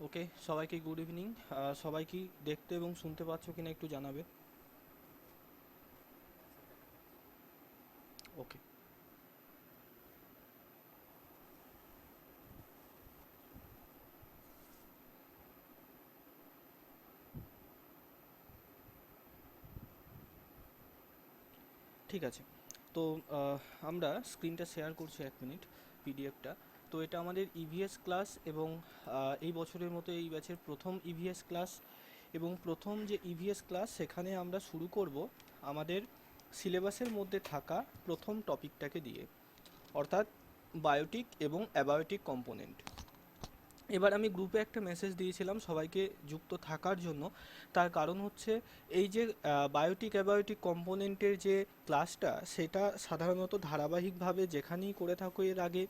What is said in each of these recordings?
ওকে, সবাইকে good evening. সবাই কি দেখতে এবং শুনতে পাচ্ছ কিনা একটু জানাবে। ওকে, ঠিক আছে। তো আহ, আমরা স্ক্রিনটা শেয়ার করছি 1 মিনিট, পিডিএফটা। তো এটা আমাদের ইভিএস ক্লাস এবং এই বছরের মতো এই ব্যাচের প্রথম ইভিএস ক্লাস, এবং প্রথম যে ইভিএস ক্লাস সেখানে আমরা শুরু করব আমাদের সিলেবাসের মধ্যে থাকা প্রথম টপিকটাকে দিয়ে, অর্থাৎ বায়োটিক এবং অ্যাবায়োটিক কম্পোনেন্ট। এবার আমি গ্রুপে একটা মেসেজ দিয়েছিলাম সবাইকে যুক্ত থাকার জন্য। তার কারণ হচ্ছে এই যে বায়োটিক অ্যাবায়োটিক কম্পোনেন্টের যে ক্লাসটা, সেটা সাধারণত ধারাবাহিকভাবে যেখানেই করে থাকো এর আগে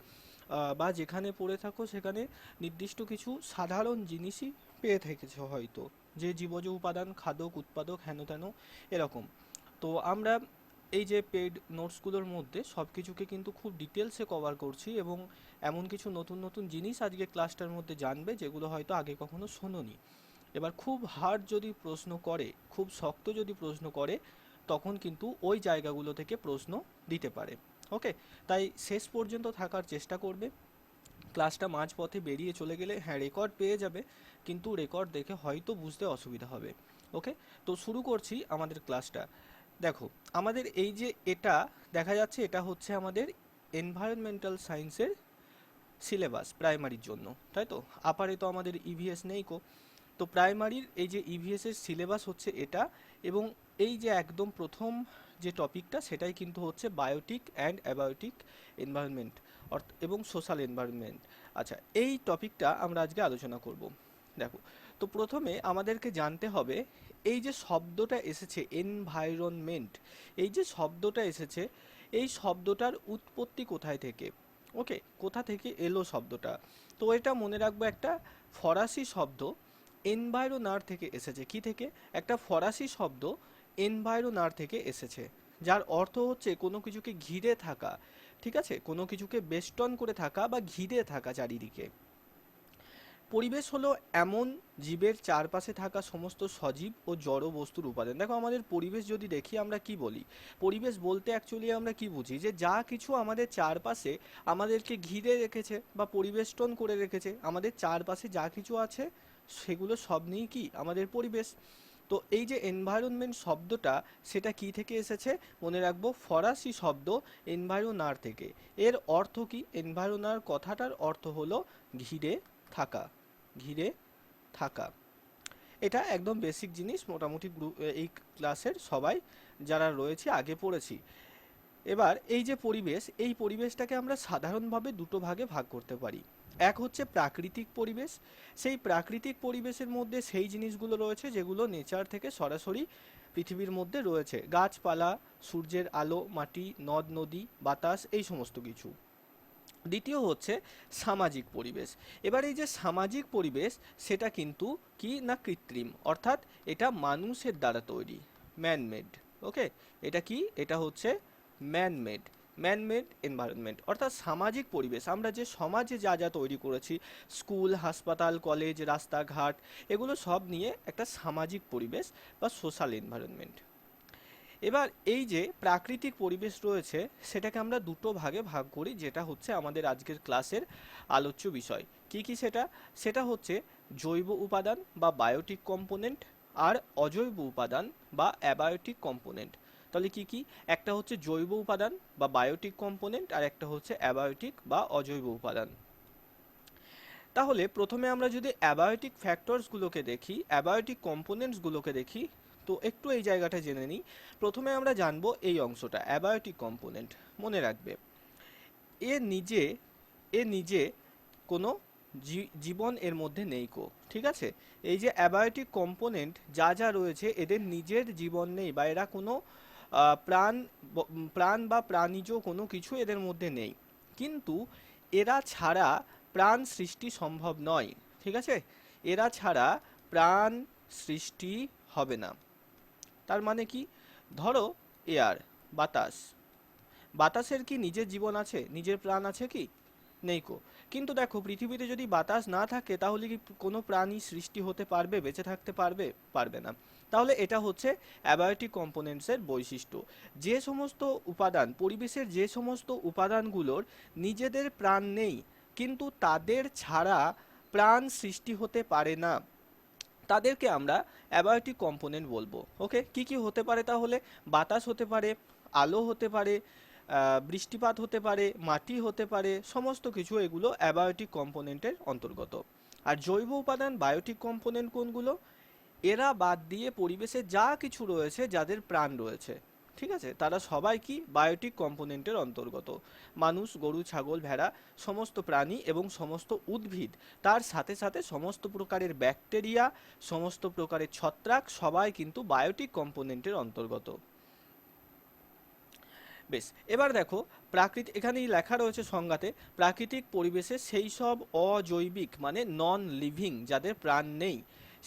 বা যেখানে পড়ে থাকো সেখানে নির্দিষ্ট কিছু সাধারণ জিনিসই পেয়ে থেকেছো হয়তো, যে জীবজ উপাদান, খাদক, উৎপাদক, হেন তেন এরকম। তো আমরা এই যে পেড নোটসগুলোর মধ্যে সব কিছুকে কিন্তু খুব ডিটেলসে কভার করছি, এবং এমন কিছু নতুন নতুন জিনিস আজকে ক্লাসটার মধ্যে জানবে যেগুলো হয়তো আগে কখনো শোনোনি। এবার খুব হার্ড যদি প্রশ্ন করে, খুব শক্ত যদি প্রশ্ন করে, তখন কিন্তু ওই জায়গাগুলো থেকে প্রশ্ন দিতে পারে। ওকে, তাই শেষ পর্যন্ত থাকার চেষ্টা করবে। ক্লাসটা মাঝপথে বেরিয়ে চলে গেলে হ্যাঁ রেকর্ড পেয়ে যাবে, কিন্তু রেকর্ড দেখে হয়তো বুঝতে অসুবিধা হবে। ওকে, তো শুরু করছি আমাদের ক্লাসটা। দেখো, আমাদের এই যে এটা দেখা যাচ্ছে, এটা হচ্ছে আমাদের এনভায়রনমেন্টাল সায়েন্সের সিলেবাস প্রাইমারির জন্য, তাই তো? আপারে তো আমাদের ইভিএস নেই কো। তো প্রাইমারির এই যে ইভিএস এর সিলেবাস হচ্ছে এটা, এবং এই যে একদম প্রথম যে টপিকটা সেটাই কিন্তু হচ্ছে বায়োটিক অ্যান্ড অ্যাবায়োটিক এনভায়রনমেন্ট এবং সোশ্যাল এনভায়রনমেন্ট। আচ্ছা, এই টপিকটা আমরা আজকে আলোচনা করব। দেখো, তো প্রথমে আমাদেরকে জানতে হবে এই যে শব্দটা এসেছে এনভায়রনমেন্ট, এই যে শব্দটা এসেছে, এই শব্দটার উৎপত্তি কোথায় থেকে। ওকে, কোথা থেকে এলো শব্দটা? তো এটা মনে রাখবো, একটা ফরাসি শব্দ এনভায়রোনার থেকে এসেছে। কি থেকে? একটা ফরাসি শব্দ এনভায়রোনার থেকে এসেছে, যার অর্থ হচ্ছে কোনো কিছুকে ঘিরে থাকা। ঠিক আছে, কোনো কিছুকে বেষ্টন করে থাকা বা ঘিরে থাকা চারিদিকে। পরিবেশ হলো এমন জীবের চারপাশে থাকা সমস্ত সজীব ও জড় বস্তুর উপাদান। দেখো, আমাদের পরিবেশ যদি দেখি আমরা কি বলি, পরিবেশ বলতে অ্যাকচুয়ালি আমরা কি বুঝি, যে যা কিছু আমাদের চারপাশে আমাদেরকে ঘিরে রেখেছে বা পরিবেষ্টন করে রেখেছে, আমাদের চারপাশে যা কিছু আছে সেগুলো সব নিয়েই কি আমাদের পরিবেশ। তো এই যে এনভায়রনমেন্ট শব্দটা, সেটা কি থেকে এসেছে? মনে রাখবো, ফরাসি শব্দ এনভায়রোনার থেকে। এর অর্থ কি? এনভায়রোনার কথাটার অর্থ হলো ঘিরে থাকা, ঘিরে থাকা। এটা একদম বেসিক জিনিস, মোটামুটি গ্রুপ এই ক্লাসের সবাই যারা রয়েছে আগে পড়েছি। এবার এই যে পরিবেশ, এই পরিবেশটাকে আমরা সাধারণভাবে দুটো ভাগে ভাগ করতে পারি। এক হচ্ছে প্রাকৃতিক পরিবেশ। সেই প্রাকৃতিক পরিবেশের মধ্যে সেই জিনিসগুলো রয়েছে যেগুলো নেচার থেকে সরাসরি পৃথিবীর মধ্যে রয়েছে, গাছপালা, সূর্যের আলো, মাটি, নদ নদী, বাতাস, এই সমস্ত কিছু। দ্বিতীয় হচ্ছে সামাজিক পরিবেশ। এবার এই যে সামাজিক পরিবেশ, সেটা কিন্তু কি না কৃত্রিম, অর্থাৎ এটা মানুষের দ্বারা তৈরি, ম্যানমেড। ওকে, এটা কি? এটা হচ্ছে ম্যানমেড, ম্যানমেড এনভায়রনমেন্ট, অর্থাৎ সামাজিক পরিবেশ। আমরা যে সমাজে যা যা তৈরি করেছি, স্কুল, হাসপাতাল, কলেজ, রাস্তাঘাট, এগুলো সব নিয়ে একটা সামাজিক পরিবেশ বা সোশ্যাল এনভায়রনমেন্ট। এবার এই যে প্রাকৃতিক পরিবেশ রয়েছে, সেটাকে আমরা দুটো ভাগে ভাগ করি, যেটা হচ্ছে আমাদের আজকের ক্লাসের আলোচ্য বিষয়। কি কি সেটা? সেটা হচ্ছে জৈব উপাদান বা বায়োটিক কম্পোনেন্ট, আর অজৈব উপাদান বা অ্যাবায়োটিক কম্পোনেন্ট। তাহলে কি কি? একটা হচ্ছে জৈব উপাদান বা বায়োটিক কম্পোনেন্ট, আর একটা হচ্ছে অ্যাবায়োটিক বা অজৈব উপাদান। তাহলে প্রথমে আমরা যদি অ্যাবায়োটিক ফ্যাক্টরসগুলোকে দেখি, অ্যাবায়োটিক কম্পোনেন্টসগুলোকে দেখি, তো একটু এই জায়গাটা জেনে নিই। প্রথমে আমরা জানবো এই অংশটা, অ্যাবায়োটিক কম্পোনেন্ট। মনে রাখবে, এ নিজে এ নিজে কোনো জীবন এর মধ্যে নেই কো। ঠিক আছে, এই যে অ্যাবায়োটিক কম্পোনেন্ট যা যা রয়েছে, এদের নিজের জীবন নেই, বা এরা কোনো প্রাণ প্রাণ বা প্রাণীজ কোনো কিছু এদের মধ্যে নেই। কিন্তু এরা ছাড়া প্রাণ সৃষ্টি সম্ভব নয়। ঠিক আছে, এরা ছাড়া প্রাণ সৃষ্টি হবে না। তার মানে কি? ধরো এয়ার, বাতাস, বাতাসের কি নিজের জীবন আছে, নিজের প্রাণ আছে কি? নেই কো। কিন্তু দেখো পৃথিবীতে যদি বাতাস না থাকে তাহলে কি কোনো প্রাণী সৃষ্টি হতে পারবে, বেঁচে থাকতে পারবে? পারবে না। তাহলে এটা হচ্ছে অ্যাবায়োটিক কম্পোনেন্টসের বৈশিষ্ট্য। যে সমস্ত উপাদান, পরিবেশের যে সমস্ত উপাদানগুলোর নিজেদের প্রাণ নেই কিন্তু তাদের ছাড়া প্রাণ সৃষ্টি হতে পারে না, তাদেরকে আমরা অ্যাবায়োটিক কম্পোনেন্ট বলবো। ওকে, কি কি হতে পারে তাহলে? বাতাস হতে পারে, আলো হতে পারে, বৃষ্টিপাত হতে পারে, মাটি হতে পারে, সমস্ত কিছু এগুলো অ্যাবায়োটিক কম্পোনেন্টের অন্তর্গত। আর জৈব উপাদান বায়োটিক কম্পোনেন্ট কোনগুলো? এরা বাদ দিয়ে পরিবেশে যা কিছু রয়েছে যাদের প্রাণ রয়েছে, ঠিক আছে, তারা সবাই কি বায়োটিক কম্পোনেন্টের অন্তর্গত। মানুষ, গরু, ছাগল, ভেড়া, সমস্ত প্রাণী এবং সমস্ত উদ্ভিদ, তার সাথে সাথে সমস্ত প্রকারের ব্যাকটেরিয়া, সমস্ত প্রকারের ছত্রাক, সবাই কিন্তু বায়োটিক কম্পোনেন্টের অন্তর্গত। বেশ, এবার দেখো প্রাকৃতিক, এখানেই লেখা রয়েছে সংজ্ঞাতে, প্রাকৃতিক পরিবেশে সেই সব অজৈবিক মানে নন লিভিং, যাদের প্রাণ নেই,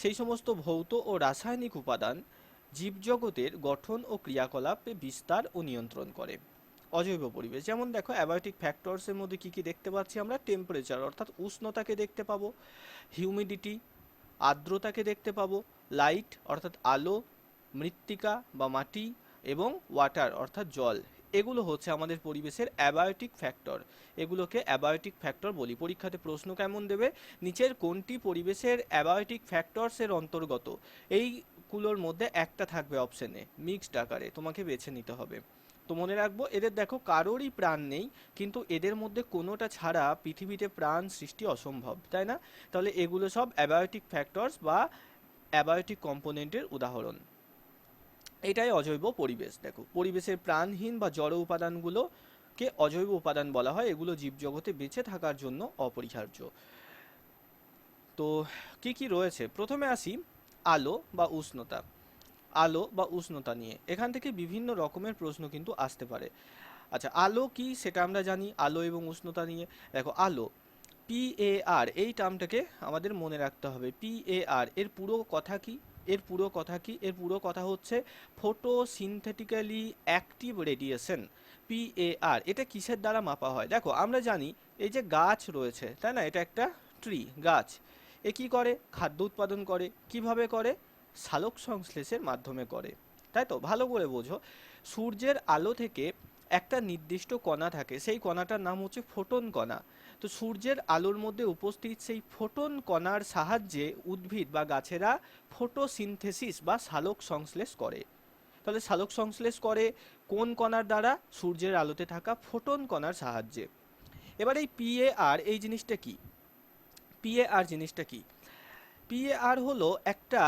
সেই সমস্ত ভৌত ও রাসায়নিক উপাদান জীবজগতের গঠন ও ক্রিয়াকলাপে বিস্তার ও নিয়ন্ত্রণ করে। অজৈব পরিবেশ, যেমন দেখো অ্যাবায়োটিক ফ্যাক্টরসের মধ্যে কি কি দেখতে পাচ্ছি আমরা? টেম্পারেচার অর্থাৎ উষ্ণতাকে দেখতে পাবো, হিউমিডিটি আর্দ্রতাকে দেখতে পাবো, লাইট অর্থাৎ আলো, মৃত্তিকা বা মাটি, এবং ওয়াটার অর্থাৎ জল। এগুলো হচ্ছে আমাদের পরিবেশের অ্যাবায়োটিক ফ্যাক্টর। এগুলোকে অ্যাবায়োটিক ফ্যাক্টর বলি। পরীক্ষাতে প্রশ্ন কেমন দেবে? নিচের কোনটি পরিবেশের অ্যাবায়োটিক ফ্যাক্টরসের অন্তর্গত? এইগুলোর মধ্যে একটা থাকবে অপশনে, মিক্সড আকারে তোমাকে বেছে নিতে হবে। তো মনে রাখবো, এদের দেখো কারোরই প্রাণ নেই কিন্তু এদের মধ্যে কোনোটা ছাড়া পৃথিবীতে প্রাণ সৃষ্টি অসম্ভব, তাই না? তাহলে এগুলো সব অ্যাবায়োটিক ফ্যাক্টরস বা অ্যাবায়োটিক কম্পোনেন্টের উদাহরণ। এটাই অজৈব পরিবেশ। দেখো পরিবেশের প্রাণহীন বা জড় উপাদানগুলোকে অজৈব উপাদান বলা হয়, এগুলো জীবজগতে বেঁচে থাকার জন্য অপরিহার্য। তো কি কি রয়েছে? প্রথমে আসি আলো বা উষ্ণতা। আলো বা উষ্ণতা নিয়ে এখান থেকে বিভিন্ন রকমের প্রশ্ন কিন্তু আসতে পারে। আচ্ছা, আলো কি সেটা আমরা জানি। আলো এবং উষ্ণতা নিয়ে দেখো, আলো PAR, এই টার্মটাকে আমাদের মনে রাখতে হবে। PAR এর পুরো কথা কি? এর পুরো কথা হচ্ছে ফটোসিনথেটিক্যালি অ্যাক্টিভ রেডিয়েশন। PAR এটা কিসের দ্বারা মাপা হয়? দেখো আমরা জানি এই যে গাছ রয়েছে, তাই না, এটা একটা ট্রি, গাছ। এ কি করে? খাদ্য উৎপাদন করে। কিভাবে করে? সালোক সংশ্লেষের মাধ্যমে করে, তাই তো? ভালো করে বোঝো, সূর্যের আলো থেকে একটা নির্দিষ্ট কণা থাকে, সেই কণাটার নাম হচ্ছে ফোটন কণা। তো সূর্যের আলোর মধ্যে উপস্থিত সেই ফোটন কণার সাহায্যে উদ্ভিদ বা গাছেরা ফটোসিনথেসিস বা সালোক সংশ্লেষ করে। তাহলে সালোক সংশ্লেষ করে কোন কণার দ্বারা? সূর্যের আলোতে থাকা ফোটন কণার সাহায্যে। এবার এই PAR এই জিনিসটা কি? PAR জিনিসটা কি? PAR হলো একটা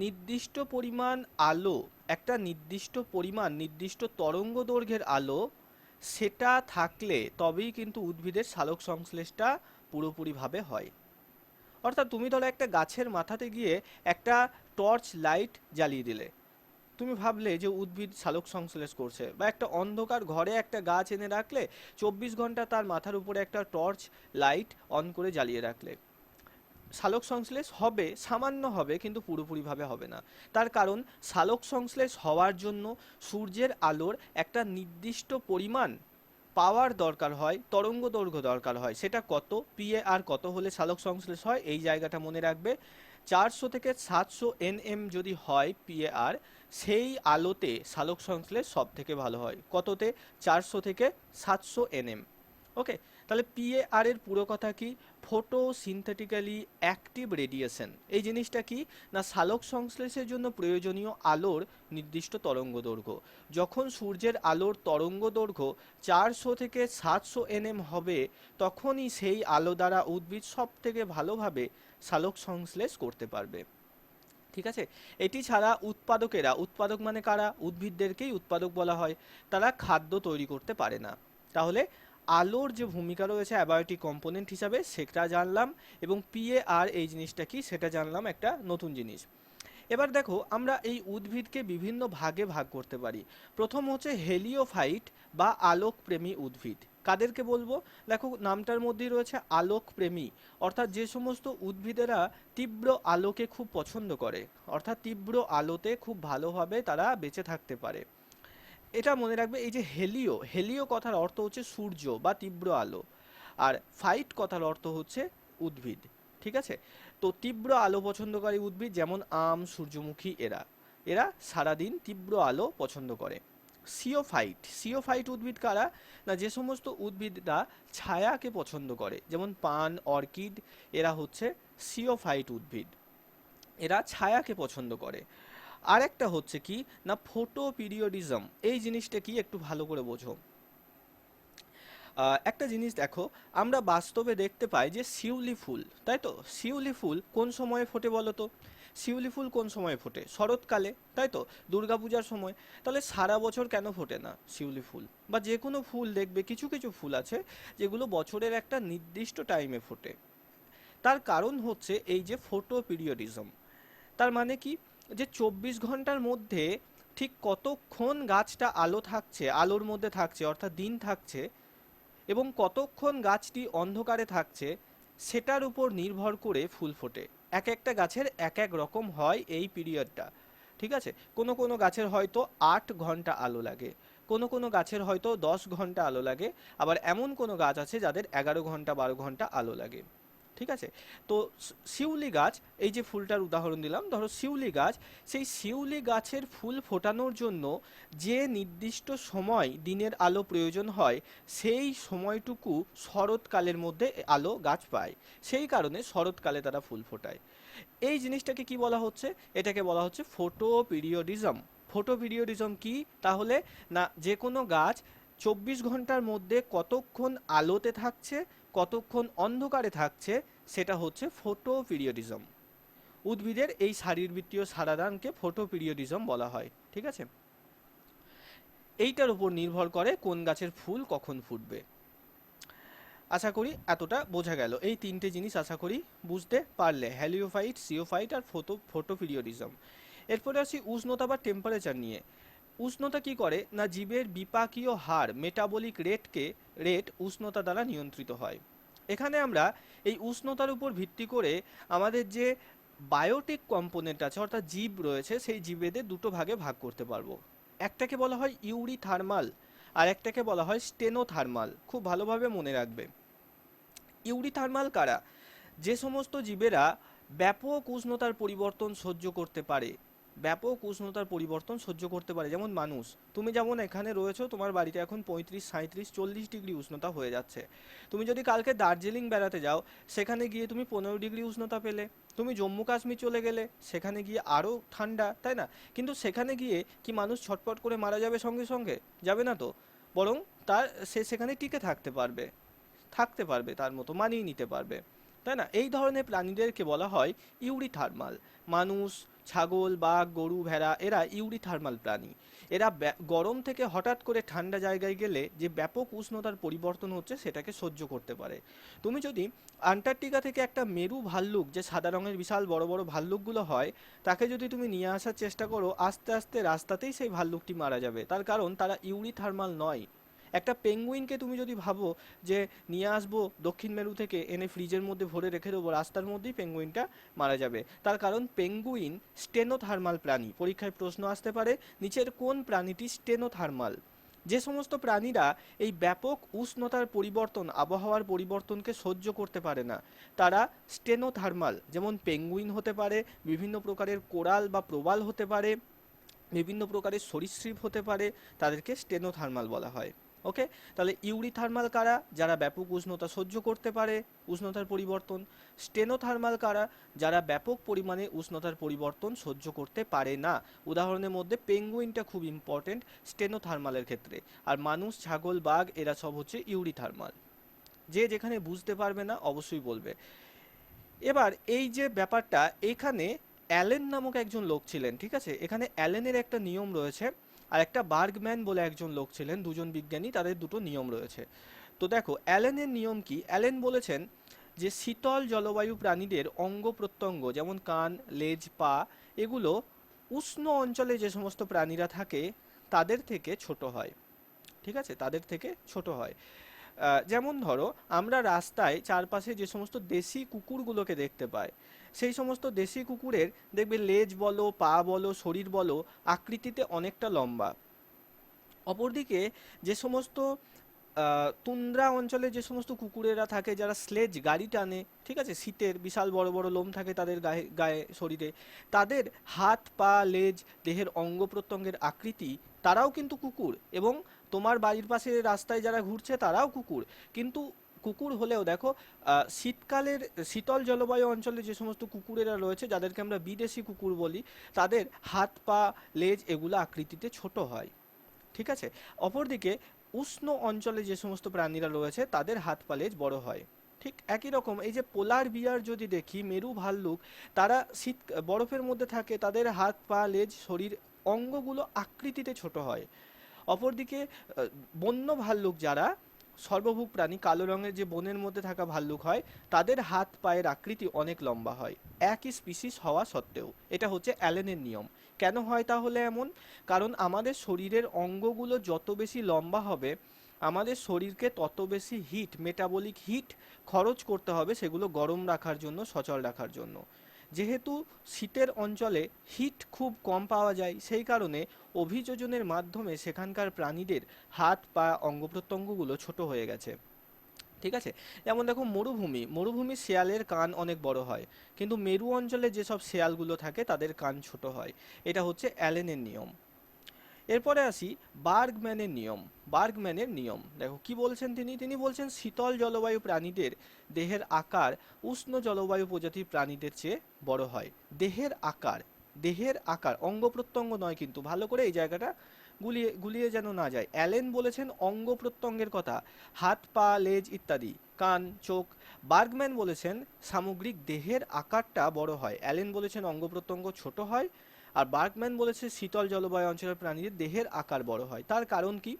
নির্দিষ্ট পরিমাণ আলো, একটা নির্দিষ্ট পরিমাণ, নির্দিষ্ট তরঙ্গ দৈর্ঘ্যের আলো, সেটা থাকলে তবেই কিন্তু উদ্ভিদের সালোক সংশ্লেষটা পুরোপুরিভাবে হয়। অর্থাৎ তুমি ধরো একটা গাছের মাথাতে গিয়ে একটা টর্চ লাইট জ্বালিয়ে দিলে, তুমি ভাবলে যে উদ্ভিদ সালোক সংশ্লেষ করছে, বা একটা অন্ধকার ঘরে একটা গাছ এনে রাখলে 24 ঘন্টা তার মাথার উপরে একটা টর্চ লাইট অন করে জ্বালিয়ে রাখলে, সালোক সংশ্লেষ হবে, সামান্য হবে কিন্তু পুরোপুরিভাবে হবে না। তার কারণ সালোক সংশ্লেষ হওয়ার জন্য সূর্যের আলোর একটা নির্দিষ্ট পরিমাণ পাওয়ার দরকার হয়, তরঙ্গ দৈর্ঘ্য দরকার হয়। সেটা কত? PAR কত হলে সালোক সংশ্লেষ হয়? এই জায়গাটা মনে রাখবে, 400 থেকে 700 NM যদি হয় PAR, সেই আলোতে সালোক সংশ্লেষ সব থেকে ভালো হয়। কততে? 400 থেকে 700 NM। ওকে, তাহলে PAR এর পুরো কথা কি? Photo synthetically active radiation. এই জিনিসটা কি না, সালোক সংশ্লেষের জন্য প্রয়োজনীয় আলোর নির্দিষ্ট তরঙ্গ দৈর্ঘ্য। যখন সূর্যের আলোর তরঙ্গ দৈর্ঘ্য 400 থেকে 700 NM হবে, তখনই সেই আলো দ্বারা উদ্ভিদ সব থেকে ভালোভাবে সালোক সংশ্লেষ করতে পারবে। ঠিক আছে? এটি ছাড়া উৎপাদকেরা, উৎপাদক মানে কারা? উদ্ভিদদেরকেই উৎপাদক বলা হয়, তারা খাদ্য তৈরি করতে পারে না। তাহলে আলোর যে ভূমিকা রয়েছে অ্যাবায়োটিক কম্পোনেন্ট হিসাবে, সেটা জানলাম, এবং PAR এই জিনিসটা কি সেটা জানলাম, একটা নতুন জিনিস। এবার দেখো আমরা এই উদ্ভিদকে বিভিন্ন ভাগে ভাগ করতে পারি। প্রথম হচ্ছে হেলিওফাইট বা আলোকপ্রেমী উদ্ভিদ। কাদেরকে বলবো? দেখো নামটার মধ্যেই রয়েছে আলোকপ্রেমী, অর্থাৎ যে সমস্ত উদ্ভিদেরা তীব্র আলোকে খুব পছন্দ করে, অর্থাৎ তীব্র আলোতে খুব ভালোভাবে তারা বেঁচে থাকতে পারে। এটা মনে রাখবে, এই যে হেলিও, হেলিও কথার অর্থ হচ্ছে সূর্য বা তীব্র আলো। আর ফাইট কথার অর্থ হচ্ছে উদ্ভিদ, ঠিক আছে। তো তীব্র আলো পছন্দকারী উদ্ভিদ যেমন আম, সূর্যমুখী, এরা এরা সারাদিন তীব্র আলো পছন্দ করে। সিওফাইট উদ্ভিদ কারা? না, যে সমস্ত উদ্ভিদরা ছায়াকে পছন্দ করে, যেমন পান, অর্কিড, এরা হচ্ছে সিওফাইট উদ্ভিদ, এরা ছায়াকে পছন্দ করে। আর একটা হচ্ছে কি না ফটো পিরিয়ডিজম, এই জিনিসটা কি একটু ভালো করে বোঝো। একটা জিনিস দেখো, আমরা বাস্তবে দেখতে পাই যে শিউলি ফুল, তাই তো, শিউলি ফুল কোন সময়ে ফোটে বলো তো? শিউলি ফুল কোন সময়ে ফোটে? শরৎকালে, তাই তো, দুর্গাপূজার সময়। তাহলে সারা বছর কেন ফোটে না শিউলি ফুল? বা যে কোনো ফুল দেখবে, কিছু কিছু ফুল আছে যেগুলো বছরের একটা নির্দিষ্ট টাইমে ফোটে। তার কারণ হচ্ছে এই যে ফোটো পিরিয়ডিজম। তার মানে কি, যে 24 ঘন্টার মধ্যে ঠিক কতক্ষণ গাছটা আলো থাকছে, আলোর মধ্যে থাকছে অর্থাৎ দিন থাকছে, এবং কতক্ষণ গাছটি অন্ধকারে থাকছে, সেটার উপর নির্ভর করে ফুল ফোটে। এক একটা গাছের এক এক রকম হয় এই পিরিয়ডটা, ঠিক আছে। কোনো কোনো গাছের হয়তো 8 ঘন্টা আলো লাগে, কোনো কোনো গাছের হয়তো 10 ঘন্টা আলো লাগে, আবার এমন কোনো গাছ আছে যাদের 11 ঘন্টা 12 ঘন্টা আলো লাগে, ঠিক আছে। তো শিউলি গাছ, এই যে ফুলটার উদাহরণ দিলাম, ধরো শিউলি গাছ, সেই শিউলি গাছের ফুল ফোটানোর জন্য যে নির্দিষ্ট সময় দিনের আলো প্রয়োজন হয়, সেই সময়টুকু শরৎকালের মধ্যে আলো গাছ পায়, সেই কারণে শরৎকালে তারা ফুল ফোটায়। এই জিনিসটাকে কি বলা হচ্ছে? এটাকে বলা হচ্ছে ফোটো পিরিয়ডিজম। ফোটো পিরিয়ডিজম কি তাহলে? না, যে কোনো গাছ 24 ঘন্টার মধ্যে কতক্ষণ আলোতে থাকছে, কতক্ষণ অন্ধকারে থাকছে, সেটা হচ্ছে ফোটো পিরিয়ডিজম। উদ্ভিদের এই শারীরবৃত্তীয় সারাদানকে ফোটো পিরিয়ডিজম বলা হয়, ঠিক আছে। এইটার উপর নির্ভর করে কোন গাছের ফুল কখন ফুটবে। আশা করি এতটা বোঝা গেল, এই তিনটে জিনিস আশা করি বুঝতে পারলে, হ্যালিওফাইট, সিওফাইট আর ফোটো পিরিয়ডিজম। এরপরে আসি উষ্ণতা বা টেম্পারেচার নিয়ে। উষ্ণতা কি করে না, জীবের বিপাকীয় হার মেটাবলিক রেট উষ্ণতা দ্বারা নিয়ন্ত্রিত হয়। এখানে আমরা এই উষ্ণতার উপর ভিত্তি করে আমাদের যে বায়োটিক কম্পোনেন্ট আছে অর্থাৎ জীব রয়েছে, সেই জীবেদের দুটো ভাগে ভাগ করতে পারবো। একটাকে বলা হয় ইউরিথার্মাল, আর একটাকে বলা হয় স্টেনোথার্মাল। খুব ভালোভাবে মনে রাখবে। ইউরিথার্মাল কারা? যে সমস্ত জীবেরা ব্যাপক উষ্ণতার পরিবর্তন সহ্য করতে পারে, ব্যাপক উষ্ণতার পরিবর্তন সহ্য করতে পারে, যেমন মানুষ। তুমি যেমন এখানে রয়েছো, তোমার বাড়িতে এখন 35, 37, 40 ডিগ্রি উষ্ণতা হয়ে যাচ্ছে। তুমি যদি কালকে দার্জিলিং বেড়াতে যাও, সেখানে গিয়ে তুমি 15 ডিগ্রি উষ্ণতা পেলে। তুমি জম্মু কাশ্মীর চলে গেলে, সেখানে গিয়ে আরও ঠান্ডা, তাই না? কিন্তু সেখানে গিয়ে কি মানুষ ছটফট করে মারা যাবে সঙ্গে সঙ্গে? যাবে না তো। বরং সে সেখানে টিকে থাকতে পারবে, তার মতো মানিয়ে নিতে পারবে, তাই না? এই ধরনের প্রাণীদেরকে বলা হয় ইউরিথার্মাল। মানুষ, ছাগল, বাঘ, গরু, ভেড়া, এরা ইউরিথার্মাল প্রাণী। এরা গরম থেকে হঠাৎ করে ঠান্ডা জায়গায় গেলে যে ব্যাপক উষ্ণতার পরিবর্তন হচ্ছে, সেটাকে সহ্য করতে পারে। তুমি যদি আন্টার্কটিকা থেকে একটা মেরু ভাল্লুক, যে সাদা রঙের বিশাল বড় বড় ভাল্লুকগুলো হয়, তাকে যদি তুমি নিয়ে আসার চেষ্টা করো, আস্তে আস্তে রাস্তাতেই সেই ভাল্লুকটি মারা যাবে, তার কারণ তারা ইউরিথার্মাল নয়। একটা পেঙ্গুইনকে তুমি যদি ভাবো যে নিয়ে আসবো দক্ষিণ মেরু থেকে, এনে ফ্রিজের মধ্যে ভরে রেখে দেবো, রাস্তার মধ্যেই পেঙ্গুইনটা মারা যাবে, তার কারণ পেঙ্গুইন স্টেনোথার্মাল প্রাণী। পরীক্ষায় প্রশ্ন আসতে পারে নিচের কোন প্রাণীটি স্টেনোথার্মাল? যে সমস্ত প্রাণীরা এই ব্যাপক উষ্ণতার পরিবর্তন, আবহাওয়ার পরিবর্তনকে সহ্য করতে পারে না, তারা স্টেনোথার্মাল। যেমন পেঙ্গুইন হতে পারে, বিভিন্ন প্রকারের কোরাল বা প্রবাল হতে পারে, বিভিন্ন প্রকারের সরীসৃপ হতে পারে, তাদেরকে স্টেনোথার্মাল বলা হয়। ওকে, তাহলে ইউরিথার্মাল কারা? যারা ব্যাপক উষ্ণতা সহ্য করতে পারে, উষ্ণতার পরিবর্তন। স্টেনোথার্মাল কারা? যারা ব্যাপক পরিমাণে উষ্ণতার পরিবর্তন সহ্য করতে পারে না। উদাহরণের মধ্যে পেঙ্গুইনটা খুব ইম্পর্টেন্ট স্টেনোথার্মালের ক্ষেত্রে। আর মানুষ, ছাগল, বাঘ, এরা সব হচ্ছে ইউরিথার্মাল। যে যেখানে বুঝতে পারবে না অবশ্যই বলবে। এবার এই যে ব্যাপারটা, এখানে অ্যালেন নামক একজন লোক ছিলেন, ঠিক আছে। এখানে অ্যালেনের একটা নিয়ম রয়েছে, আর একটা বার্গম্যান বলে একজন লোক ছিলেন, দুজন বিজ্ঞানী, তাদের দুটো নিয়ম রয়েছে। তো দেখো অ্যালেনের নিয়ম কি। অ্যালেন বলেছেন যে শীতল জলবায়ু প্রাণীদের অঙ্গ প্রত্যঙ্গ, যেমন কান, লেজ, পা, এগুলো উষ্ণ অঞ্চলে যে সমস্ত প্রাণীরা থাকে তাদের থেকে ছোট হয়, ঠিক আছে, তাদের থেকে ছোট হয়। যেমন ধরো আমরা রাস্তায় চারপাশে যে সমস্ত দেশি কুকুরগুলোকে দেখতে পাই, সেই সমস্ত দেশি কুকুরের দেখবে লেজ বলো, পা বলো, শরীর বলো, আকৃতিতে অনেকটা লম্বা। অপরদিকে যে সমস্ত তুন্দ্রা অঞ্চলে যে সমস্ত কুকুরেরা থাকে যারা স্লেজ গাড়ি টানে, ঠিক আছে, শীতের বিশাল বড় বড় লোম থাকে তাদের গায়ে গায়ে শরীরে, তাদের হাত পা লেজ দেহের অঙ্গ প্রত্যঙ্গের আকৃতি, তারাও কিন্তু কুকুর। এবং তোমার বাড়ির পাশে রাস্তায় যারা ঘুরছে তারাও কুকুর। কিন্তু কুকুর হলেও দেখো, শীতকালের শীতল জলবায়ু অঞ্চলে যে সমস্ত কুকুরেরা রয়েছে যাদেরকে আমরা বিদেশি কুকুর বলি, তাদের হাত পা লেজ এগুলো আকৃতিতে ছোট হয়, ঠিক আছে। অপরদিকে উষ্ণ অঞ্চলে যে সমস্ত প্রাণীরা রয়েছে তাদের হাত পা লেজ বড় হয়। ঠিক একই রকম এই যে পোলার বিয়ার যদি দেখি, মেরু ভাল্লুক, তারা শীত বরফের মধ্যে থাকে, তাদের হাত পা লেজ শরীর অঙ্গগুলো আকৃতিতে ছোট হয়। অপরদিকে বন্য ভাল্লুক যারা সর্বভূক প্রাণী, কালো রঙের যে বনের মধ্যে থাকা ভাল্লুক হয়, তাদের হাত পায়ের আকৃতি অনেক লম্বা হয় একই স্পিসিস হওয়া সত্ত্বেও। এটা হচ্ছে অ্যালেনের নিয়ম। কেন হয় তাহলে এমন? কারণ আমাদের শরীরের অঙ্গগুলো যত বেশি লম্বা হবে, আমাদের শরীরকে তত বেশি হিট, মেটাবলিক হিট খরচ করতে হবে সেগুলো গরম রাখার জন্য, সচল রাখার জন্য। যেহেতু শীতের অঞ্চলে হিট খুব কম পাওয়া যায়, সেই কারণে অভিযোজনের মাধ্যমে সেখানকার প্রাণীদের হাত পা অঙ্গ প্রত্যঙ্গগুলো ছোট হয়ে গেছে, ঠিক আছে। যেমন দেখো মরুভূমি, মরুভূমির শেয়ালের কান অনেক বড় হয়, কিন্তু মেরু অঞ্চলে যেসব শেয়ালগুলো থাকে তাদের কান ছোট হয়। এটা হচ্ছে অ্যালেনের নিয়ম। এরপরে আসি বার্গম্যানের নিয়ম। বার্গম্যানের নিয়ম দেখো কি বলছেন তিনি। তিনি বলছেন শীতল জলবায়ু প্রাণীদের দেহের আকার উষ্ণ জলবায়ু প্রজাতির প্রাণীদের চেয়ে বড় হয়। দেহের আকার, দেহের আকার, অঙ্গ প্রত্যঙ্গ নয় কিন্তু, ভালো করে এই জায়গাটা গুলিয়ে গুলিয়ে যেন না যায়। অ্যালেন বলেছেন অঙ্গ প্রত্যঙ্গের কথা, হাত পা লেজ ইত্যাদি, কান চোখ। বার্গম্যান বলেছেন সামগ্রিক দেহের আকারটা বড় হয়। অ্যালেন বলেছেন অঙ্গ প্রত্যঙ্গ ছোট হয়, আর বার্গম্যান বলেছে শীতল জলবায়ু অঞ্চলের প্রাণীদের দেহের আকার বড় হয়। তার কারণ কি?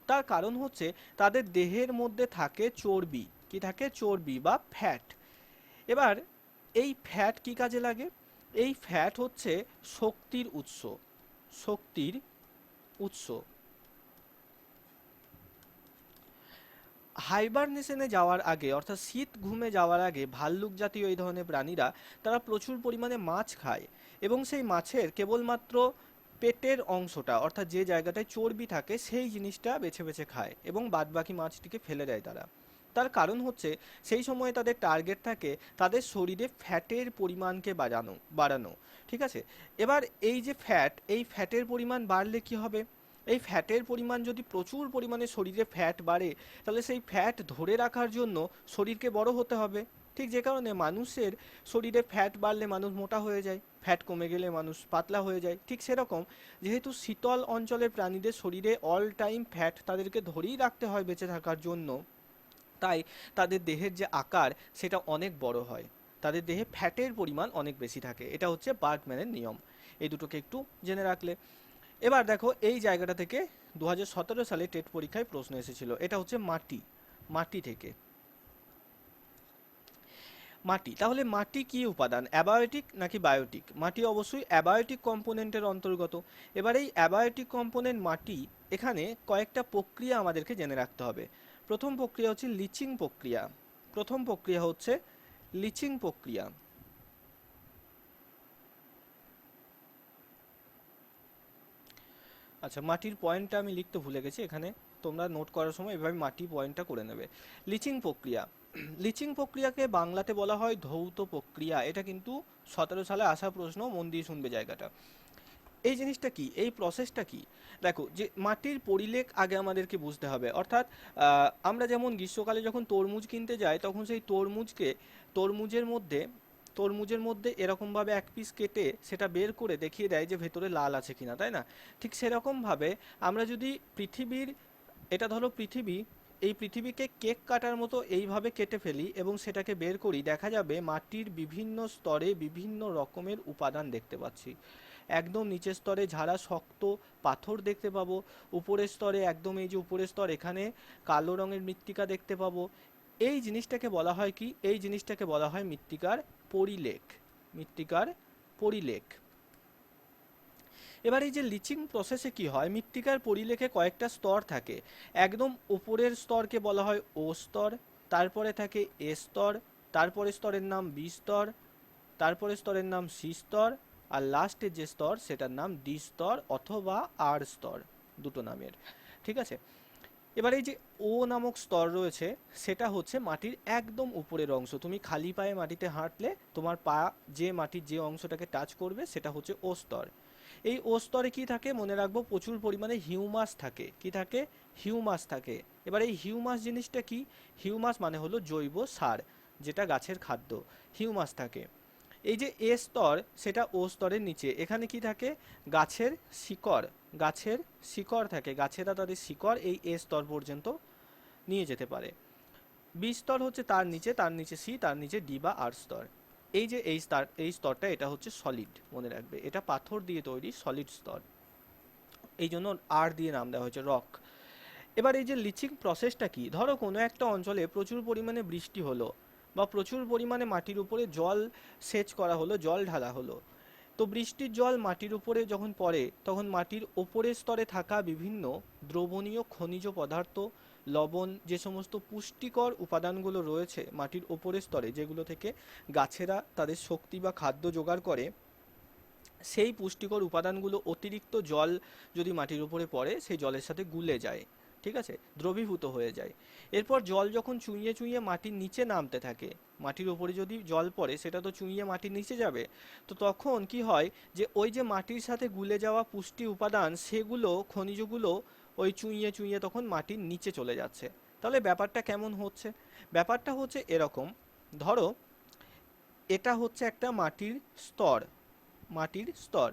তার কারণ হচ্ছে তাদের দেহের মধ্যে থাকে চর্বি। কি থাকে? চর্বি বা ফ্যাট। এবার এই ফ্যাট কি কাজে লাগে? এই ফ্যাট হচ্ছে শক্তির উৎস, শক্তির উৎস। হাইবারনেশনে যাওয়ার আগে, অর্থাৎ শীত ঘুমে যাওয়ার আগে, ভাল্লুক জাতীয় এই ধরনের প্রাণীরা তারা প্রচুর পরিমাণে মাছ খায়, এবং সেই মাছের কেবলমাত্র পেটের অংশটা, অর্থাৎ যে জায়গাটায় চর্বি থাকে সেই জিনিসটা বেছে বেছে খায়, এবং বাদবাকি মাছটিকে ফেলে দেয় তারা। তার কারণ হচ্ছে সেই সময় তাদের টার্গেট থাকে তাদের শরীরে ফ্যাটের পরিমাণকে বাড়ানো, ঠিক আছে। এবার এই যে ফ্যাট, এই ফ্যাটের পরিমাণ বাড়লে কি হবে? এই ফ্যাটের পরিমাণ যদি প্রচুর পরিমাণে শরীরে ফ্যাট বাড়ে, তাহলে সেই ফ্যাট ধরে রাখার জন্য শরীরকে বড় হতে হবে। ঠিক যে কারণে মানুষের শরীরে ফ্যাট বাড়লে মানুষ মোটা হয়ে যায়, ফ্যাট কমে গেলে মানুষ পাতলা হয়ে যায়। ঠিক সেরকম, যেহেতু শীতল অঞ্চলের প্রাণীদের শরীরে অল টাইম ফ্যাট তাদেরকে ধরেই রাখতে হয় বেঁচে থাকার জন্য, তাই তাদের দেহের যে আকার সেটা অনেক বড় হয়, তাদের দেহে ফ্যাটের পরিমাণ অনেক বেশি থাকে। এটা হচ্ছে বার্গম্যানের নিয়ম। এই দুটোকে একটু জেনে রাখলে। এবার দেখো এই জায়গাটা থেকে 2017 সালে টেট পরীক্ষায় প্রশ্ন এসেছিল। এটা হচ্ছে মাটি, মাটি থেকে। মাটি, তাহলে মাটি কি উপাদান, অ্যাবায়োটিক নাকি বায়োটিক? মাটি অবশ্যই অ্যাবায়োটিক কম্পোনেন্টের অন্তর্গত। এবার এই অ্যাবায়োটিক কম্পোনেন্ট মাটি, এখানে কয়েকটা প্রক্রিয়া আমাদেরকে জেনে রাখতে হবে। প্রথম প্রক্রিয়া হচ্ছে লিচিং প্রক্রিয়া। প্রথম প্রক্রিয়া হচ্ছে লিচিং প্রক্রিয়া। আচ্ছা, মাটির পয়েন্টটা আমি লিখতে ভুলে গেছি এখানে, তোমরা নোট করার সময় এভাবে মাটি পয়েন্টটা করে নেবে। লিচিং প্রক্রিয়া, লিচিং প্রক্রিয়াকে বাংলাতে বলা হয় ধৌত প্রক্রিয়া। এটা কিন্তু 17 সালে আসা প্রশ্ন, মন দিয়ে শুনবে জায়গাটা। এই জিনিসটা কি, এই প্রসেসটা কি? দেখো, যে মাটির পরিলেখ আগে আমাদেরকে বুঝতে হবে। অর্থাৎ আমরা যেমন গ্রীষ্মকালে যখন তরমুজ কিনতে যাই, তখন সেই তরমুজকে, তরমুজের মধ্যে তরমুজের মধ্যে এরকমভাবে এক পিস কেটে সেটা বের করে দেখিয়ে দেয় যে ভেতরে লাল আছে কিনা, তাই না? ঠিক সেরকমভাবে আমরা যদি পৃথিবীর, এটা ধরো পৃথিবী, এই পৃথিবীকে কেক কাটার মতো এইভাবে কেটে ফেলি এবং সেটাকে বের করি, দেখা যাবে মাটির বিভিন্ন স্তরে বিভিন্ন রকমের উপাদান দেখতে পাচ্ছি। একদম নিচের স্তরে ঝাড়া শক্ত পাথর দেখতে পাবো, উপরের স্তরে একদম এই যে উপরের স্তর, এখানে কালো রঙের মৃত্তিকা দেখতে পাবো। এই জিনিসটাকে বলা হয় কি? এই জিনিসটাকে বলা হয় মৃত্তিকার পরিলেখ, মৃত্তিকার পরিলেখ। এবার এই যে লিচিং প্রসেসে কি হয়, মৃত্তিকার পরিলেখে কয়েকটা স্তর থাকে। একদম উপরের স্তরকে বলা হয় ও স্তর, তারপরে থাকে এ স্তর, তারপরে স্তরের নাম বি স্তর, তারপরে স্তরের নাম সি স্তর, আর লাস্টের যে স্তর সেটার নাম ডি স্তর অথবা আর স্তর, দুটো নামের, ঠিক আছে। এবার এই যে ও নামক স্তর রয়েছে, সেটা হচ্ছে মাটির একদম উপরের অংশ। তুমি খালি পায়ে মাটিতে হাঁটলে তোমার পা যে মাটির যে অংশটাকে টাচ করবে সেটা হচ্ছে ও স্তর। এই ও স্তরে কি থাকে মনে রাখবো, প্রচুর পরিমাণে হিউমাস থাকে। কি থাকে? হিউমাস থাকে। এবার এই হিউমাস জিনিসটা কি? হিউমাস মানে হলো জৈব সার, যেটা গাছের খাদ্য। হিউমাস থাকে। এই যে এ স্তর, সেটা ও স্তরের নিচে। এখানে কি থাকে? গাছের শিকড়। গাছের শিকড় থাকে। গাছেরা তাদের শিকড় এই এ স্তর পর্যন্ত নিয়ে যেতে পারে। বি স্তর হচ্ছে তার নিচে, তার নিচে সি, তার নিচে ডি বা আর স্তর। এই যে এই স্তরটা, এটা হচ্ছে সলিড, মনে রাখবে এটা পাথর দিয়ে তৈরি সলিড স্তর। এই জন্য আর দিয়ে নাম দেওয়া হয়েছে, রক। এবার এই যে লিচিং প্রসেসটা কি, ধরো কোনো একটা অঞ্চলে প্রচুর পরিমাণে বৃষ্টি হলো, বা প্রচুর পরিমাণে মাটির উপরে জল সেচ করা হলো, জল ঢালা হলো। তো বৃষ্টির জল মাটির উপরে যখন পড়ে, তখন মাটির ওপরের স্তরে থাকা বিভিন্ন দ্রবণীয় খনিজ পদার্থ, লবণ, যে সমস্ত পুষ্টিকর উপাদানগুলো রয়েছে মাটির ওপরের স্তরে, যেগুলো থেকে গাছেরা তাদের শক্তি বা খাদ্য জোগাড় করে, সেই পুষ্টিকর উপাদানগুলো অতিরিক্ত জল যদি মাটির উপরে পড়ে, সেই জলের সাথে গুলে যায়। ঠিক আছে? দ্রবীভূত হয়ে যায়। এরপর জল যখন চুঁইয়ে চুঁইয়ে মাটির নিচে নামতে থাকে, মাটির উপরে যদি জল পড়ে সেটা তো চুঁইয়ে মাটির নিচে যাবে। তো তখন কি হয়, যে ওই যে মাটির সাথে গুলে যাওয়া পুষ্টি উপাদান, সেগুলো খনিজগুলো ওই চুঁইয়ে চুঁইয়ে তখন মাটির নিচে চলে যাচ্ছে। তাহলে ব্যাপারটা কেমন হচ্ছে? ব্যাপারটা হচ্ছে এরকম। ধরো এটা হচ্ছে একটা মাটির স্তর, মাটির স্তর।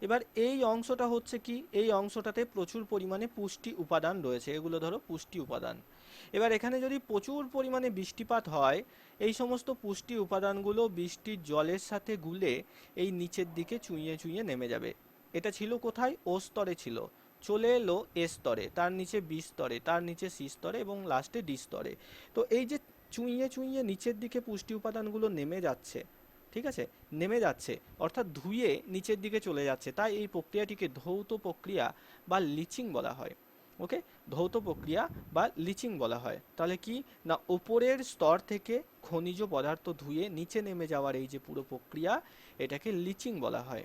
এবার এই অংশটা হচ্ছে কি, এই অংশটাতে প্রচুর পরিমাণে পুষ্টি উপাদান রয়েছে, এগুলো ধরো পুষ্টি উপাদান। এবার এখানে যদি প্রচুর পরিমাণে বৃষ্টিপাত হয়, এই সমস্ত পুষ্টি উপাদানগুলো বৃষ্টির জলের সাথে গুলে এই নিচের দিকে চুঁইয়ে চুঁইয়ে নেমে যাবে। এটা ছিল কোথায়? ও স্তরে ছিল। চলে এলো এ স্তরে, তার নিচে বি স্তরে, তার নিচে সি স্তরে এবং লাস্টে ডি স্তরে। তো এই যে চুঁইয়ে চুঁইয়ে নিচের দিকে পুষ্টি উপাদানগুলো নেমে যাচ্ছে, ঠিক আছে, নেমে যাচ্ছে অর্থাৎ ধুয়ে নিচের দিকে চলে যাচ্ছে, তাই এই প্রক্রিয়াটিকে ধৌত প্রক্রিয়া বা লিচিং বলা হয়। ওকে, ধৌত প্রক্রিয়া বা লিচিং বলা হয়। তাহলে কি না, ওপরের স্তর থেকে খনিজ পদার্থ ধুয়ে নিচে নেমে যাওয়ার এই যে পুরো প্রক্রিয়া, এটাকে লিচিং বলা হয়।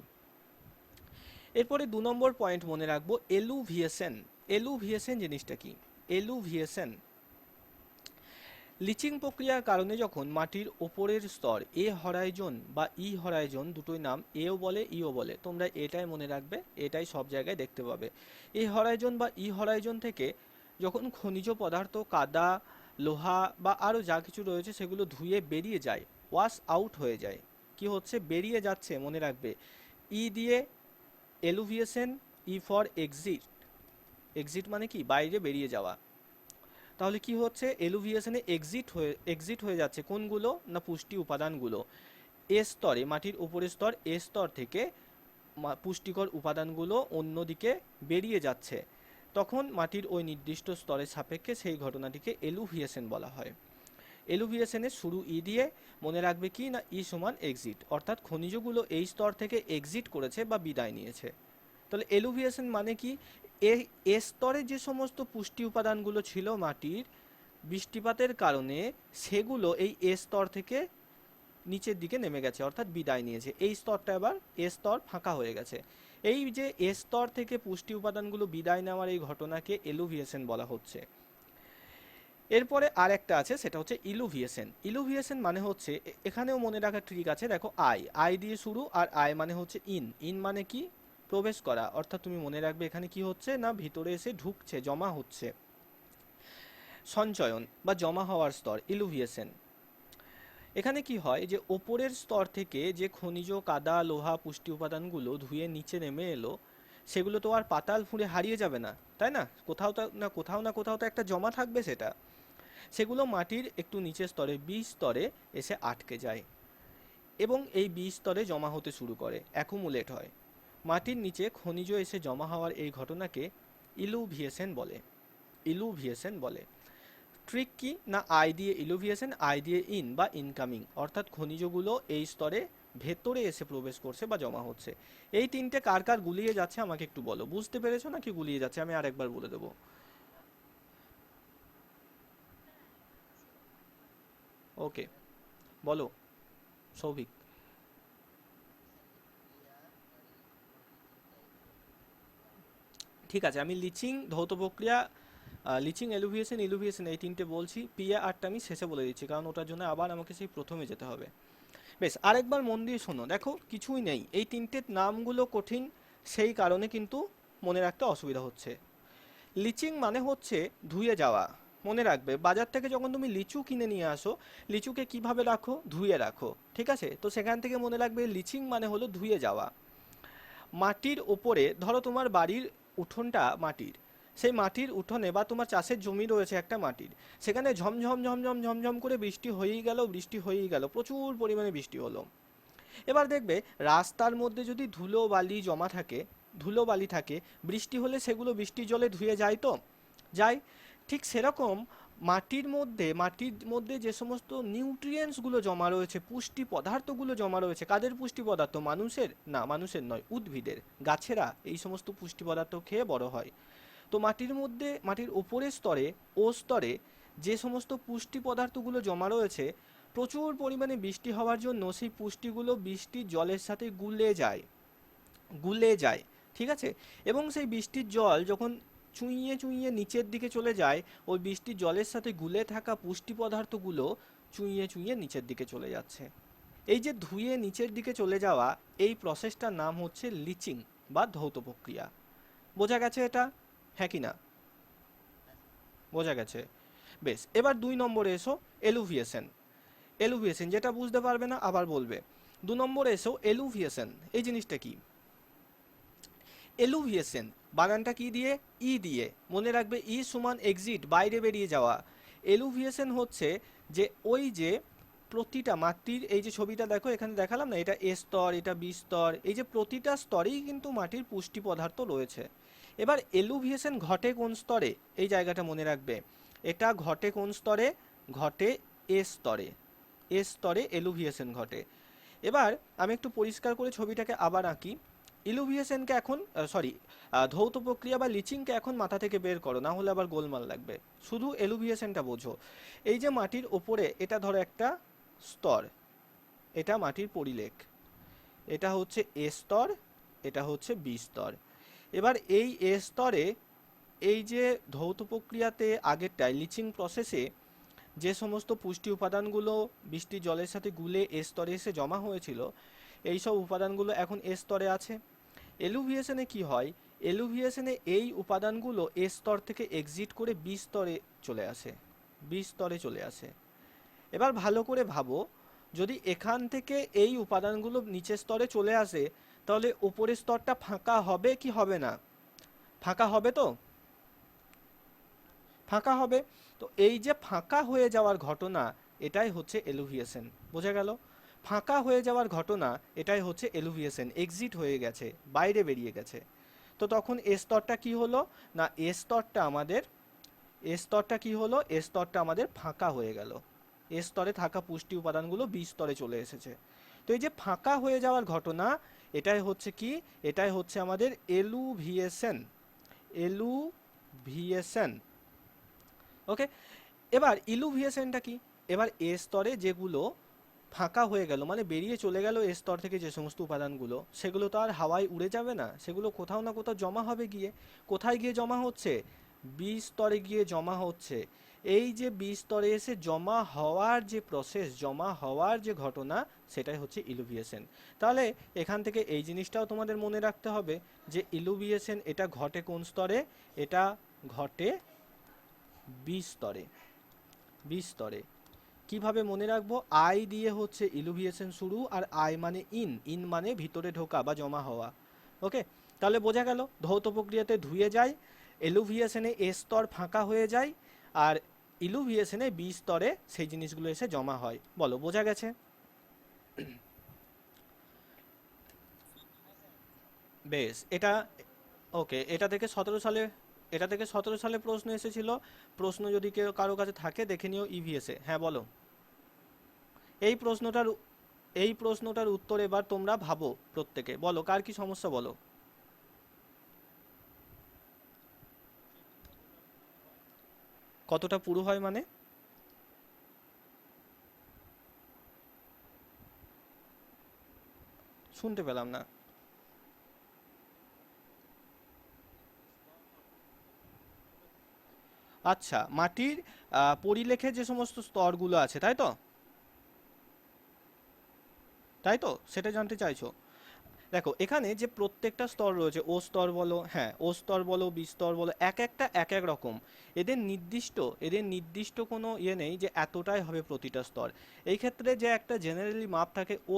এরপরে 2 নম্বর পয়েন্ট মনে রাখবো, এলুভিয়েশন। এলুভিয়েশন জিনিসটা কি? এলুভিয়েশন লিচিং প্রক্রিয়ার কারণে যখন মাটির ওপরের স্তর, এ হরাইজন বা ই হরাইজন, দুটোই নাম, এও বলে ইও বলে, তোমরা এটাই মনে রাখবে, এটাই সব জায়গায় দেখতে পাবে। এ হরাইজন বা ই হরাইজন থেকে যখন খনিজ পদার্থ, কাদা, লোহা বা আরও যা কিছু রয়েছে সেগুলো ধুয়ে বেরিয়ে যায়, ওয়াশ আউট হয়ে যায়। কি হচ্ছে? বেরিয়ে যাচ্ছে, মনে রাখবে। ই দিয়ে eluviation, E for exit. Exit মানে কি? বাইরে বেরিয়ে যাওয়া। তাহলে কি হচ্ছে? এলুভিয়েশনে এক্সিট হয়ে যাচ্ছে কোনগুলো না? পুষ্টি উপাদানগুলো। এ স্তরে, মাটির উপরের স্তর এ স্তর থেকে পুষ্টিকর উপাদানগুলো অন্যদিকে বেরিয়ে যাচ্ছে, তখন মাটির ওই নির্দিষ্ট স্তরের সাপেক্ষে সেই ঘটনাটিকে এলুভিয়েশন বলা হয়। এলুভিয়েশনের শুরু ই দিয়ে, মনে রাখবে কি না, ই সমান এক্সিট, অর্থাৎ খনিজগুলো এই স্তর থেকে এক্সিট করেছে বা বিদায় নিয়েছে। তাহলে এলুভিয়েশন মানে কি? এ স্তরে যে সমস্ত পুষ্টি উপাদানগুলো ছিল মাটির, বৃষ্টিপাতের কারণে সেগুলো এই এ স্তর থেকে নিচের দিকে নেমে গেছে, অর্থাৎ বিদায় নিয়েছে। এই স্তরটা এবার এ স্তর ফাঁকা হয়ে গেছে। এই যে এ স্তর থেকে পুষ্টি উপাদানগুলো বিদায় নেওয়ার এই ঘটনাকে এলুভিয়েশন বলা হচ্ছে। এরপরে আর একটা আছে, সেটা হচ্ছে ইলুভিয়েশন। ইলুভিয়েশন মানে হচ্ছে, এখানেও মনে রাখার ট্রিক আছে, দেখো আই, আই দিয়ে শুরু, আর আই মানে হচ্ছে ইন। ইন মানে কি? প্রবেশ করা, অর্থাৎ তুমি মনে রাখবে এখানে কি হচ্ছে না, ভিতরে এসে ঢুকছে, জমা হচ্ছে। সঞ্চয়ন বা জমা হওয়ার স্তর, ইলুভিয়েশন। এখানে কি হয়, যে ওপরের স্তর থেকে যে খনিজ, কাদা, লোহা, পুষ্টি উপাদানগুলো ধুয়ে নিচে নেমে এলো, সেগুলো তো আর পাতাল ফুঁড়ে হারিয়ে যাবে না, তাই না? কোথাও না কোথাও তো একটা জমা থাকবে সেটা। সেগুলো মাটির একটু নিচের স্তরে, বি স্তরে এসে আটকে যায় এবং এই বি স্তরে জমা হতে শুরু করে, অ্যাকুমুলেট হয়। মাটির নিচে খনিজ এসে জমা হওয়ার এই ঘটনাকে ইলুভিয়েশন বলে। ইলুভিয়েশন বলে। ট্রিক কি না, আই দিয়ে ইলুভিয়েশন, আই দিয়ে ইন বা ইনকামিং, অর্থাৎ খনিজগুলো এই স্তরে ভেতরে এসে প্রবেশ করছে বা জমা হচ্ছে। এই তিনটে কার কার গুলিয়ে যাচ্ছে আমাকে একটু বলো, বুঝতে পেরেছো নাকি গুলিয়ে যাচ্ছে? আমি আরেকবার বলে দেবো। ওকে, বলো সৌভিক। ঠিক আছে, আমি লিচিং, ধৌত প্রক্রিয়া লিচিং, এলুভিয়েশন, ইলুভিয়েশন এই তিনটে বলছি, পিএ আরটা আমি শেষে বলে দিচ্ছি, কারণ ওটার জন্য আবার আমাকে সেই প্রথমে যেতে হবে। বেশ, আরেকবার মন দিয়ে শোনো, দেখো কিছুই নেই, এই তিনটের নামগুলো কঠিন, সেই কারণে কিন্তু মনে রাখতে অসুবিধা হচ্ছে। লিচিং মানে হচ্ছে ধুয়ে যাওয়া। মনে রাখবে, বাজার থেকে যখন তুমি লিচু কিনে নিয়ে আসো, লিচুকে কিভাবে রাখো? ধুয়ে রাখো, ঠিক আছে? তো সেখান থেকে মনে রাখবে লিচিং মানে হলো ধুয়ে যাওয়া। মাটির ওপরে, ধরো তোমার বাড়ির উঠোনটা মাটির, সেই মাটির উঠোনে বা তোমার চাষের জমি রয়েছে একটা মাটির, সেখানে ঝমঝম ঝমঝম ঝমঝম করে বৃষ্টি হয়েই গেল, বৃষ্টি হয়েই গেল, প্রচুর পরিমাণে বৃষ্টি হলো। এবার দেখবে রাস্তার মধ্যে যদি ধুলো বালি জমা থাকে, ধুলো বালি থাকে, বৃষ্টি হলে সেগুলো বৃষ্টির জলে ধুয়ে যায় তো, যায়। ঠিক সেরকম মাটির মধ্যে যে সমস্ত নিউট্রিয়েন্টসগুলো জমা রয়েছে, পুষ্টি পদার্থগুলো জমা রয়েছে, কাদের পুষ্টি পদার্থ? মানুষের না, মানুষের নয়, উদ্ভিদের, গাছেরা এই সমস্ত পুষ্টি পদার্থ খেয়ে বড় হয়। তো মাটির মধ্যে, মাটির ওপরের স্তরে, ও স্তরে যে সমস্ত পুষ্টি পদার্থগুলো জমা রয়েছে, প্রচুর পরিমাণে বৃষ্টি হওয়ার জন্য সেই পুষ্টিগুলো বৃষ্টির জলের সাথে গুলে যায়, ঠিক আছে? এবং সেই বৃষ্টির জল যখন চুইয়ে চুইয়ে নিচের দিকে চলে যায়, ওই বৃষ্টির জলের সাথে গুলে থাকা পুষ্টি পদার্থগুলো চুইয়ে চুইয়ে নিচের দিকে চলে যাচ্ছে। এই যে ধুয়ে নিচের দিকে চলে যাওয়া, এই প্রসেসটার নাম হচ্ছে লিচিং বা ধৌত প্রক্রিয়া। বোঝা গেছে এটা? হ্যাঁ কি না? বোঝা গেছে। বেশ, এবার 2 নম্বরে এসো, এলুভিয়েশন। এলুভিয়েশন যেটা বুঝতে পারবে না আবার বলবে। 2 নম্বরে এসো, এলুভিয়েশন এই জিনিসটা কি? এলুভিয়েশন বানানটা কি দিয়ে? ই দিয়ে। মনে রাখবে, ই সমান এক্সিট, বাইরে বেরিয়ে যাওয়া। এলুভিয়েশন হচ্ছে যে ওই যে প্রতিটা মাটির, এই যে ছবিটা দেখো এখানে দেখালাম না, এটা এ স্তর, এটা বি স্তর, এই যে প্রতিটা স্তরেই কিন্তু মাটির পুষ্টি পদার্থ রয়েছে। এবার এলুভিয়েশন ঘটে কোন স্তরে? এই জায়গাটা মনে রাখবে, এটা ঘটে কোন স্তরে? ঘটে এ স্তরে। এ স্তরে এলুভিয়েশন ঘটে। এবার আমি একটু পরিষ্কার করে ছবিটাকে আবার আঁকি। ইলুভিয়েশনকে এখন, সরি, ধৌত প্রক্রিয়া বা লিচিংকে এখন মাথা থেকে বের করো, না হলে আবার গোলমাল লাগবে। শুধু এলুভিয়েশনটা বোঝো। এই যে মাটির ওপরে, এটা ধরো একটা স্তর, এটা মাটির পরিলেখ, এটা হচ্ছে এ স্তর, এটা হচ্ছে বি স্তর। এবার এই এ স্তরে, এই যে ধৌত প্রক্রিয়াতে আগেরটায় লিচিং প্রসেসে যে সমস্ত পুষ্টি উপাদানগুলো বৃষ্টির জলের সাথে গুলে এ স্তরে এসে জমা হয়েছিল, এই সব উপাদানগুলো এখন এ স্তরে আছে। এলুভিয়েশনে কি হয়? এলুভিয়েশনে এই উপাদানগুলো এ স্তর থেকে এক্সিট করে বি স্তরে চলে আসে, বি স্তরে চলে আসে। এবার ভালো করে ভাবো, যদি এখান থেকে এই উপাদানগুলো নিচের স্তরে চলে আসে, তাহলে উপরের স্তরটা ফাঁকা হবে কি হবে না? ফাঁকা হবে তো, ফাঁকা হবে। তো এই যে ফাঁকা হয়ে যাওয়ার ঘটনা, এটাই হচ্ছে এলুভিয়েশন। বোঝা গেল? ফাঁকা হয়ে যাওয়ার ঘটনা, এটাই হচ্ছে এলুভিয়েশন, এক্সিট হয়ে গেছে, বাইরে বেরিয়ে গেছে। তো তখন এ স্তরটা কি হলো? না, এ স্তরটা আমাদের, এ স্তরটা কি হলো? এ স্তরটা আমাদের ফাঁকা হয়ে গেল। এ স্তরে থাকা পুষ্টি উপাদানগুলো বি স্তরে চলে এসেছে। তো এই যে ফাঁকা হয়ে যাওয়ার ঘটনা, এটাই হচ্ছে কি? এটাই হচ্ছে আমাদের এলুভিয়েশন। এলুভিয়েশন। ওকে। এবার ইলুভিয়েশনটা কি? এবার এ স্তরে যেগুলো ফাঁকা হয়ে গেল, মানে বেরিয়ে চলে গেল এ স্তর থেকে যে সমস্ত উপাদানগুলো, সেগুলো তো আর হাওয়ায় উড়ে যাবে না, সেগুলো কোথাও না কোথাও জমা হবে গিয়ে। কোথায় গিয়ে জমা হচ্ছে? বি স্তরে গিয়ে জমা হচ্ছে। এই যে বি স্তরে এসে জমা হওয়ার যে প্রসেস, জমা হওয়ার যে ঘটনা, সেটাই হচ্ছে ইলুভিয়েশন। তাহলে এখান থেকে এই জিনিসটাও তোমাদের মনে রাখতে হবে যে ইলুভিয়েশন এটা ঘটে কোন স্তরে? এটা ঘটে বি স্তরে। বি স্তরে। কিভাবে মনে রাখবো? আই দিয়ে হচ্ছে ইলুভিয়েশন শুরু, আর আই মানে ইন, ইন মানে ভিতরে ঢোকা বা জমা হওয়া। ওকে। তাহলে বোঝা গেল, ধৌত প্রক্রিয়াতে ধুয়ে যায়, এলুভিয়েশনে এ স্তর ফাঁকা হয়ে যায়, আর ইলুভিয়েশনে বি স্তরে সেই জিনিসগুলো এসে জমা হয়। বলো, বোঝা গেছে? বেশ, এটা, ওকে, এটা থেকে 17 সালে, এটা থেকে 17 সালে প্রশ্ন এসেছিল। প্রশ্ন যদি কেউ কারো কাছে থাকে দেখে নিও ইভিএসে। হ্যাঁ বলো। এই প্রশ্নটার, এই প্রশ্নটার উত্তর এবার তোমরা ভাবো প্রত্যেকে, বলো কার কি সমস্যা, বলো। কতটা পুরো হয় মানে? শুনতে পেলাম না। আচ্ছা, মাটির পরিলেখে যে সমস্ত স্তরগুলো আছে, তাই তো? তাই তো, সেটা জানতে চাইছো? দেখো এখানে যে প্রত্যেকটা স্তর রয়েছে, ও স্তর বলো, হ্যাঁ ও স্তর বলো, বি স্তর বলো, এক একটা এক এক রকম। এদের নির্দিষ্ট কোনো ইয়ে নেই যে এতটাই হবে প্রতিটা স্তর। এই ক্ষেত্রে যে একটা জেনারেলি মাপ থাকে, ও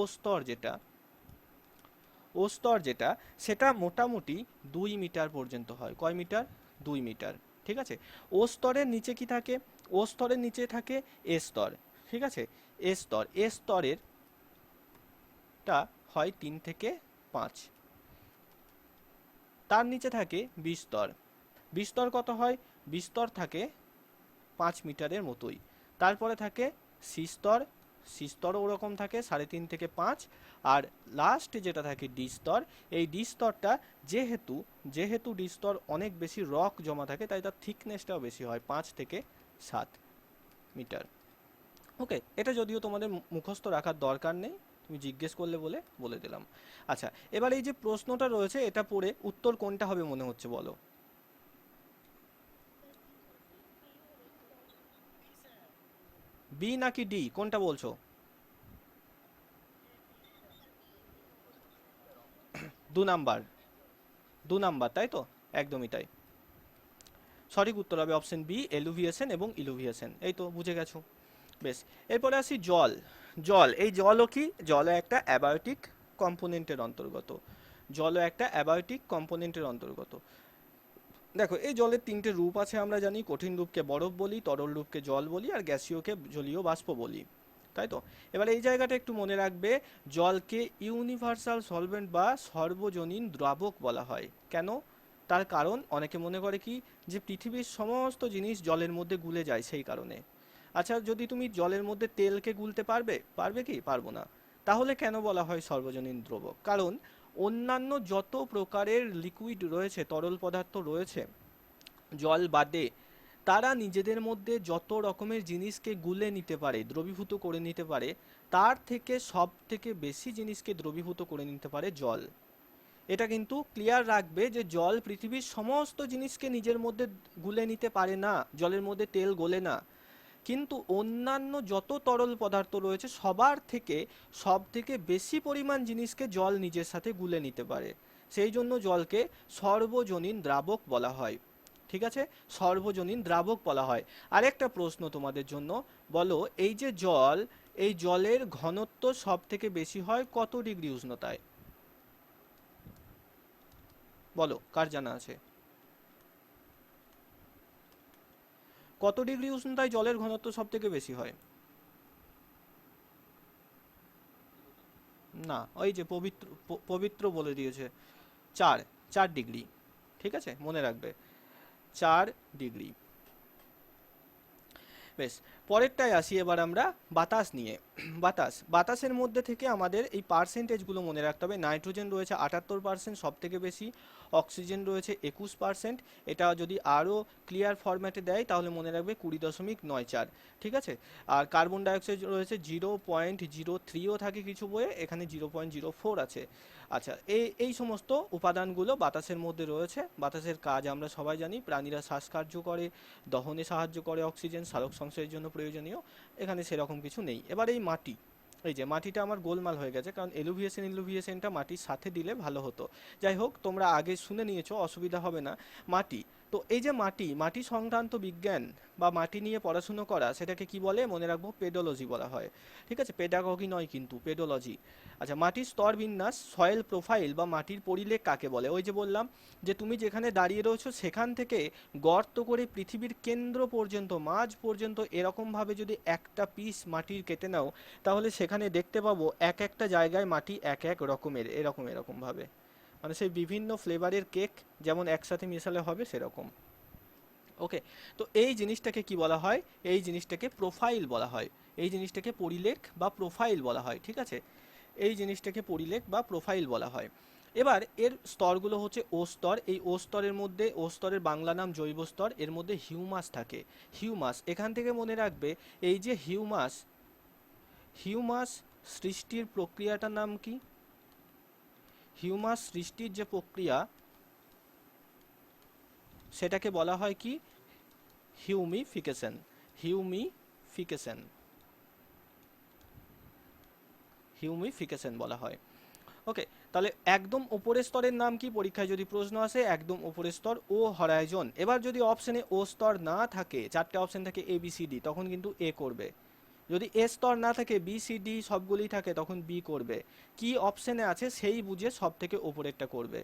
স্তর যেটা সেটা মোটামুটি 2 মিটার পর্যন্ত হয়। কয় মিটার? 2 মিটার। ঠিক আছে। ও স্তরের নিচে কি থাকে? ও স্তরের নিচে থাকে এ স্তর। ঠিক আছে। এ স্তরের টা হয় 3 থেকে 5। তার নিচে থাকে বিস্তর। বিস্তর কত হয়? বিস্তর থাকে 5 মিটারের মতোই। তারপরে থাকে সি স্তর। সি স্তরও ওরকম থাকে 3.5 থেকে 5। আর লাস্ট যেটা থাকে ডি স্তর। এই ডি স্তরটা যেহেতু যেহেতু ডি স্তর অনেক বেশি রক জমা থাকে, তাই তার থিকনেসটাও বেশি হয়, 5 থেকে 7 মিটার। ওকে, এটা যদিও তোমাদের মুখস্থ রাখার দরকার নেই, তুমি জিজ্ঞেস করলে বলে বলে দিলাম। আচ্ছা, এবার এই যে প্রশ্নটা রয়েছে, এটা পড়ে উত্তর কোনটা হবে মনে হচ্ছে বলো? বি নাকি ডি, কোনটা বলছো? 2 নাম্বার। 2 নাম্বার, তাই তো? একদমই তাই। সঠিক উত্তর হবে অপশন বি, এলুভিয়েশন এবং ইলুভিয়েশন। এই তো বুঝে গেছো। বেশ। এরপরে আসি জল। এই জলও কি? জলও একটা অ্যাবায়োটিক কম্পোনেন্টের অন্তর্গত। জলও একটা অ্যাবায়োটিক কম্পোনেন্টের অন্তর্গত। দেখো এই জলের 3টে রূপ আছে আমরা জানি, কঠিন রূপকে বরফ বলি, তরল রূপকে জল বলি, আর গ্যাসীয়কে জলীয় বাষ্প বলি। তাই তো? এবার এই জায়গাটা একটু মনে রাখবে, জলকে ইউনিভার্সাল সলভেন্ট বা সর্বজনীন দ্রাবক বলা হয়। কেন? তার কারণ অনেকে মনে করে কি, যে পৃথিবীর সমস্ত জিনিস জলের মধ্যে গুলে যায়, সেই কারণে। আচ্ছা, যদি তুমি জলের মধ্যে তেলকে গুলতে পারবে? পারবে কি? পারবো না। তাহলে কেন বলা হয় সর্বজনীন দ্রবক? কারণ অন্যান্য যত প্রকারের লিকুইড রয়েছে, তরল পদার্থ রয়েছে জল বাদে, তারা নিজেদের মধ্যে যত রকমের জিনিসকে গুলে নিতে পারে, দ্রবীভূত করে নিতে পারে, তার থেকে সব থেকে বেশি জিনিসকে দ্রবীভূত করে নিতে পারে জল। এটা কিন্তু ক্লিয়ার রাখবে যে জল পৃথিবীর সমস্ত জিনিসকে নিজের মধ্যে গুলে নিতে পারে না, জলের মধ্যে তেল গলে না। কিন্তু অন্যান্য যত তরল পদার্থ রয়েছে সবার থেকে সব থেকে বেশি পরিমাণ জিনিসকে জল নিজের সাথে গুলে নিতে পারে। সেই জন্য জলকে সর্বজনীন দ্রাবক বলা হয়। ঠিক আছে। সর্বজনীন দ্রাবক বলা হয়। আরেকটা প্রশ্ন তোমাদের জন্য, বলো এই যে জল, এই জলের ঘনত্ব সব থেকে বেশি হয় কত ডিগ্রি উষ্ণতায়? বলো, কার জানা আছে? কত ডিগ্রি উষ্ণতায় জলের ঘনত্ব সব থেকে বেশি হয়? না, ওই যে পবিত্র, পবিত্র বলে দিয়েছে। 4। 4 ডিগ্রি। ঠিক আছে, মনে রাখবে। 4 ডিগ্রি। বেশ। পরেরটায় আসি এবার আমরা বাতাস নিয়ে। বাতাসের মধ্যে থেকে আমাদের এই পার্সেন্টেজগুলো মনে রাখতে হবে। নাইট্রোজেন রয়েছে 78%, সব থেকে বেশি। অক্সিজেন রয়েছে 21%। এটা যদি আরও ক্লিয়ার ফরম্যাটে দেয় তাহলে মনে রাখবে 20.94। ঠিক আছে। আর কার্বন ডাইঅক্সাইড রয়েছে 0.03ও থাকে কিছু বইয়ে, এখানে 0.04 আছে। আচ্ছা, এই সমস্ত উপাদানগুলো বাতাসের মধ্যে রয়েছে। বাতাসের কাজ আমরা সবাই জানি, প্রাণীরা শ্বাসকার্য করে, দহনে সাহায্য করে, অক্সিজেন সালোক সংশ্লেষের জন্য প্রয়োজনীয়। এখানে সেরকম কিছু নেই। এবার এই মাটি, এই যে মাটিটা আমার গোলমাল হয়ে গেছে, কারণ ইলুভিয়েশনটা মাটির সাথে দিলে ভালো হতো। যাই হোক, তোমরা আগে শুনে নিয়েছো, অসুবিধা হবে না। মাটি, তো এই যে মাটি, মাটি সংক্রান্ত বিজ্ঞান বা মাটি নিয়ে পড়াশুনো করা, সেটাকে কি বলে মনে রাখবো? পেডোলজি বলা হয়। ঠিক আছে, পেডাগগি নয় কিন্তু, পেডোলজি। আচ্ছা, মাটির স্তর বিন্যাস, সয়েল প্রোফাইল বা মাটির পরিলেখ কাকে বলে? ওই যে বললাম যে তুমি যেখানে দাঁড়িয়ে রয়েছো সেখান থেকে গর্ত করে পৃথিবীর কেন্দ্র পর্যন্ত, মাঝ পর্যন্ত এরকমভাবে যদি একটা পিস মাটির কেটে নাও, তাহলে সেখানে দেখতে পাবো এক একটা জায়গায় মাটি এক এক রকমের, এরকমভাবে। মানে সেই বিভিন্ন ফ্লেভারের কেক যেমন একসাথে মেশালে হবে, সেরকম। ওকে। তো এই জিনিসটাকে কি বলা হয়? এই জিনিসটাকে প্রোফাইল বলা হয়। এই জিনিসটাকে পরিলেখ বা প্রোফাইল বলা হয়। ঠিক আছে। এই জিনিসটাকে পরিলেখ বা প্রোফাইল বলা হয়। এবার এর স্তরগুলো হচ্ছে ও স্তর। এই ও স্তরের মধ্যে, ও স্তরের বাংলা নাম জৈব স্তর, এর মধ্যে হিউমাস থাকে। হিউমাস, এখান থেকে মনে রাখবে, এই যে হিউমাস, হিউমাস সৃষ্টির প্রক্রিয়াটার নাম কি? হিউমাস সৃষ্টির যে প্রক্রিয়া, সেটাকে বলা হয় কি? হিউমিফিকেশন, হিউমিফিকেশন, হিউমিফিকেশন বলা হয়। ওকে, তাহলে একদম উপরের স্তরের নাম কি, পরীক্ষায় যদি প্রশ্ন আসে একদম উপরের স্তর ও হরাইজন। এবার যদি অপশনে ও স্তর না থাকে, চারটে অপশন থাকে এ বি সি ডি, তখন কিন্তু এ করবে। যদি এ স্তর না থাকে, বি সি ডি সবগুলি থাকে, তখন বি করবে। কি অপশনে আছে সেই বুঝে সব থেকে উপরেরটা করবে।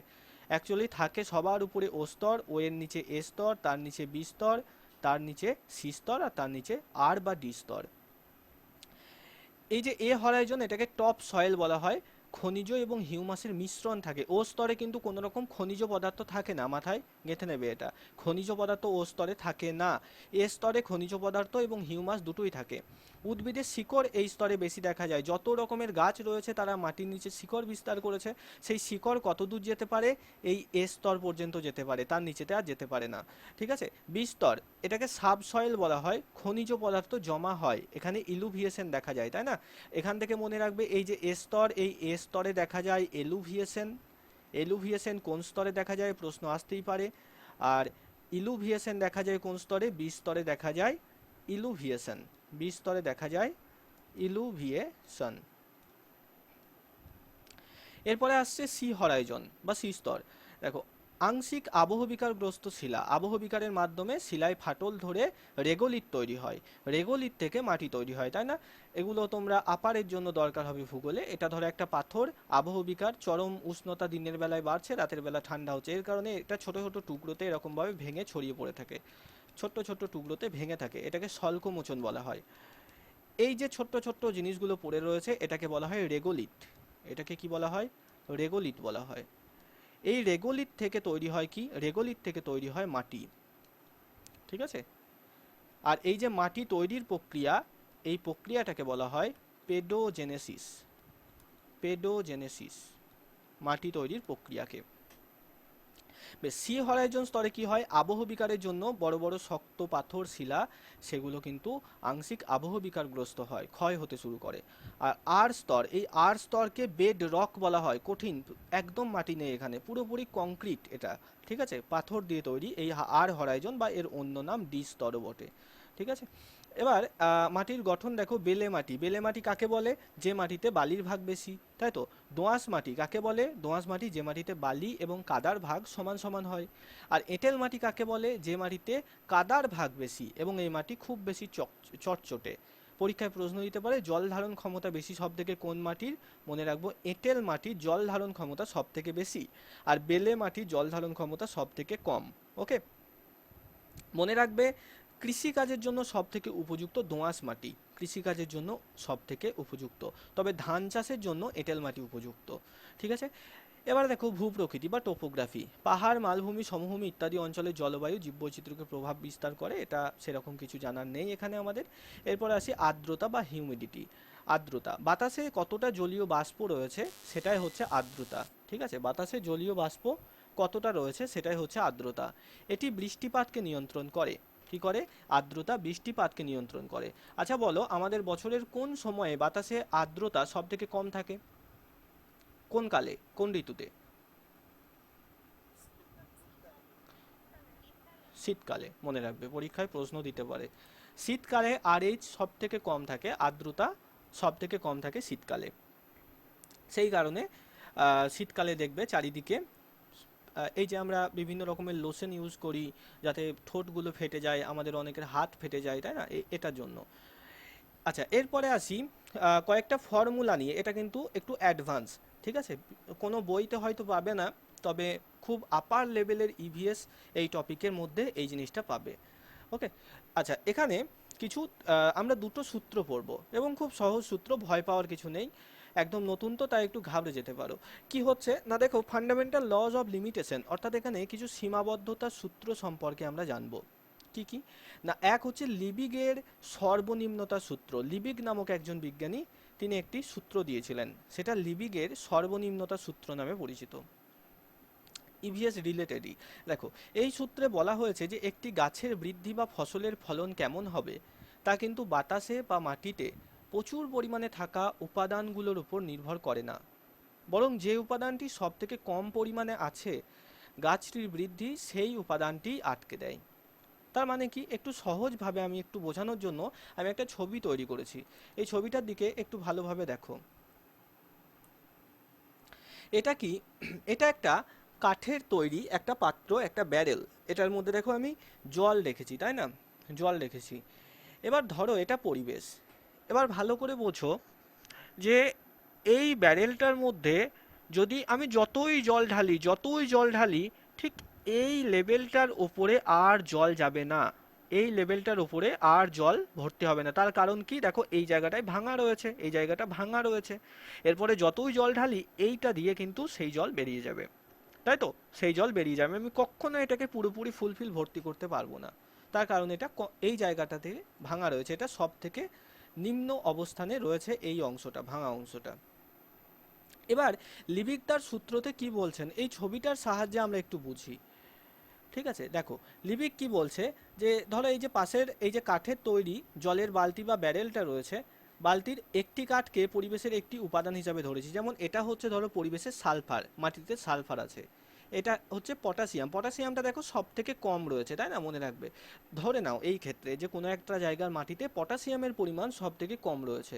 অ্যাকচুয়ালি থাকে সবার উপরে ও স্তর, ও এর নিচে এ স্তর, তার নিচে বি স্তর, তার নিচে সি স্তর, আর তার নিচে আর বা ডি স্তর। এই যে এ হরাইজন, এটাকে টপ সয়েল বলা হয়। খনিজ এবং হিউমাসের মিশ্রণ থাকে। ও স্তরে কিন্তু কোনো রকম খনিজ পদার্থ থাকে না, মাথায় গেঁথে নেবে এটা। খনিজ পদার্থ ও স্তরে থাকে না। এ স্তরে খনিজ পদার্থ এবং হিউমাস দুটোই থাকে। উদ্ভিদের শিকড় এই স্তরে বেশি দেখা যায়। যত রকমের গাছ রয়েছে তারা মাটির নিচে শিকড় বিস্তার করেছে। সেই শিকড় কত দূর যেতে পারে, এই এ স্তর পর্যন্ত যেতে পারে, তার নিচেতে আর যেতে পারে না। ঠিক আছে, বি স্তর, এটাকে সাবসয়েল বলা হয়। খনিজ পদার্থ জমা হয়, এখানে ইলুভিয়েশন দেখা যায়, তাই না? এখান থেকে মনে রাখবে এই যে এ স্তর, এই এ স্তরে দেখা যায় এলুভিয়েশন। এলুভিয়েশন কোন স্তরে দেখা যায় প্রশ্ন আসতেই পারে। আর ইলুভিয়েশন দেখা যায় কোন স্তরে, বি স্তরে দেখা যায় ইলুভিয়েশন, বি স্তরে দেখা যায় ইলুভিয়েশন। এরপরে আসছে সি হরাইজন বা সি স্তর। দেখো, আংশিক আবহবিকারগ্রস্ত শিলা, আবহবিকারের মাধ্যমে শিলায় ফাটল ধরে রেগোলিথ তৈরি হয়। রেগোলিথ থেকে মাটি তৈরি হয়, তাই না? এগুলো তোমরা আপারের জন্য দরকার হবে ভূগোলে। এটা ধরো একটা পাথর, আবহবিকার, চরম উষ্ণতা দিনের বেলায় বাড়ছে, রাতের বেলা ঠান্ডা হচ্ছে, এর কারণে এটা ছোট ছোট টুকরোতে এরকমভাবে ভেঙে ছড়িয়ে পড়ে থাকে, ছোট্ট ছোট্ট টুকরোতে ভেঙে থাকে, এটাকে স্বল্পমোচন বলা হয়। এই যে ছোট্ট ছোট্ট জিনিসগুলো পড়ে রয়েছে এটাকে বলা হয় রেগোলিথ। এটাকে কি বলা হয়? রেগোলিথ বলা হয়। এই রেগোলিথ থেকে তৈরি হয় কি, রেগোলিথ থেকে তৈরি হয় মাটি। ঠিক আছে, আর এই যে মাটি তৈরির প্রক্রিয়া, এই প্রক্রিয়াটাকে বলা হয় পেডোজেনেসিস। পেডোজেনেসিস, মাটি তৈরির প্রক্রিয়াকে। সি হরাইজন স্তরে কি হয়, আবহবিকারের জন্য বড় বড় শক্ত পাথর শিলা, সেগুলো কিন্তু আংশিক আবহবিকারগ্রস্ত হয়, ক্ষয় হতে শুরু করে। আর আর স্তর, এই আর স্তরকে বেড রক বলা হয়, কঠিন, একদম মাটি নেই এখানে, পুরোপুরি কংক্রিট এটা। ঠিক আছে, পাথর দিয়ে তৈরি এই আর হরাইজন, বা এর অন্য নাম ডি স্তরও বটে। ঠিক আছে, এবার মাটির গঠন দেখো। বেলে মাটি, বেলে মাটি কাকে বলে, যে মাটিতে বালির ভাগ বেশি, তাই তো। দোআঁশ মাটি কাকে বলে, দোআঁশ মাটি যে মাটিতে বালি এবং কাদার ভাগ সমান সমান হয়। আর এঁটেল মাটি কাকে বলে, যে মাটিতে কাদার ভাগ বেশি এবং এই মাটি খুব বেশি চটচটে। পরীক্ষায় প্রশ্ন দিতে পারে জল ধারণ ক্ষমতা বেশি সব থেকে কোন মাটির, মনে রাখবো এঁটেল মাটির জল ধারণ ক্ষমতা সব থেকে বেশি, আর বেলে মাটির জল ধারণ ক্ষমতা সব থেকে কম। ওকে, মনে রাখবে কৃষিকাজের জন্য সব থেকে উপযুক্ত দোআঁশ মাটি, কৃষিকাজের জন্য সব থেকে উপযুক্ত, তবে ধান চাষের জন্য এঁটেল মাটি উপযুক্ত। ঠিক আছে, এবার দেখো ভূপ্রকৃতি বা টোপোগ্রাফি। পাহাড়, মালভূমি, সমভূমি ইত্যাদি অঞ্চলের জলবায়ু জীববৈচিত্র্যকে প্রভাব বিস্তার করে, এটা সেরকম কিছু জানার নেই এখানে আমাদের। এরপরে আসি আর্দ্রতা বা হিউমিডিটি। আর্দ্রতা, বাতাসে কতটা জলীয় বাষ্প রয়েছে সেটাই হচ্ছে আর্দ্রতা। ঠিক আছে, বাতাসে জলীয় বাষ্প কতটা রয়েছে সেটাই হচ্ছে আর্দ্রতা। এটি বৃষ্টিপাতকে নিয়ন্ত্রণ করে। কি করে? আর্দ্রতা বৃষ্টিপাতকে নিয়ন্ত্রণ করে। আচ্ছা বলো, আমাদের বছরের কোন সময়ে বাতাসে আর্দ্রতা সব থেকে কম থাকে? কোন কালে, কোন ঋতুতে? শীতকালে, মনে রাখবে পরীক্ষায় প্রশ্ন দিতে পারে। শীতকালে আরএইচ সব থেকে কম থাকে, আর্দ্রতা সব থেকে কম থাকে শীতকালে। সেই কারণে শীতকালে দেখবে চারিদিকে এই যে আমরা বিভিন্ন রকমের লোশন ইউজ করি যাতে ঠোঁটগুলো ফেটে যায়, আমাদের অনেকের হাত ফেটে যায়, তাই না, এটার জন্য। আচ্ছা, এরপরে আসি কয়েকটা ফর্মুলা নিয়ে, এটা কিন্তু একটু অ্যাডভান্স। ঠিক আছে, কোনো বইতে হয়তো পাবে না, তবে খুব আপার লেভেলের ইভিএস এই টপিকের মধ্যে এই জিনিসটা পাবে। ওকে, আচ্ছা এখানে কিছু আমরা দুটো সূত্র পড়ব এবং খুব সহজ সূত্র, ভয় পাওয়ার কিছু নেই। একদম নতুন তো, তাই একটু ঘাবড়ে যেতে পারো। কি হচ্ছে না, দেখো ফান্ডামেন্টাল লজ অফ লিমিটেশন, অর্থাৎ এখানে কিছু সীমাবদ্ধতার সূত্র সম্পর্কে আমরা জানবো। কি কি না, এক হচ্ছে লিবিগের সর্বনিম্নতা সূত্র। লিবিগ নামক একজন বিজ্ঞানী, তিনি একটি সূত্র দিয়েছিলেন, সেটা লিবিগের সর্বনিম্নতা সূত্র নামে পরিচিত। ইভিএস রিলেটেডই। দেখো, এই সূত্রে বলা হয়েছে যে একটি গাছের বৃদ্ধি বা ফসলের ফলন কেমন হবে তা কিন্তু বাতাসে বা মাটিতে প্রচুর পরিমাণে থাকা উপাদানগুলোর উপর নির্ভর করে না, বরং যে উপাদানটি সব থেকে কম পরিমাণে আছে গাছটির বৃদ্ধি সেই উপাদানটি আটকে দেয়। তার মানে কি, একটু সহজভাবে আমি একটু বোঝানোর জন্য আমি একটা ছবি তৈরি করেছি। এই ছবিটার দিকে একটু ভালোভাবে দেখো। এটা কি এটা একটা কাঠের তৈরি একটা পাত্র, একটা ব্যারেল। এটার মধ্যে দেখো আমি জল রেখেছি, তাই না? জল রেখেছি। এবার ধরো এটা পরিবেশ। এবার ভালো করে বোঝো যে এই ব্যারেলটার মধ্যে যদি আমি যতই জল ঢালি ঠিক এই লেভেলটার ওপরে আর জল যাবে না। এই লেভেলটার ওপরে আর জল ভর্তি হবে না। তার কারণ কি, দেখো এই জায়গাটায় ভাঙা রয়েছে, এই জায়গাটা ভাঙা রয়েছে। এরপরে যতই জল ঢালি এইটা দিয়ে কিন্তু সেই জল বেরিয়ে যাবে, তাই তো? সেই জল বেরিয়ে যাবে, আমি কখনো এটাকে পুরোপুরি ফুলফিল ভর্তি করতে পারবো না। তার কারণ এটা এই জায়গাটাতে ভাঙা রয়েছে, এটা সব থেকে নিম্ন অবস্থানে রয়েছে এই অংশটা, ভাঙা অংশটা। এবার লিবিক তার সূত্রতে কি বলছেন এই ছবিটার সাহায্যে আমরা একটু বুঝি। ঠিক আছে, দেখো লিবিক কি বলছে, যে ধরো এই যে পাশের এই যে কাঠের তৈরি জলের বালতি বা ব্যারেলটা রয়েছে, বালতির একটি কাঠকে পরিবেশের একটি উপাদান হিসাবে ধরেছি। যেমন এটা হচ্ছে ধরো পরিবেশের সালফার, মাটিতে সালফার আছে। এটা হচ্ছে পটাশিয়াম, পটাশিয়ামটা দেখো সব থেকে কম রয়েছে, তাই না? মনে রাখবে, ধরে নাও এই ক্ষেত্রে যে কোনো একটা জায়গার মাটিতে পটাশিয়ামের পরিমাণ সব থেকে কম রয়েছে।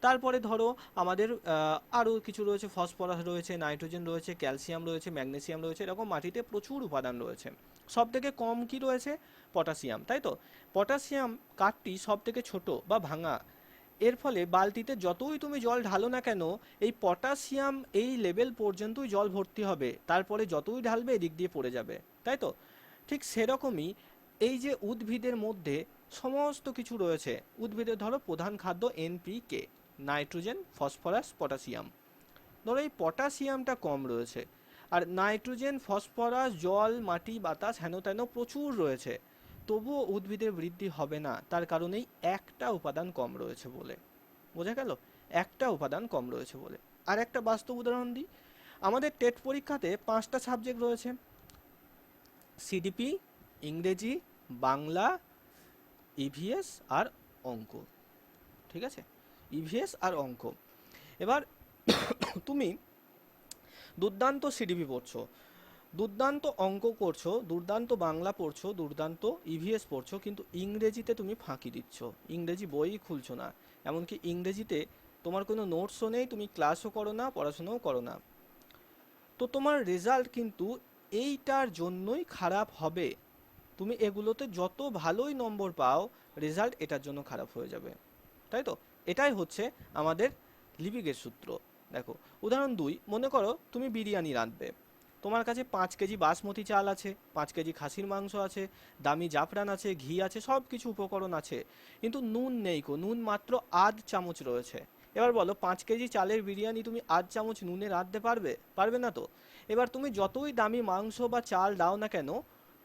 তারপরে ধরো আমাদের আরও কিছু রয়েছে, ফসফরাস রয়েছে, নাইট্রোজেন রয়েছে, ক্যালসিয়াম রয়েছে, ম্যাগনেসিয়াম রয়েছে, এরকম মাটিতে প্রচুর উপাদান রয়েছে। সব থেকে কম কি রয়েছে? পটাশিয়াম, তাই তো? পটাশিয়াম কাঠটি সব থেকে ছোট বা ভাঙা। এর ফলে বালতিতে যতই তুমি জল ঢালো না কেন, এই পটাশিয়াম এই লেভেল পর্যন্তই জল ভর্তি হবে, তারপরে যতই ঢালবে এদিক দিয়ে পড়ে যাবে, তাই তো? ঠিক সেরকমই এই যে উদ্ভিদের মধ্যে সমস্ত কিছু রয়েছে, উদ্ভিদের ধরো প্রধান খাদ্য এনপিকে, নাইট্রোজেন, ফসফরাস, পটাশিয়াম। ধরো এই পটাশিয়ামটা কম রয়েছে, আর নাইট্রোজেন, ফসফরাস, জল, মাটি, বাতাস হেন তেন প্রচুর রয়েছে, তবুও উদ্ভিদের বৃদ্ধি হবে না। তার কারণেই একটা উপাদান কম রয়েছে বলে। বোঝা গেল? একটা উপাদান কম রয়েছে বলে। আর একটা বাস্তব উদাহরণ দিই, আমাদের টেট পরীক্ষাতে 5টা সাবজেক্ট রয়েছে: সিডিপি, ইংরেজি, বাংলা, ইভিএস আর অঙ্ক। ঠিক আছে, ইভিএস আর অঙ্ক। এবার তুমি দুর্দান্ত সিডিপি পড়ছো, দুর্দান্ত অঙ্ক করছো, দুর্দান্ত বাংলা পড়ছো, দুর্দান্ত ইভিএস পড়ছো, কিন্তু ইংরেজিতে তুমি ফাঁকি দিচ্ছ, ইংরেজি বই খুলছো না। এমনকি ইংরেজিতে তোমার কোনো নোটসও নেই, তুমি ক্লাসও করো না, পড়াশোনাও করো না। তো তোমার রেজাল্ট কিন্তু এইটার জন্যই খারাপ হবে। তুমি এগুলোতে যত ভালোই নম্বর পাও, রেজাল্ট এটার জন্য খারাপ হয়ে যাবে, তাই তো? এটাই হচ্ছে আমাদের লিপিকের সূত্র। দেখো উদাহরণ 2, মনে করো তুমি বিরিয়ানি রাঁধবে। তোমার কাছে 5 কেজি বাসমতি চাল আছে, 5 কেজি খাসির মাংস আছে, দামি জাফরান আছে, ঘি আছে, সব কিছু উপকরণ আছে, কিন্তু নুন নেই কো, নুন মাত্র আধ চামচ রয়েছে। এবার বলো 5 কেজি চালের বিরিয়ানি তুমি আধ চামচ নুনে রাঁধতে পারবে? পারবে না তো। এবার তুমি যতই দামি মাংস বা চাল দাও না কেন,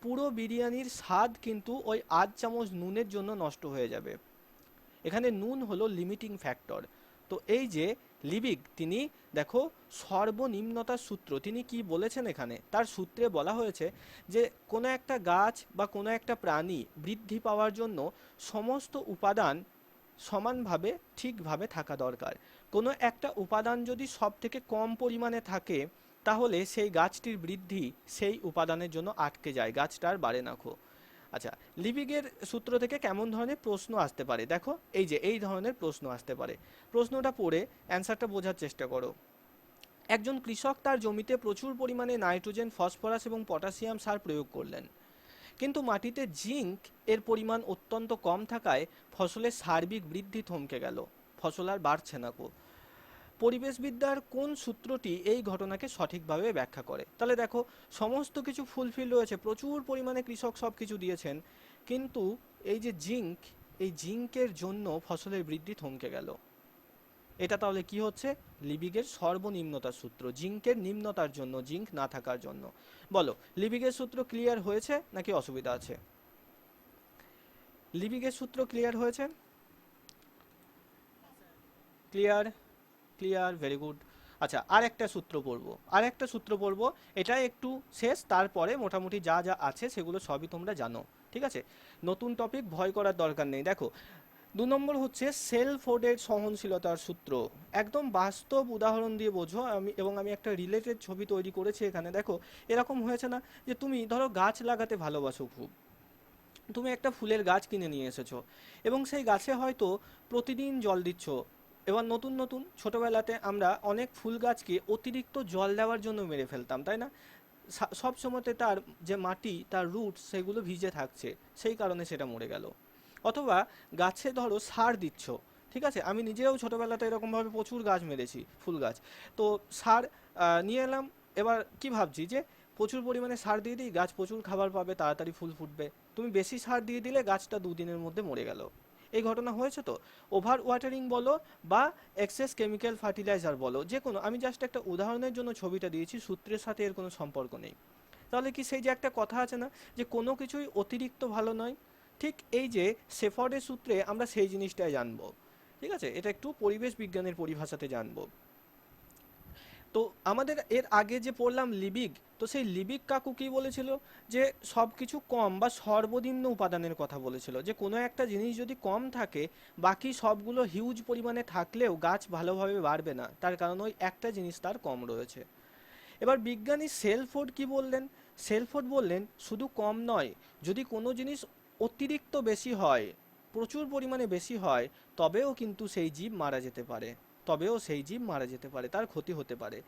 পুরো বিরিয়ানির স্বাদ কিন্তু ওই আধ চামচ নুনের জন্য নষ্ট হয়ে যাবে। এখানে নুন হলো লিমিটিং ফ্যাক্টর। তো এই যে লিবিক, তিনি দেখো সর্বনিম্নতার সূত্র তিনি কি বলেছেন এখানে, তার সূত্রে বলা হয়েছে যে কোনো একটা গাছ বা কোনো একটা প্রাণী বৃদ্ধি পাওয়ার জন্য সমস্ত উপাদান সমানভাবে ঠিকভাবে থাকা দরকার। কোনো একটা উপাদান যদি সব থেকে কম পরিমাণে থাকে, তাহলে সেই গাছটির বৃদ্ধি সেই উপাদানের জন্য আটকে যায়, গাছটা আর বাড়ে না। আচ্ছা, লিপিকের সূত্র থেকে কেমন ধরনের প্রশ্ন আসতে পারে দেখো, এই যে এই ধরনের প্রশ্ন আসতে পারে। প্রশ্নটা পড়ে অ্যান্সারটা বোঝার চেষ্টা করো। একজন কৃষক তার জমিতে প্রচুর পরিমাণে নাইট্রোজেন, ফসফরাস এবং পটাশিয়াম সার প্রয়োগ করলেন, কিন্তু মাটিতে জিঙ্ক এর পরিমাণ অত্যন্ত কম থাকায় ফসলের সার্বিক বৃদ্ধি থমকে গেল, ফসল আর বাড়ছে না। পরিবেশবিদ্যার কোন সূত্রটি এই ঘটনাকে সঠিকভাবে ব্যাখ্যা করে? তাহলে দেখো সমস্ত কিছু ফুলফিল রয়েছে, প্রচুর পরিমাণে কৃষক সব কিছু দিয়েছেন, কিন্তু এই যে জিঙ্ক, এই জিঙ্কের জন্য ফসলের বৃদ্ধি থমকে গেল। এটা তাহলে কি হচ্ছে? লিবিগের সর্বনিম্নতার সূত্র, জিঙ্কের নিম্নতার জন্য, জিঙ্ক না থাকার জন্য। বলো লিবিগের সূত্র ক্লিয়ার হয়েছে নাকি অসুবিধা আছে? লিবিগের সূত্র ক্লিয়ার হয়েছে? ক্লিয়ার? Clear, very good. আচ্ছা, আর একটা সূত্র পড়বো, আর একটা সূত্র পড়বো, এটা একটু শেষ, তারপরে মোটামুটি যা যা আছে সেগুলো সবই তোমরা জানো। ঠিক আছে, নতুন টপিক, ভয় করার দরকার নেই। দেখো 2 নম্বর হচ্ছে সেলফোর্ডের সহনশীলতার সূত্র। একদম বাস্তব উদাহরণ দিয়ে বোঝো, আমি একটা রিলেটেড ছবি তৈরি করেছি এখানে। দেখো এরকম হয়েছে না যে তুমি ধরো গাছ লাগাতে ভালোবাসো খুব, তুমি একটা ফুলের গাছ কিনে নিয়ে এসেছো এবং সেই গাছে হয়তো প্রতিদিন জল দিচ্ছ। এবার নতুন নতুন ছোটবেলাতে আমরা অনেক ফুল গাছকে অতিরিক্ত জল দেওয়ার জন্য মেরে ফেলতাম, তাই না? সব সময়তে তার যে মাটি, তার রুট, সেগুলো ভিজে থাকছে, সেই কারণে সেটা মরে গেল। অথবা গাছে ধরো সার দিচ্ছ, ঠিক আছে, আমি নিজেও ছোটোবেলাতে এরকমভাবে প্রচুর গাছ মেরেছি, ফুল গাছ। তো সার নিয়ে এলাম, এবার কি ভাবছি যে প্রচুর পরিমাণে সার দিয়ে দিই, গাছ প্রচুর খাবার পাবে, তাড়াতাড়ি ফুল ফুটবে। তুমি বেশি সার দিয়ে দিলে গাছটা দুদিনের মধ্যে মরে গেল। এই ঘটনা হয়েছে তো। ওভার ওয়াটারিং বলো বা এক্সেস কেমিক্যাল ফার্টিলাইজার বলো, যে কোনো, আমি জাস্ট একটা উদাহরণের জন্য ছবিটা দিয়েছি, সূত্রের সাথে এর কোনো সম্পর্ক নেই। তাহলে কি সেই যে একটা কথা আছে না, যে কোনো কিছুই অতিরিক্ত ভালো নয়, ঠিক এই যে শেফর্ডের সূত্রে আমরা সেই জিনিসটাই জানবো। ঠিক আছে, এটা একটু পরিবেশ বিজ্ঞানের পরিভাষাতে জানবো। তো আমাদের এর আগে যে পড়লাম লিবিগ, তো সেই লিবিগ কাকু কি বলেছিল, যে সব কিছু কম বা সর্বনিম্ন উপাদানের কথা বলেছিল, যে কোনো একটা জিনিস যদি কম থাকে, বাকি সবগুলো হিউজ পরিমাণে থাকলেও গাছ ভালোভাবে বাড়বে না, তার কারণ ওই একটা জিনিস তার কম রয়েছে। এবার বিজ্ঞানী সেলফোর্ড কি বললেন? সেলফোর্ড বললেন শুধু কম নয়, যদি কোনো জিনিস অতিরিক্ত বেশি হয়, প্রচুর পরিমাণে বেশি হয়, তবেও কিন্তু সেই জীব মারা যেতে পারে, তবেও সেই জীব মারা যেতে পারে, তার ক্ষতি হতে পারে।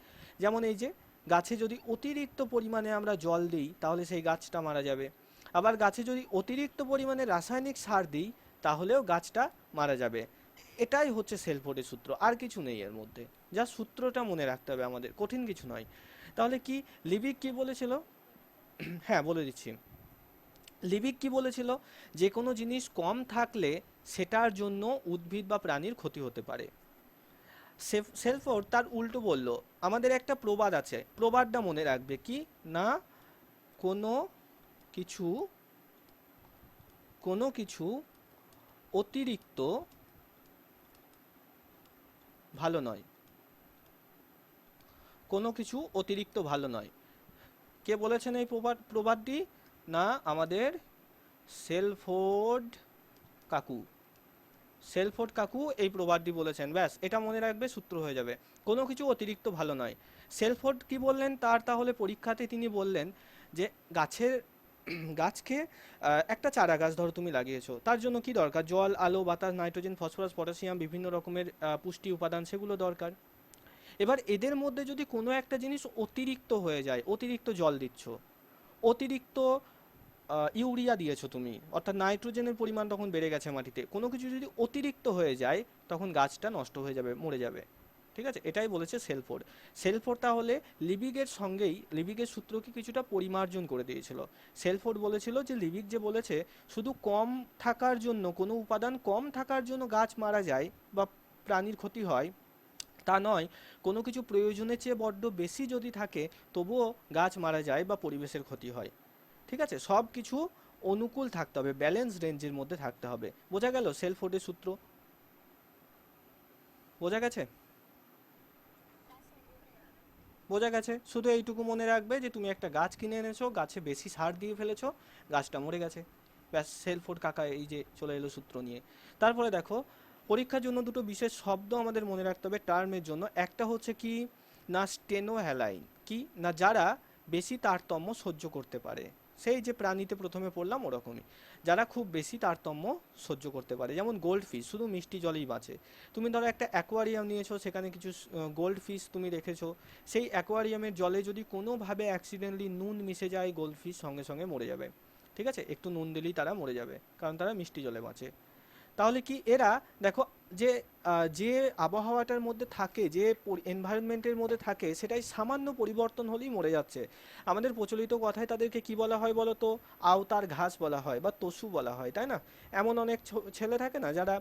যেমন এই যে গাছে যদি অতিরিক্ত পরিমাণে আমরা জল দিই, তাহলে সেই গাছটা মারা যাবে। আবার গাছে যদি অতিরিক্ত পরিমাণে রাসায়নিক সার দিই, তাহলেও গাছটা মারা যাবে। এটাই হচ্ছে সেলফোর্ডের সূত্র, আর কিছু নেই এর মধ্যে। যা সূত্রটা মনে রাখতে হবে আমাদের, কঠিন কিছু নয়। তাহলে কি লিবিক কি বলেছিল? হ্যাঁ, বলে দিচ্ছি। লিবিক কি বলেছিল? যে কোনো জিনিস কম থাকলে সেটার জন্য উদ্ভিদ বা প্রাণীর ক্ষতি হতে পারে। সেলফোর্ড তার উল্টো বলল, আমাদের একটা প্রবাদ আছে, প্রবাদটা মনে রাখবে কি না, কোনো কিছু, কোনো কিছু অতিরিক্ত ভালো নয়, কোনো কিছু অতিরিক্ত ভালো নয়। কে বলেছেন এই প্রবাদটি? না, আমাদের সেলফোর্ড কাকু। সেলফোর্ড কাকু এই প্রবাদটি বলেছেন, ব্যাস এটা মনে রাখবে, সূত্র হয়ে যাবে। কোনো কিছু অতিরিক্ত ভালো নয়। সেলফোর্ড কি বললেন, তার তাহলে পরীক্ষাতে তিনি বললেন যে গাছের গাছকে একটা চারা গাছ ধরো তুমি লাগিয়েছো, তার জন্য কি দরকার? জল, আলো, বাতাস, নাইট্রোজেন, ফসফরাস, পটাশিয়াম, বিভিন্ন রকমের পুষ্টি উপাদান, সেগুলো দরকার। এবার এদের মধ্যে যদি কোনো একটা জিনিস অতিরিক্ত হয়ে যায়, অতিরিক্ত জল দিচ্ছ, অতিরিক্ত ইউরিয়া দিয়েছো তুমি, অর্থাৎ নাইট্রোজেনের পরিমাণ তখন বেড়ে গেছে মাটিতে, কোনো কিছু যদি অতিরিক্ত হয়ে যায়, তখন গাছটা নষ্ট হয়ে যাবে, মরে যাবে। ঠিক আছে, এটাই বলেছে সেলফোর্ড। সেলফোর্ড তাহলে লিবিগের সঙ্গেই, লিবিগের সূত্রকে কিছুটা পরিমার্জন করে দিয়েছিল। সেলফোর্ড বলেছিল যে লিবিগ যে বলেছে শুধু কম থাকার জন্য, কোনো উপাদান কম থাকার জন্য গাছ মারা যায় বা প্রাণীর ক্ষতি হয়, তা নয়, কোনো কিছু প্রয়োজনের চেয়ে বড্ড বেশি যদি থাকে, তবুও গাছ মারা যায় বা পরিবেশের ক্ষতি হয়। ঠিক আছে, সব কিছু অনুকূল থাকতে হবে, ব্যালেন্স রেঞ্জের মধ্যে থাকতে হবে। বোঝা গেল সেলফোর্ডের সূত্র? বোঝা গেছে? বোঝা গেছে, শুধু এইটুকু মনে রাখবে যে তুমি একটা গাছ কিনে এনেছো, গাছে বেশি সার দিয়ে ফেলেছো, গাছটা মরে গেছে। ব্যাস, সেলফোর্ড কাকা এই যে চলে এলো সূত্র নিয়ে। তারপরে দেখো, পরীক্ষার জন্য দুটো বিশেষ শব্দ আমাদের মনে রাখতে হবে টার্মের জন্য। একটা হচ্ছে কি না, স্টেনোহ্যালাইন, কি না, যারা বেশি তারতম্য সহ্য করতে পারে। সেই যে প্রাণীতে প্রথমে পড়লাম ওরকমই, যারা খুব বেশি তারতম্য সহ্য করতে পারে, যেমন গোল্ড ফিশ শুধু মিষ্টি জলেই বাঁচে। তুমি ধরো একটা অ্যাকোয়ারিয়াম নিয়েছো, সেখানে কিছু গোল্ড ফিশ তুমি রেখেছো, সেই অ্যাকোয়ারিয়ামের জলে যদি কোনোভাবে অ্যাক্সিডেন্টলি নুন মিশে যায়, গোল্ড ফিশ সঙ্গে সঙ্গে মরে যাবে। ঠিক আছে, একটু নুন দিলেই তারা মরে যাবে, কারণ তারা মিষ্টি জলে বাঁচে। তাহলে কি এরা, দেখো, যে যে আবহাওয়াটার মধ্যে থাকে, যে এনভায়রনমেন্টের মধ্যে থাকে, সেটাই সামান্য পরিবর্তন হলেই মরে যাচ্ছে। আমাদের প্রচলিত কথায় তাদেরকে কি বলা হয় বলো তো? আওতার ঘাস বলা হয় বা তসু বলা হয়, তাই না? এমন অনেক ছেলে থাকে না, যারা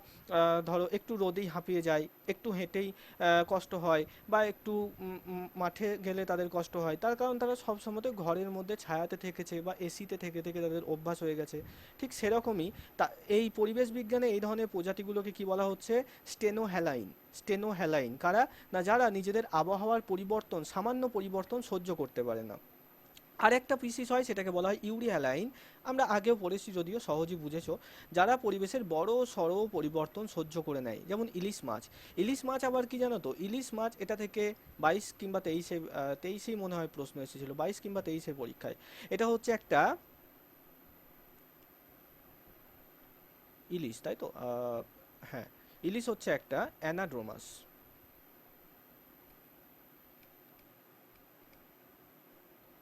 ধরো একটু রোদেই হাঁপিয়ে যায়, একটু হেঁটেই কষ্ট হয়, বা একটু মাঠে গেলে তাদের কষ্ট হয়, তার কারণ তারা সব সময় ঘরের মধ্যে ছায়াতে থেকেছে বা এসিতে থেকে থেকে তাদের অভ্যাস হয়ে গেছে। ঠিক সেরকমই তা এই পরিবেশ বিজ্ঞানে এই ধরনের প্রজাতিগুলোকে কি বলা হচ্ছে? স্টেনোহ্যালাইন। স্টেনোহ্যালাইন কারা? না, যারা নিজেদের আবহাওয়ার পরিবর্তন, সামান্য পরিবর্তন সহ্য করতে পারে না। আরেকটা পিসিস হয়, সেটাকে বলা হয় ইউরিহ্যালাইন। আমরা আগেও পড়েছি, যদিও সহজেই বুঝেছো। যারা পরিবেশের বড় সড়ো পরিবর্তন সহ্য করে নেয়, যেমন ইলিশ মাছ। ইলিশ মাছ আবার কি জানো তো? ইলিশ মাছ, এটা থেকে 22 কিংবা 23-এ, 23-এই মনে হয় প্রশ্ন এসেছিল, 22 কিংবা 23-এর পরীক্ষায়। এটা হচ্ছে একটা ইলিশ, তাই তো? হ্যাঁ, ইলিশ হচ্ছে একটা অ্যানাড্রোমাস।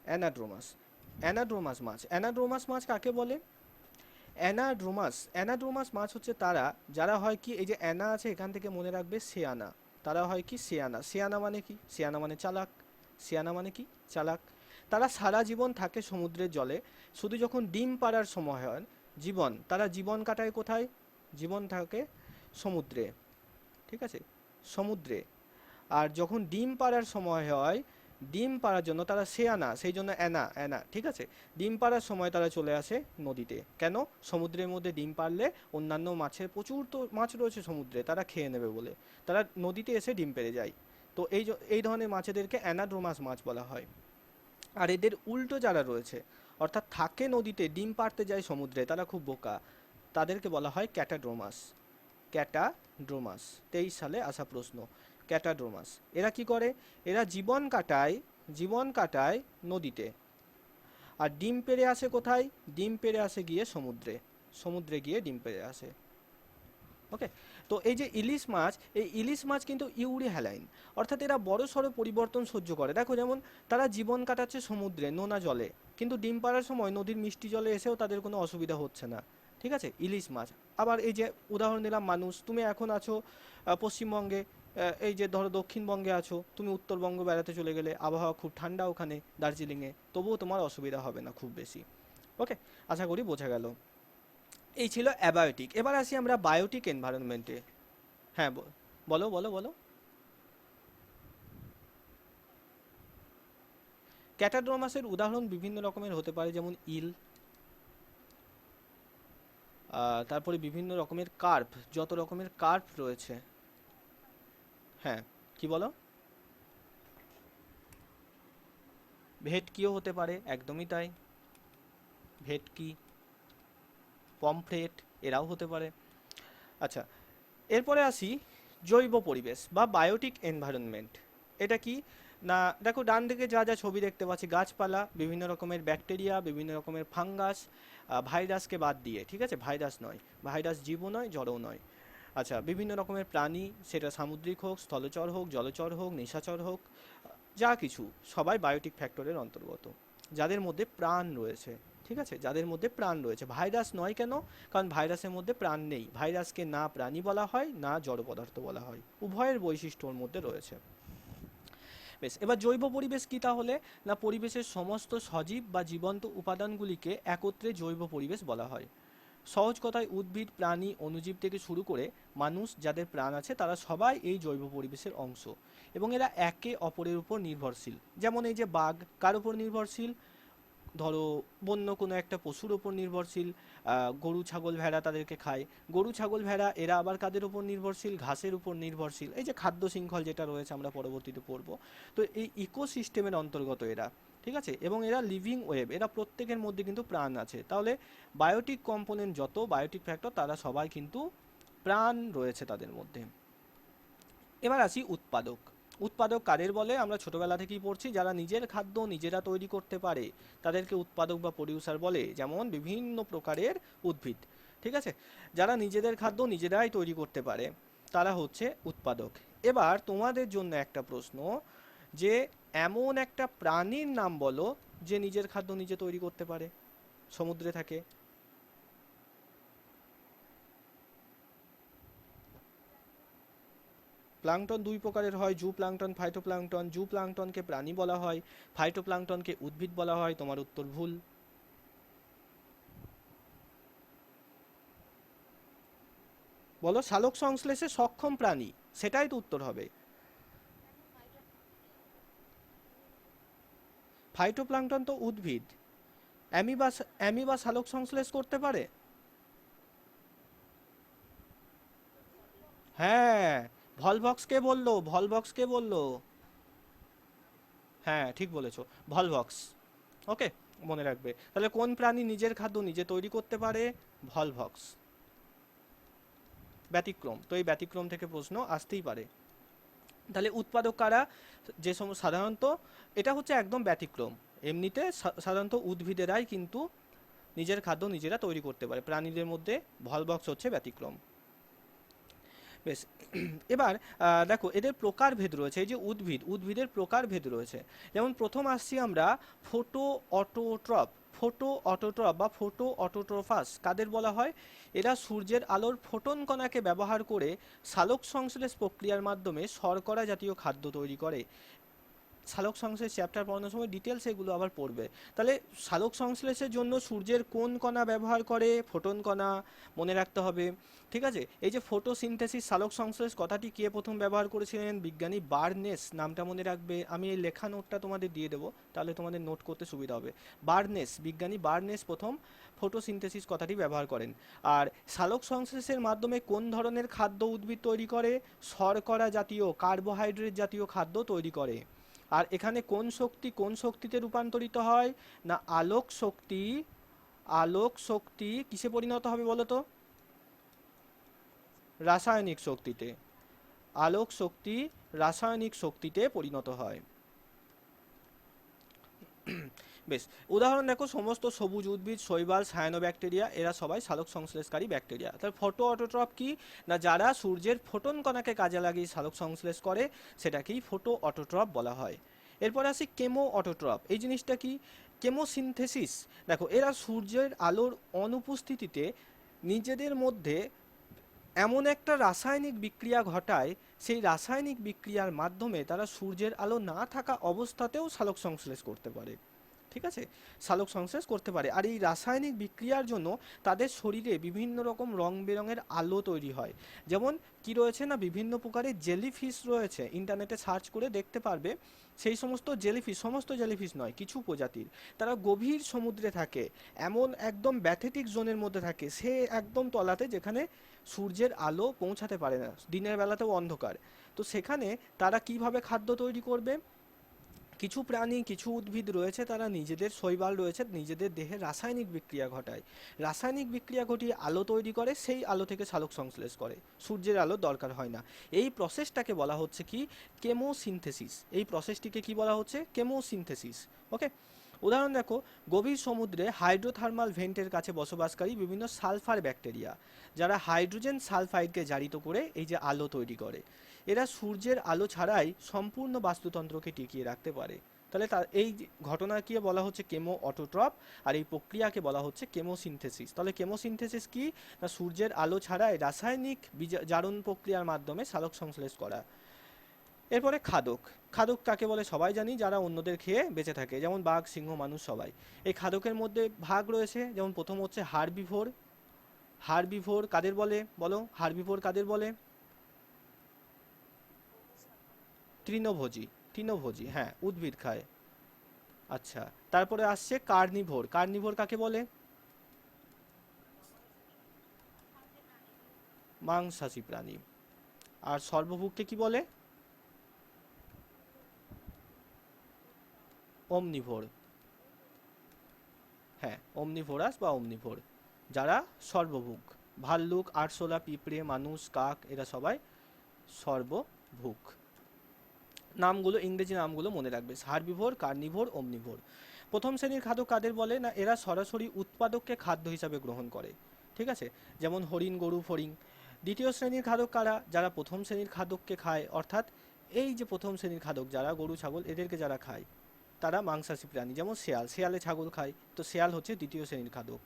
অ্যানাড্রোমাস, অ্যানাড্রোমাস মাছ। অ্যানাড্রোমাস মাছ কাকে বলে? অ্যানাড্রোমাস, অ্যানাড্রোমাস মাছ হচ্ছে তারা যারা হয় কি, এই যে অ্যানা আছে এখান থেকে মনে রাখবে সেয়ানা, তারা হয় কি সেয়ানা। সেয়ানা মানে কি? সেয়ানা মানে চালাক। সেয়ানা মানে কি? চালাক। তারা সারা জীবন থাকে সমুদ্রের জলে, শুধু যখন ডিম পাড়ার সময় হয় জীবন, তারা জীবন কাটায় কোথায়? জীবন থাকে সমুদ্রে, ঠিক আছে, সমুদ্রে। আর যখন ডিম পাড়ার সময় হয়, ডিম পাড়ার জন্য তারা সেয়ানা, সেই জন্য অ্যানা, অ্যানা, ঠিক আছে। ডিম পাড়ার সময় তারা চলে আসে নদীতে। কেন? সমুদ্রের মধ্যে ডিম পাড়লে অন্যান্য মাছের প্রচুর তো মাছ রয়েছে সমুদ্রে, তারা খেয়ে নেবে বলে তারা নদীতে এসে ডিম পেড়ে যায়। তো এই ধরনের মাছেদেরকে অ্যানাড্রোমাস মাছ বলা হয়। আর এদের উল্টো যারা রয়েছে, অর্থাৎ থাকে নদীতে ডিম পাড়তে যায় সমুদ্রে, তারা খুব বোকা, তাদেরকে বলা হয় ক্যাটাড্রোমাস। ক্যাটাড্রোমাস, 23 সালে আসা প্রশ্ন। ক্যাটাড্রোমাস এরা কি করে? এরা জীবন কাটায় নদীতে। আর ডিম পেড়ে আসে কোথায়? ডিম পেড়ে আসে গিয়ে সমুদ্রে, সমুদ্রে গিয়ে ডিম পেড়ে আসে। ওকে। তো এই যে ইলিশ মাছ, এই ইলিশ মাছ কিন্তু ইউরি হ্যালাইন, অর্থাৎ এরা বড় সড়ো পরিবর্তন সহ্য করে। দেখো যেমন তারা জীবন কাটাচ্ছে সমুদ্রে নোনা জলে, কিন্তু ডিম পাড়ার সময় নদীর মিষ্টি জলে এসেও তাদের কোনো অসুবিধা হচ্ছে না, ঠিক আছে, ইলিশ মাছ। আবার এই যে উদাহরণ দিলাম মানুষ, তুমি এখন আছো পশ্চিমবঙ্গে, এই যে ধরো দক্ষিণবঙ্গে আছো, তুমি উত্তরবঙ্গ বেড়াতে চলে গেলে আবহাওয়া খুব ঠান্ডা ওখানে দার্জিলিংয়ে, তবুও তোমার অসুবিধা হবে না খুব বেশি। ওকে, আশা করি বোঝা গেল। এই ছিল অ্যাবায়োটিক। এবার আসি আমরা বায়োটিক এনভায়রনমেন্টে। হ্যাঁ, বলো বলো বলো। ক্যাটাড্রমাসের উদাহরণ বিভিন্ন রকমের হতে পারে, যেমন ইল, তারপরে বিভিন্ন রকমের কার্প, যত রকমের কার্প রয়েছে। হ্যাঁ, কি বলো? ভেটকিও হতে পারে, একদমই তাই। ভেটকি, পমফ্রেট, এরাও হতে পারে। আচ্ছা, এরপরে আসি জৈব পরিবেশ বা বায়োটিক এনভায়রনমেন্ট। এটা কি না, দেখো ডান দিকে যা যা ছবি দেখতে পাচ্ছি, গাছপালা, বিভিন্ন রকমের ব্যাকটেরিয়া, বিভিন্ন রকমের ফাঙ্গাস, ভাইরাসকে বাদ দিয়ে, ঠিক আছে, ভাইরাস নয়, ভাইরাস জীবও নয়, জড়ও নয়। আচ্ছা, বিভিন্ন রকমের প্রাণী, সেটা সামুদ্রিক হোক, স্থলচর হোক, জলচর হোক, নিশাচর হোক, যা কিছু, সবাই বায়োটিক ফ্যাক্টরের অন্তর্গত, যাদের মধ্যে প্রাণ রয়েছে। ঠিক আছে, যাদের মধ্যে প্রাণ রয়েছে। ভাইরাস নয় কেন? কারণ ভাইরাসের মধ্যে প্রাণ নেই, ভাইরাসকে না প্রাণী বলা হয় না জড় পদার্থ বলা হয়, উভয়ের বৈশিষ্ট্য ওর মধ্যে রয়েছে। বেশ, এবার জৈব পরিবেশ কি তাহলে? না, পরিবেশের সমস্ত সজীব বা জীবন্ত উপাদানগুলিকে একত্রে জৈব পরিবেশ বলা হয়। সহজ কথায় উদ্ভিদ, প্রাণী, অণুজীব থেকে শুরু করে মানুষ যাদের প্রাণ আছে, তারা সবাই এই জৈব পরিবেশের অংশ, এবং এরা একে অপরের উপর নির্ভরশীল। যেমন এই যে বাঘ কার উপর নির্ভরশীল? ধরো বন্য কোনো একটা পশুর ওপর নির্ভরশীল। গরু, ছাগল, ভেড়া তাদেরকে খায়। গরু, ছাগল, ভেড়া এরা আবার কাদের উপর নির্ভরশীল? ঘাসের উপর নির্ভরশীল। এই যে খাদ্য শৃঙ্খল যেটা রয়েছে, আমরা পরবর্তীতে পড়ব। তো এই ইকোসিস্টেমের অন্তর্গত এরা, ঠিক আছে, এবং এরা লিভিং ওয়েব, এরা প্রত্যেকের মধ্যে কিন্তু প্রাণ আছে। তাহলে বায়োটিক কম্পোনেন্ট যত, বায়োটিক ফ্যাক্টর, তারা সবাই কিন্তু প্রাণ রয়েছে তাদের মধ্যে। এবার আসি উৎপাদক। উৎপাদক কাদের বলে? আমরা ছোটবেলা থেকেই পড়ছি, যারা নিজের খাদ্য নিজেরা তৈরি করতে পারে তাদেরকে উৎপাদক বা প্রডিউসার বলে। যেমন বিভিন্ন প্রকারের উদ্ভিদ, ঠিক আছে, যারা নিজেদের খাদ্য নিজেরাই তৈরি করতে পারে, তারা হচ্ছে উৎপাদক। এবার তোমাদের জন্য একটা প্রশ্ন, যে এমন একটা প্রাণীর নাম বলো যে নিজের খাদ্য নিজে তৈরি করতে পারে, সমুদ্রে থাকে। প্লাঙ্কটন দুই প্রকারের হয়, জু প্লাঙ্কটন, ফাইটোপ্লাঙ্কটন। জু প্লাঙ্কটনকে প্রাণী বলা হয়, ফাইটোপ্লাঙ্কটনকে উদ্ভিদ বলা হয়। তোমার উত্তর ভুল। বলো, সালোক সংশ্লেষে সক্ষম প্রাণী, সেটাই তো উত্তর হবে। ফাইটোপ্লাঙ্কটন তো উদ্ভিদ। অ্যামিবা, অ্যামিবা সালোক সংশ্লেষ করতে পারে? হ্যাঁ, ভলভক্স কে বললো? ভলভক্স কে বললো? হ্যাঁ, ঠিক বলেছো, ভলভক্স। ওকে, মনে রাখবে। তাহলে কোন প্রাণী নিজের খাদ্য নিজে তৈরি করতে পারে? ভলভক্স। ব্যতিক্রম, তো এই ব্যতিক্রম থেকে প্রশ্ন আসতেই পারে। তাহলে উৎপাদক কারা? যে সমস্ত সাধারণত, এটা হচ্ছে একদম ব্যতিক্রম, এমনিতে সাধারণত উদ্ভিদেরাই কিন্তু নিজের খাদ্য নিজেরা তৈরি করতে পারে, প্রাণীদের মধ্যে ভলবক্স হচ্ছে ব্যতিক্রম। বেশ, এবার দেখো এদের প্রকারভেদ রয়েছে, এই যে উদ্ভিদের প্রকারভেদ রয়েছে। যেমন প্রথম আসছি আমরা ফোটো অটোট্রপ। ফোটো অটোট্রপ বা ফোটো অটোট্রোফাস কাদের বলা হয়? এরা সূর্যের আলোর ফোটন কণাকে ব্যবহার করে সালোক সংশ্লেষ প্রক্রিয়ার মাধ্যমে শর্করা জাতীয় খাদ্য তৈরি করে। সালোক সংশ্লেষ চ্যাপ্টার পড়ানোর সময় ডিটেলস এগুলো আবার পড়বে। তাহলে সালোক সংশ্লেষের জন্য সূর্যের কোন কণা ব্যবহার করে? ফোটন কণা, মনে রাখতে হবে। ঠিক আছে, এই যে ফটোসিনথেসিস সালোক সংশ্লেষ কথাটি কে প্রথম ব্যবহার করেছিলেন? বিজ্ঞানী বার্নেস, নামটা মনে রাখবে। আমি এই লেখা নোটটা তোমাদের দিয়ে দেবো, তাহলে তোমাদের নোট করতে সুবিধা হবে। বার্নেস, বিজ্ঞানী বার্নেস প্রথম ফটোসিনথেসিস কথাটি ব্যবহার করেন। আর সালোক সংশ্লেষের মাধ্যমে কোন ধরনের খাদ্য উদ্ভিদ তৈরি করে? শর্করা জাতীয়, কার্বোহাইড্রেট জাতীয় খাদ্য তৈরি করে। আর এখানে কোন শক্তি কোন শক্তিতে রূপান্তরিত হয়? না আলোক শক্তি। আলোক শক্তি কিসে পরিণত হবে বলো তো? রাসায়নিক শক্তিতে। আলোক শক্তি রাসায়নিক শক্তিতে পরিণত হয়। বেশ, উদাহরণ দেখো, সমস্ত সবুজ উদ্ভিদ, শৈবাল, সায়ানোব্যাকটেরিয়া এরা সবাই সালোক সংশ্লেষকারী ব্যাকটেরিয়া। তাহলে ফটো অটোট্রপ কি? না যারা সূর্যের ফোটন কণাকে কাজে লাগিয়ে সালোক সংশ্লেষ করে সেটাকেই ফটো অটোট্রপ বলা হয়। এরপর আসি কেমো অটোট্রপ। এই জিনিসটা কি? কেমোসিনথেসিস। দেখো এরা সূর্যের আলোর অনুপস্থিতিতে নিজেদের মধ্যে এমন একটা রাসায়নিক বিক্রিয়া ঘটায়, সেই রাসায়নিক বিক্রিয়ার মাধ্যমে তারা সূর্যের আলো না থাকা অবস্থাতেও সালোক সংশ্লেষ করতে পারে। ঠিক আছে, সালোক সংশ্লেষ করতে পারে। আর এই রাসায়নিক বিক্রিয়ার জন্য তাদের শরীরে বিভিন্ন রকম রং বেরঙের আলো তৈরি হয়। যেমন কি রয়েছে না, বিভিন্ন প্রকারের জেলিফিশ রয়েছে, ইন্টারনেটে সার্চ করে দেখতে পারবে। সেই সমস্ত জেলিফিশ, সমস্ত জেলিফিশ নয়, কিছু প্রজাতির, তারা গভীর সমুদ্রে থাকে, এমন একদম ব্যাথেটিক জোনের মধ্যে থাকে, সে একদম তলাতে যেখানে সূর্যের আলো পৌঁছাতে পারে না, দিনের বেলাতেও অন্ধকার। তো সেখানে তারা কিভাবে খাদ্য তৈরি করবে? কিছু প্রাণী, কিছু উদ্ভিদ রয়েছে, তারা নিজেদের শৈবাল রয়েছে, নিজেদের দেহে রাসায়নিক বিক্রিয়া ঘটায়, রাসায়নিক বিক্রিয়া ঘটিয়ে আলো তৈরি করে, সেই আলো থেকে সালোক সংশ্লেষ করে, সূর্যের আলো দরকার হয় না। এই প্রসেসটাকে বলা হচ্ছে কি? কেমোসিনথেসিস। এই প্রসেসটিকে কি বলা হচ্ছে? কেমোসিনথেসিস। ওকে, উদাহরণ দেখো, গভীর সমুদ্রে হাইড্রোথার্মাল ভেন্টের কাছে বসবাসকারী বিভিন্ন সালফার ব্যাকটেরিয়া, যারা হাইড্রোজেন সালফাইডকে জারিত করে এই যে আলো তৈরি করে, এরা সূর্যের আলো ছাড়াই সম্পূর্ণ বাস্তুতন্ত্রকে টিকিয়ে রাখতে পারে। তাহলে তার এই ঘটনাকে বলা হচ্ছে কেমো অটোট্রপ, আর এই প্রক্রিয়াকে বলা হচ্ছে কেমোসিনথেসিস। তাহলে কেমোসিনথেসিস কি? না সূর্যের আলো ছাড়াই রাসায়নিক জারণ প্রক্রিয়ার মাধ্যমে সালোক সংশ্লেষ করা। এরপরে খাদক। খাদক কাকে বলে সবাই জানি, যারা অন্যদের খেয়ে বেঁচে থাকে, যেমন বাঘ, সিংহ, মানুষ সবাই। এই খাদকের মধ্যে ভাগ রয়েছে, যেমন প্রথম হচ্ছে হার্বিভোর। হার্বিভোর কাদের বলে বলো? হার্বিভোর কাদের বলে? তৃণভোজী। তৃণভোজী, হ্যাঁ, উদ্ভিদ খায়। আচ্ছা, তারপরে আসছে কার্নিভোর। কার্নিভোর কাকে বলে? মাংসাশী প্রাণী। আর সর্বভুককে কি বলে? অমনিভোর। হ্যাঁ, অমনিভোরাস বা অমনিভোর, যারা সর্বভুক। ভাল্লুক, আরশোলা, পিঁপড়ে, মানুষ, কাক এরা সবাই সর্বভুক। নামগুলো, ইংরেজি নামগুলো মনে রাখবে, হার্বিভোর, কার্নিভোর, অমনিভোর। প্রথম শ্রেণীর খাদক কাদের বলে? না এরা সরাসরি উৎপাদককে খাদ্য হিসাবে গ্রহণ করে। ঠিক আছে, যেমন হরিণ, গরু, ফড়িং। দ্বিতীয় শ্রেণীর খাদক কারা? যারা প্রথম শ্রেণীর খাদককে খায়, অর্থাৎ এই যে প্রথম শ্রেণীর খাদক যারা গরু, ছাগল এদেরকে যারা খায়, তারা মাংসাশী প্রাণী। যেমন শেয়াল, শেয়ালে ছাগল খায়, তো শেয়াল হচ্ছে দ্বিতীয় শ্রেণীর খাদক।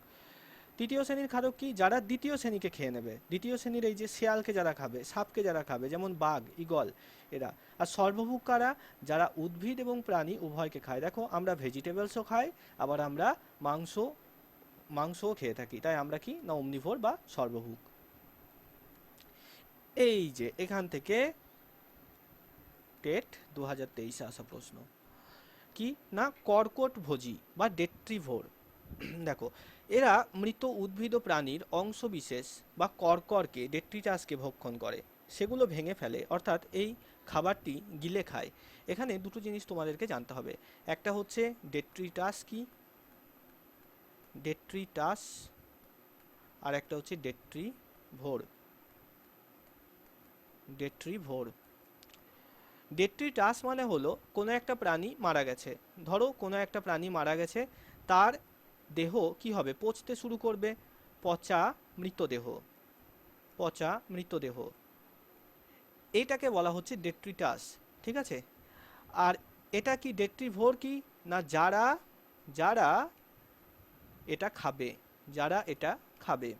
তৃতীয় শ্রেণীর খাদক কি? যারা দ্বিতীয় শ্রেণীকে খেয়ে নেবে। দ্বিতীয় শ্রেণীর এই যে শেয়ালকে যারা খাবে, সাপকে যারা খাবে, যেমন বাঘ, ঈগল এরা। আর সর্বভুক কারা? যারা উদ্ভিদ এবং প্রাণী উভয়কে খায়। দেখো আমরা ভেজিটেবলসও খাই, আবার আমরা মাংস মাংসও খেয়ে থাকি, তাই আমরা কি না অমনিভোর বা সর্বভুক। এই যে এখান থেকে টেট 2023-এ আসা প্রশ্ন কি না কর্কট ভোজী বা ডেট্রিভোর। দেখো এরা মৃত উদ্ভিদ ও প্রাণীর অংশবিশেষ বা কর্করকে, ডেট্রিটাসকে ভক্ষণ করে, সেগুলো ভেঙে ফেলে, অর্থাৎ এই খাবারটি গিলে খায়। এখানে দুটো জিনিস তোমাদেরকে জানতে হবে, একটা হচ্ছে ডেট্রিটাস কি, ডেট্রিটাস, আর একটা হচ্ছে ডেট্রিভোর। ডেট্রিভোর, ডেট্রিটাস মানে হলো কোনো একটা প্রাণী মারা গেছে, ধরো কোনো একটা প্রাণী মারা গেছে, তার দেহ কি হবে, পচতে শুরু করবে, পচা মৃতদেহ, পচা মৃতদেহ, এইটাকে বলা হচ্ছে ডেট্রিটাস। ঠিক আছে, আর এটা কি ডেট্রিভোর কি না, যারা যারা এটা খাবে, যারা এটা খাবে,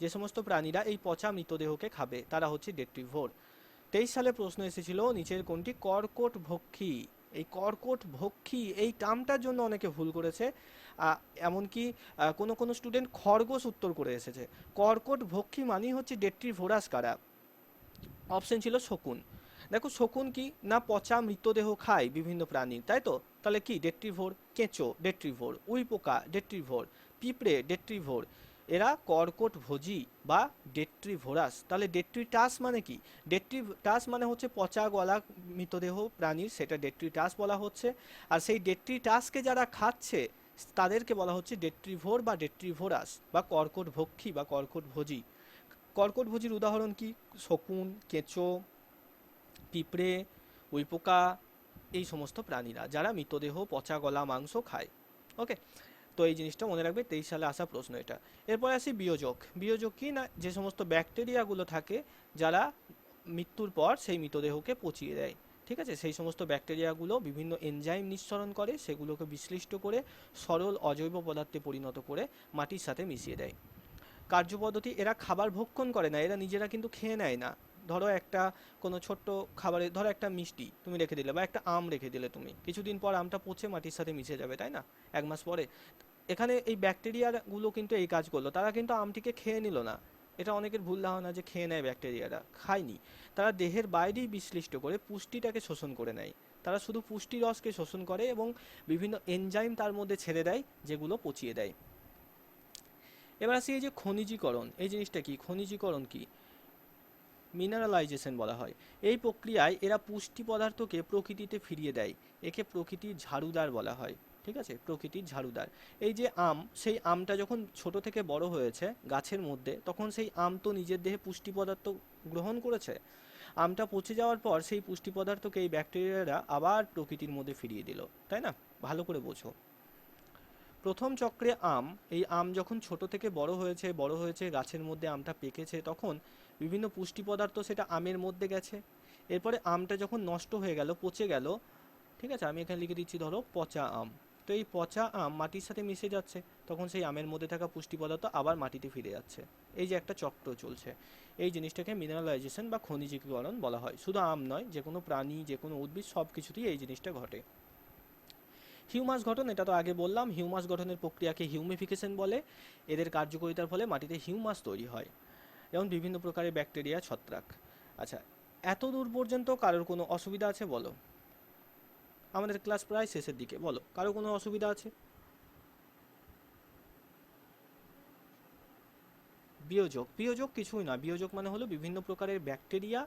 যে সমস্ত প্রাণীরা এই পচা মৃতদেহকে খাবে তারা হচ্ছে ডেট্রিভোর। 23 সালে প্রশ্ন এসেছিল নিচের কোনটি কর্কট ভক্ষী। এই কর্কট ভক্ষী এই টার্মটার জন্য অনেকে ভুল করেছে, এমনকি কোনো কোনো স্টুডেন্ট খরগোশ উত্তর করে এসেছে। কর্কট ভক্ষী মানেই হচ্ছে ডেট্রিভোরাস কারা। অপশন ছিল শকুন। দেখো শকুন কি না, পচা মৃতদেহ খায় বিভিন্ন প্রাণীর, তাই তো, তাহলে কি ডেট্রিভোর। কেঁচো ডেট্রিভোর, উইপোকা ডেট্রিভোর, পিঁপড়ে ডেট্রিভোর, এরা কর্কট ভোজী বা ডেট্রিভোরাস। তাহলে ডেট্রিটাস মানে কি, ডেট্রিটাস মানে হচ্ছে পচা গলা মৃতদেহ প্রাণীর, সেটা ডেট্রিটাস বলা হচ্ছে। আর সেই ডেট্রিটাসকে যারা খাচ্ছে তাদেরকে বলা হচ্ছে ডেট্রিভোর বা ডেট্রিভোরাস বা কর্কট ভক্ষী বা কর্কট ভোজী। কর্কটভোজীর উদাহরণ কি, শকুন, কেঁচো, পিঁপড়ে, উইপোকা, এই সমস্ত প্রাণীরা যারা মৃতদেহ পচা গলা মাংস খায়। ওকে, তো এই জিনিসটা মনে রাখবে, 23 সালে আসা প্রশ্ন এটা। এরপরে আসি বিয়োজক। বিয়োজক কি না, যে সমস্ত ব্যাকটেরিয়াগুলো থাকে যারা মৃত্যুর পর সেই মৃতদেহকে পচিয়ে দেয়। ঠিক আছে, সেই সমস্ত ব্যাকটেরিয়াগুলো বিভিন্ন এনজাইম নিঃসরণ করে, সেগুলোকে বিশ্লিষ্ট করে সরল অজৈব পদার্থে পরিণত করে মাটির সাথে মিশিয়ে দেয়। কার্যপদ্ধতি, এরা খাবার ভক্ষণ করে না, এরা নিজেরা কিন্তু খেয়ে নেয় না। ধরো একটা কোনো ছোট্ট খাবারে, ধরো একটা মিষ্টি তুমি রেখে দিলে বা একটা আম রেখে দিলে, তুমি কিছুদিন পর আমটা পচে মাটির সাথে মিশে যাবে, তাই না, 1 মাস পরে। এখানে এই ব্যাকটেরিয়াগুলো কিন্তু এই কাজ করলো, তারা কিন্তু আমটিকে খেয়ে নিল না। এটা অনেকের ভুল ধারণা যে খেয়ে নেয়, ব্যাকটেরিয়ারা খায়নি। তারা দেহের বাইরেই বিশ্লিষ্ট করে পুষ্টিটাকে শোষণ করে নেয়। তারা শুধু পুষ্টি রসকে শোষণ করে এবং বিভিন্ন এনজাইম তার মধ্যে ছেড়ে দেয়, যেগুলো পচিয়ে দেয়। এবার আসি এই যে খনিজীকরণ, এই জিনিসটা কি, খনিজীকরণ কি, মিনারেলাইজেশন বলা হয়। এই প্রক্রিয়ায় এরা পুষ্টি পদার্থকে প্রকৃতিতে ফিরিয়ে দেয়, একে প্রকৃতির ঝাড়ুদার বলা হয়। ঠিক আছে, প্রকৃতির ঝাড়ুদার। এই যে আম, সেই আমটা যখন ছোট থেকে বড় হয়েছে গাছের মধ্যে, তখন সেই আম তো নিজের দেহে পুষ্টি পদার্থ গ্রহণ করেছে। আমটা পচে যাওয়ার পর সেই পুষ্টি পদার্থকে এই ব্যাকটেরিয়ারা আবার প্রকৃতির মধ্যে ফিরিয়ে দিল, তাই না, ভালো করে বোঝো। প্রথম চক্রে আম, এই আম যখন ছোট থেকে বড় হয়েছে, বড় হয়েছে গাছের মধ্যে আমটা পেকেছে, তখন বিভিন্ন পুষ্টি পদার্থ সেটা আমের মধ্যে গেছে। এরপরে আমটা যখন নষ্ট হয়ে গেল, পচে গেল, ঠিক আছে, আমি এখানে লিখে দিচ্ছি ধরো পচা আম। তো এই পচা আম মাটির সাথে মিশে যাচ্ছে, তখন সেই আমের মধ্যে থাকা পুষ্টি পদার্থ আবার মাটিতে ফিরে যাচ্ছে। এই যে একটা চক্র চলছে, এই জিনিসটাকে মিনারেলাইজেশন বা খনিজীকরণ বলা হয়। শুধু আম নয়, যে কোনো প্রাণী, যে কোনো উদ্ভিদ, সব কিছুতেই এই জিনিসটা ঘটে। হিউমাস গঠন, এটা তো আগে বললাম, হিউমাস গঠনের প্রক্রিয়াকে হিউমিফিকেশন বলে। এদের কার্যকারিতার ফলে মাটিতে হিউমাস তৈরি হয়, যেমন বিভিন্ন প্রকারের ব্যাকটেরিয়া, ছত্রাক। আচ্ছা, এত দূর পর্যন্ত কারোর কোনো অসুবিধা আছে বলো? আমাদের ক্লাস প্রায় শেষের দিকে, বলো কারো কোনো অসুবিধা আছে? বিয়োজক, বিয়োজক কিছুই না, বিয়োজক মানে হলো বিভিন্ন প্রকারের ব্যাকটেরিয়া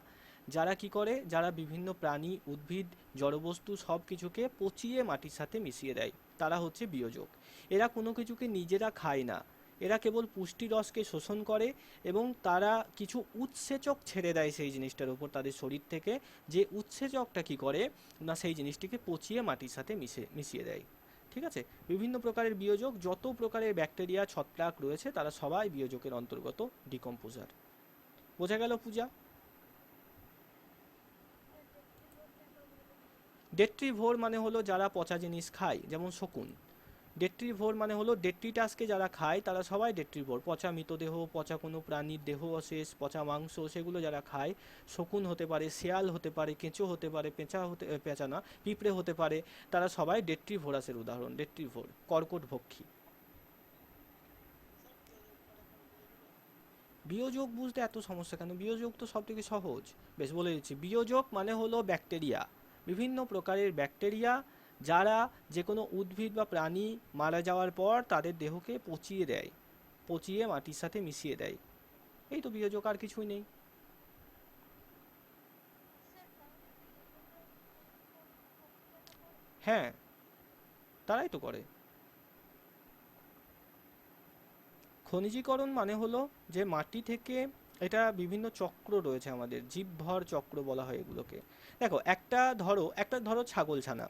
যারা কি করে, যারা বিভিন্ন প্রাণী, উদ্ভিদ, জড়বস্তু সব কিছুকে পচিয়ে মাটির সাথে মিশিয়ে দেয়, তারা হচ্ছে বিয়োজক। এরা কোনো কিছুকে নিজেরা খায় না, এরা কেবল পুষ্টি রসকে শোষণ করে এবং তারা কিছু উৎসেচক ছেড়ে দেয় সেই জিনিসটার উপর তাদের শরীর থেকে, যে উৎসেচকটা কি করে না সেই জিনিসটিকে পচিয়ে মাটির সাথে মিশিয়ে দেয়। ঠিক আছে, বিভিন্ন প্রকারের বিয়োজক, যত প্রকারের ব্যাকটেরিয়া, ছত্রাক রয়েছে তারা সবাই বিয়োজকের অন্তর্গত, ডিকম্পোজার। বোঝা গেল পূজা? ডেট্রিভোর মানে হলো যারা পচা জিনিস খায়, যেমন শকুন। ডেট্রিভোর মানে হলো ডেট্রিটাসকে যারা খায় তারা সবাই ডেট্রিভোর, পচা মৃতদেহ, পচা কোনো প্রাণীর দেহ অশেষ, পচা মাংস, সেগুলো যারা খায়। শকুন হতে পারে, শেয়াল হতে পারে, কেঁচো হতে পারে, পেঁচা না, পিঁপড়ে হতে পারে, তারা সবাই ডেট্রিভোরাসের উদাহরণ, ডেট্রিভোর, কর্কট ভক্ষী। বিয়োজক বুঝতে এত সমস্যা কেন, বিয়োজক তো সব থেকে সহজ। বেশ, বলে দিচ্ছি, বিয়োজক মানে হলো ব্যাকটেরিয়া, বিভিন্ন প্রকারের ব্যাকটেরিয়া যারা যে কোনো উদ্ভিদ বা প্রাণী মারা যাওয়ার পর তাদের দেহকে পচিয়ে দেয়, পচিয়ে মাটির সাথে মিশিয়ে দেয়। এই তো বিয়োজক, আর কিছুই নেই। হ্যাঁ, তারাই তো করে। খনিজীকরণ মানে হলো যে মাটি থেকে, এটা বিভিন্ন চক্র রয়েছে আমাদের, জীবভর চক্র বলা হয় এগুলোকে। দেখো, একটা ধরো ছাগল ছানা,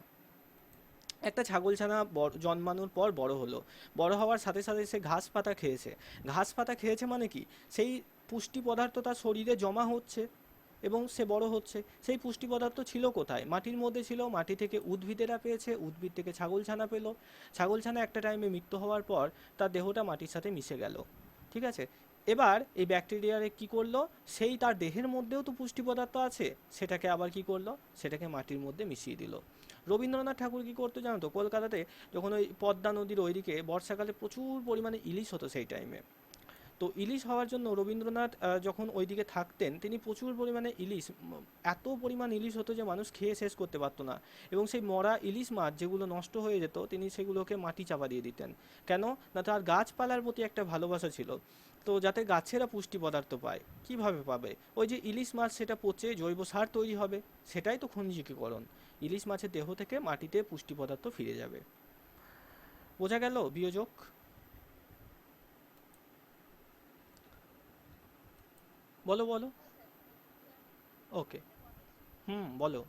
একটা ছাগলছানা জন্মানোর পর বড় হলো, বড় হওয়ার সাথে সাথে সে ঘাস পাতা খেয়েছে। ঘাস পাতা খেয়েছে মানে কি, সেই পুষ্টি পদার্থ তার শরীরে জমা হচ্ছে এবং সে বড় হচ্ছে। সেই পুষ্টি পদার্থ ছিল কোথায়? মাটির মধ্যে ছিল। মাটি থেকে উদ্ভিদেরা পেয়েছে, উদ্ভিদ থেকে ছাগলছানা পেলো। ছাগলছানা একটা টাইমে মৃত্যু হওয়ার পর তার দেহটা মাটির সাথে মিশে গেল। ঠিক আছে, এবার এই ব্যাকটেরিয়ারে কি করলো, সেই তার দেহের মধ্যেও তো পুষ্টি পদার্থ আছে, সেটাকে আবার কি করলো, সেটাকে মাটির মধ্যে মিশিয়ে দিল। রবীন্দ্রনাথ ঠাকুর কি করতো জানো তো? কলকাতাতে যখন ওই পদ্মা নদীর ওইদিকে বর্ষাকালে প্রচুর পরিমাণে ইলিশ হতো সেই টাইমে। তো ইলিশ হওয়ার জন্য রবীন্দ্রনাথ যখন ওইদিকে থাকতেন, তিনি প্রচুর পরিমাণে ইলিশ, এত পরিমাণ ইলিশ হতো যে মানুষ খেয়ে শেষ করতে পারতো না। এবং সেই মরা ইলিশ মাছ যেগুলো নষ্ট হয়ে যেত, তিনি সেগুলোকে মাটি চাপা দিয়ে দিতেন। কেন না, তার গাছপালার প্রতি একটা ভালোবাসা ছিল। তো যাতে গাছেরা পুষ্টি পদার্থ পায়, কিভাবে পাবে? ওই যে ইলিশ মাছ সেটা পচে জৈব সার তৈরি হবে, সেটাই তো খনিজীকরণ। ইলিশ মাছের দেহ থেকে মাটিতে পুষ্টি পদার্থ ফিরে যাবে। বোঝা গেল বিয়োজক? বলো বলো। ওকে। হুম, বলো।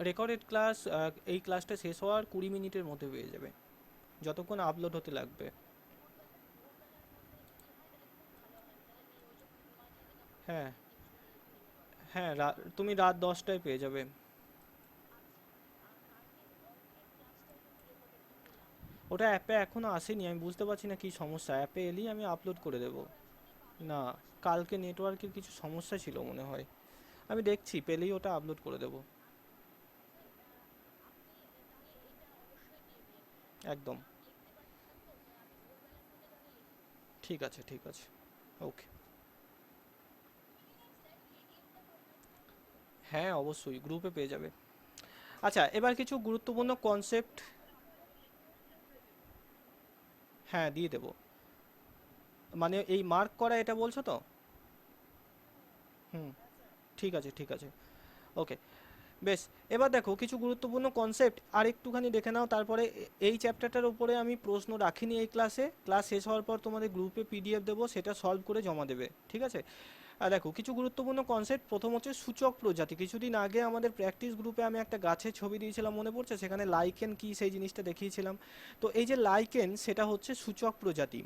রেকর্ডেড ক্লাস, এই ক্লাসটা শেষ হওয়ার 20 মিনিটের মধ্যে পেয়ে যাবে, যতক্ষণ আপলোড হতে লাগবে। হ্যাঁ, হ্যাঁ, তুমি রাত 10টায় পেয়ে যাবে। ওটা অ্যাপে এখনও আসেনি, আমি বুঝতে পারছি না কী সমস্যা। অ্যাপে এলেই আমি আপলোড করে দেবো। না, কালকে নেটওয়ার্কের কিছু সমস্যা ছিল মনে হয়। আমি দেখছি, পেলেই ওটা আপলোড করে দেবো। একদম। ঠিক আছে, ঠিক আছে। ওকে। হ্যাঁ, অবশ্যই গ্রুপে পেয়ে যাবে। আচ্ছা, এবার কিছু গুরুত্বপূর্ণ কনসেপ্ট। হ্যাঁ, দিয়ে দেবো। মানে এই মার্ক করা এটা বলছো তো? হুম, ঠিক আছে, ঠিক আছে। ওকে। বেশ। এবার দেখো কিছু গুরুত্বপূর্ণ কনসেপ্ট আর একটুখানি দেখে নাও, তারপরে এই চ্যাপ্টারটার উপরে আমি প্রশ্ন রাখিনি এই ক্লাসে। ক্লাস শেষ হওয়ার পর তোমাদের গ্রুপে পিডিএফ দেবো, সেটা সলভ করে জমা দেবে, ঠিক আছে? আর দেখো কিছু গুরুত্বপূর্ণ কনসেপ্ট। প্রথম হচ্ছে সূচক প্রজাতি। কিছুদিন আগে আমাদের প্র্যাকটিস গ্রুপে আমি একটা গাছের ছবি দিয়েছিলাম, মনে পড়ছে? সেখানে লাইকেন কি সেই জিনিসটা দেখিয়েছিলাম। তো এই যে লাইকেন, সেটা হচ্ছে সূচক প্রজাতি।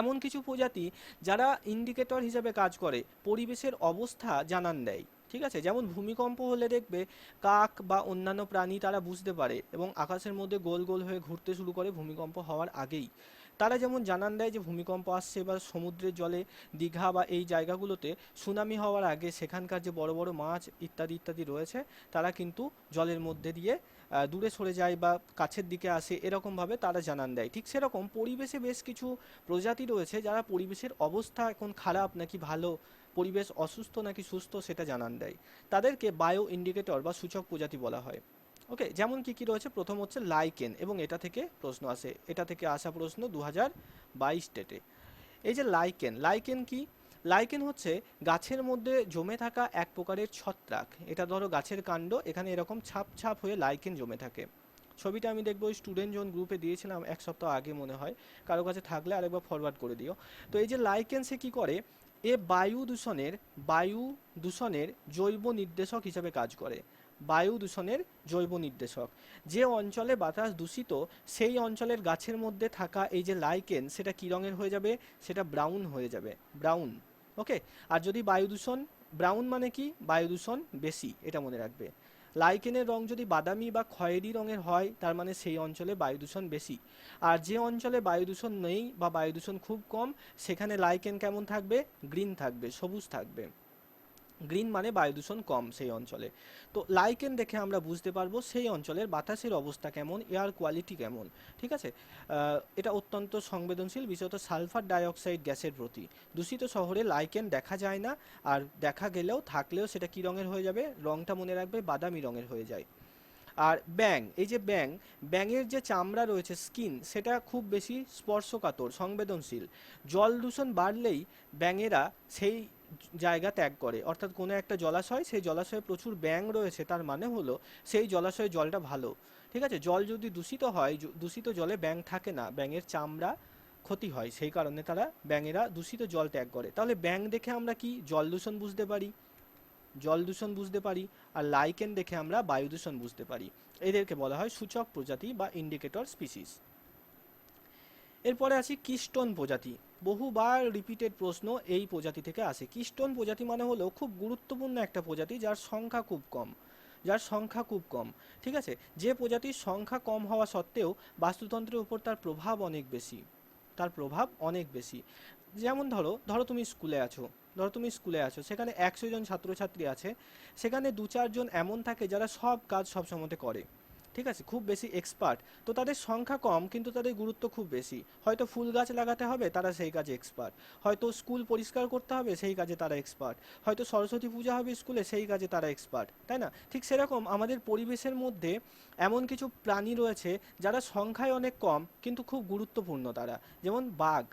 এমন কিছু প্রজাতি যারা ইন্ডিকেটর হিসেবে কাজ করে, পরিবেশের অবস্থা জানান দেয়। ঠিক আছে, যেমন ভূমিকম্প হলে দেখবে কাক বা অন্যান্য প্রাণী তারা বুঝতে পারে এবং আকাশের মধ্যে গোল গোল হয়ে ঘুরতে শুরু করে ভূমিকম্প হওয়ার আগেই। তারা যেমন জানান দেয় যে ভূমিকম্প আসছে, বা সমুদ্রের জলে দীঘা বা এই জায়গাগুলোতে সুনামি হওয়ার আগে সেখানকার যে বড় বড় মাছ ইত্যাদি ইত্যাদি রয়েছে, তারা কিন্তু জলের মধ্যে দিয়ে দূরে সরে যায় বা কাছের দিকে আসে, এরকমভাবে তারা জানান দেয়। ঠিক সেরকম পরিবেশে বেশ কিছু প্রজাতি রয়েছে যারা পরিবেশের অবস্থা এখন খারাপ নাকি ভালো, পরিবেশ অসুস্থ নাকি সুস্থ, সেটা জানান দেয়। তাদেরকে বায়ো ইন্ডিকেটর বা সূচক প্রজাতি বলা হয়। ওকে, যেমন কি কি রয়েছে? প্রথম হচ্ছে লাইকেন, এবং এটা থেকে প্রশ্ন আসে, এটা থেকে আসা প্রশ্ন 2022 ডেটে। এই যে লাইকেন, লাইকেন কি? লাইকেন হচ্ছে গাছের মধ্যে জমে থাকা এক প্রকারের ছত্রাক। এটা ধরো গাছের কাণ্ড, এখানে এরকম ছাপ ছাপ হয়ে লাইকেন জমে থাকে। ছবিটা আমি দেখবো ওই স্টুডেন্ট জোন গ্রুপে দিয়েছিলাম এক সপ্তাহ আগে মনে হয়, কারো কাছে থাকলে আরেকবার ফরওয়ার্ড করে দিও। তো এই যে লাইকেন সে কী করে, এ বায়ু দূষণের জৈব নির্দেশক হিসেবে কাজ করে। বায়ু দূষণের জৈব নির্দেশক। যে অঞ্চলে বাতাস দূষিত, সেই অঞ্চলের গাছের মধ্যে থাকা এই যে লাইকেন, সেটা কী রঙের হয়ে যাবে? সেটা ব্রাউন হয়ে যাবে, ব্রাউন। ওকে। আর যদি বায়ু দূষণ, ব্রাউন মানে কি? বায়ু দূষণ বেশি, এটা মনে রাখবে। লাইকেনের রং যদি বাদামি বা খয়েরি রঙের হয়, তার মানে সেই অঞ্চলে বায়ু দূষণ বেশি। আর যে অঞ্চলে বায়ু দূষণ নেই বা বায়ু দূষণ খুব কম, সেখানে লাইকেন কেমন থাকবে? গ্রিন থাকবে, সবুজ থাকবে। গ্রিন মানে বায়ু দূষণ কম সেই অঞ্চলে। তো লাইকেন দেখে আমরা বুঝতে পারবো সেই অঞ্চলের বাতাসের অবস্থা কেমন, এয়ার কোয়ালিটি কেমন। ঠিক আছে। এটা অত্যন্ত সংবেদনশীল, বিশেষত সালফার ডাইঅক্সাইড গ্যাসের প্রতি। দূষিত শহরে লাইকেন দেখা যায় না, আর দেখা গেলেও থাকলেও সেটা কী রঙের হয়ে যাবে? রঙটা মনে রাখবে, বাদামি রঙের হয়ে যায়। আর ব্যাঙ, এই যে ব্যাঙ, ব্যাঙের যে চামড়া রয়েছে, স্কিন, সেটা খুব বেশি স্পর্শকাতর, সংবেদনশীল। জল দূষণ বাড়লেই ব্যাঙেরা সেই জায়গা ত্যাগ করে। অর্থাৎ কোনো একটা জলাশয়, সেই জলাশয়ে প্রচুর ব্যাঙ রয়েছে, তার মানে হলো সেই জলাশয়ের জলটা ভালো। ঠিক আছে, জল যদি দূষিত হয়, দূষিত জলে ব্যাঙ থাকে না, ব্যাঙের চামড়া ক্ষতি হয়, সেই কারণে ব্যাঙেরা দূষিত জল ত্যাগ করে। তাহলে ব্যাঙ দেখে আমরা কি জল দূষণ বুঝতে পারি, জল দূষণ বুঝতে পারি, আর লাইকেন দেখে আমরা বায়ু দূষণ বুঝতে পারি। এদেরকে বলা হয় সূচক প্রজাতি বা ইন্ডিকেটর স্পিসিস। এরপরে আসি কিস্টোন প্রজাতি। বহুবার রিপিটেড প্রশ্ন এই প্রজাতি থেকে আসে। কিস্টোন প্রজাতি মানে হলো খুব গুরুত্বপূর্ণ একটা প্রজাতি যার সংখ্যা খুব কম, যার সংখ্যা খুব কম। ঠিক আছে, যে প্রজাতির সংখ্যা কম হওয়া সত্ত্বেও বাস্তুতন্ত্রের উপর তার প্রভাব অনেক বেশি, তার প্রভাব অনেক বেশি। যেমন ধরো ধরো তুমি স্কুলে আছো, ধরো তুমি স্কুলে আছো, সেখানে 100 জন ছাত্রছাত্রী আছে, সেখানে 2-4 জন এমন থাকে যারা সব কাজ সব সময়তে করে, ঠিক আছে, খুব বেশি এক্সপার্ট। তো তাদের সংখ্যা কম কিন্তু তাদের গুরুত্ব খুব বেশি। হয়তো ফুল গাছ লাগাতে হবে, তারা সেই কাজে এক্সপার্ট। হয়তো স্কুল পরিষ্কার করতে হবে, সেই কাজে তারা এক্সপার্ট। হয়তো সরস্বতী পূজা হবে স্কুলে, সেই কাজে তারা এক্সপার্ট, তাই না? ঠিক সেরকম আমাদের পরিবেশের মধ্যে এমন কিছু প্রাণী রয়েছে যারা সংখ্যায় অনেক কম কিন্তু খুব গুরুত্বপূর্ণ তারা। যেমন বাঘ,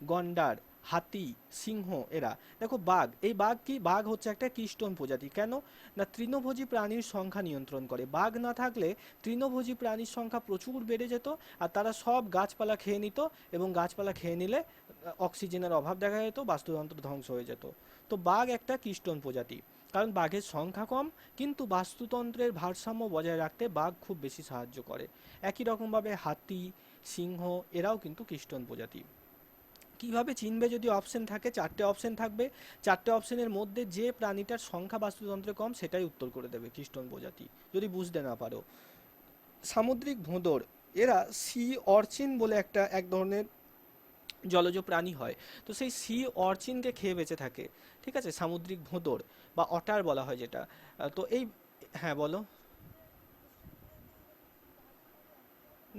গন্ডার, হাতি, সিংহ, এরা। দেখো বাঘ, এই বাঘ কি, বাঘ হচ্ছে একটা কিস্টোন প্রজাতি। কেন না, তৃণভোজী প্রাণীর সংখ্যা নিয়ন্ত্রণ করে। বাঘ না থাকলে তৃণভোজী প্রাণীর সংখ্যা প্রচুর বেড়ে যেত, আর তারা সব গাছপালা খেয়ে নিত, এবং গাছপালা খেয়ে নিলে অক্সিজেনের অভাব দেখা যেত, বাস্তুতন্ত্র ধ্বংস হয়ে যেত। তো বাঘ একটা কিস্টোন প্রজাতি, কারণ বাঘের সংখ্যা কম কিন্তু বাস্তুতন্ত্রের ভারসাম্য বজায় রাখতে বাঘ খুব বেশি সাহায্য করে। একই রকমভাবে হাতি, সিংহ, এরাও কিন্তু কিস্টোন প্রজাতি। কিভাবে চিনবে? যদি অপশন থাকে, 4টে অপশন থাকবে, 4টে অপশনের মধ্যে যে প্রাণীটার সংখ্যা বাস্তুতন্ত্রে কম সেটাই উত্তর করে দেবে কিস্টোন প্রজাতি, যদি বুঝতে না পারো। সামুদ্রিক ভোঁদড়, এরা সি অর্চিন বলে এক ধরনের জলজ প্রাণী হয়। তো সেই সি অর্চিনকে খেয়ে বেঁচে থাকে, ঠিক আছে, সামুদ্রিক ভোঁদড় বা অটার বলা হয় যেটা। তো এই, হ্যাঁ বলো।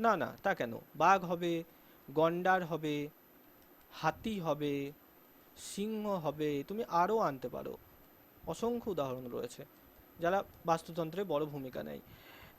না না, তা কেন? বাঘ হবে, গন্ডার হবে, হাতি হবে, সিংহ হবে, তুমি আরও আনতে পারো, অসংখ্য উদাহরণ রয়েছে যারা বাস্তুতন্ত্রে বড় ভূমিকা নেয়।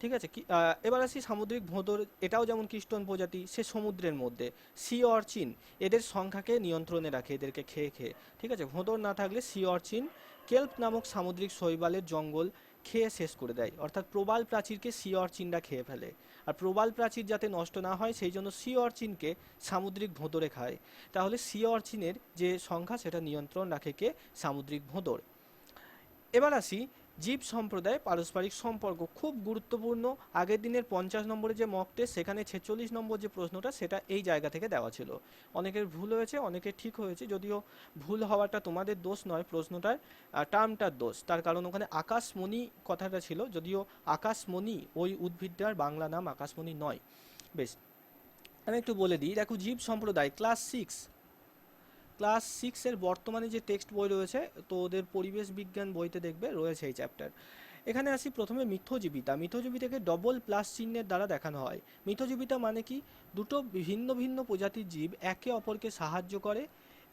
ঠিক আছে, কি এবার আসি সামুদ্রিক ভোঁদড়, এটাও যেমন কিস্টোন প্রজাতি, সে সমুদ্রের মধ্যে। সি অর্চিন এদের সংখ্যাকে নিয়ন্ত্রণে রাখে এদেরকে খেয়ে খেয়ে। ঠিক আছে, ভোঁদড় না থাকলে সি অর্চিন কেল্প নামক সামুদ্রিক শৈবালের জঙ্গল খেয়ে শেষ করে দেয়, অর্থাৎ প্রবাল প্রাচীরকে সি অর্চিনরা খেয়ে ফেলে। আর প্রবাল প্রাচীর যাতে নষ্ট না হয় সেই জন্য সি অর্চিনকে সামুদ্রিক ভোঁদড়ে খায়। তাহলে সি অর্চিনের যে সংখ্যা সেটা নিয়ন্ত্রণ রাখে কে? সামুদ্রিক ভোঁদড়। এবার আসি জীব সম্প্রদায় পারস্পরিক সম্পর্ক, খুব গুরুত্বপূর্ণ। আগের দিনের 50 নম্বরে যে মক টেস্ট, সেখানে 46 নম্বর যে প্রশ্নটা সেটা এই জায়গা থেকে দেওয়া ছিল। অনেকের ভুল হয়েছে, অনেকের ঠিক হয়েছে, যদিও ভুল হওয়াটা তোমাদের দোষ নয়, প্রশ্নটার টার্মটার দোষ। তার কারণ ওখানে আকাশমণি কথাটা ছিল, যদিও আকাশমণি ওই উদ্ভিদটার বাংলা নাম আকাশমণি নয়। বেশ, আমি একটু বলে দিই। দেখো, জীব সম্প্রদায় ক্লাস 6 এর বর্তমানে যে টেক্সট বই রয়েছে, তো ওদের পরিবেশ বিজ্ঞান বইতে দেখবে রয়েছে এই চ্যাপ্টার। এখানে আসি প্রথমে মিথজীবিতা। মিথজীবিতাকে ডবল প্লাস চিহ্নের দ্বারা দেখানো হয়। মিথজীবিতা মানে কি? দুটো ভিন্ন ভিন্ন প্রজাতির জীব একে অপরকে সাহায্য করে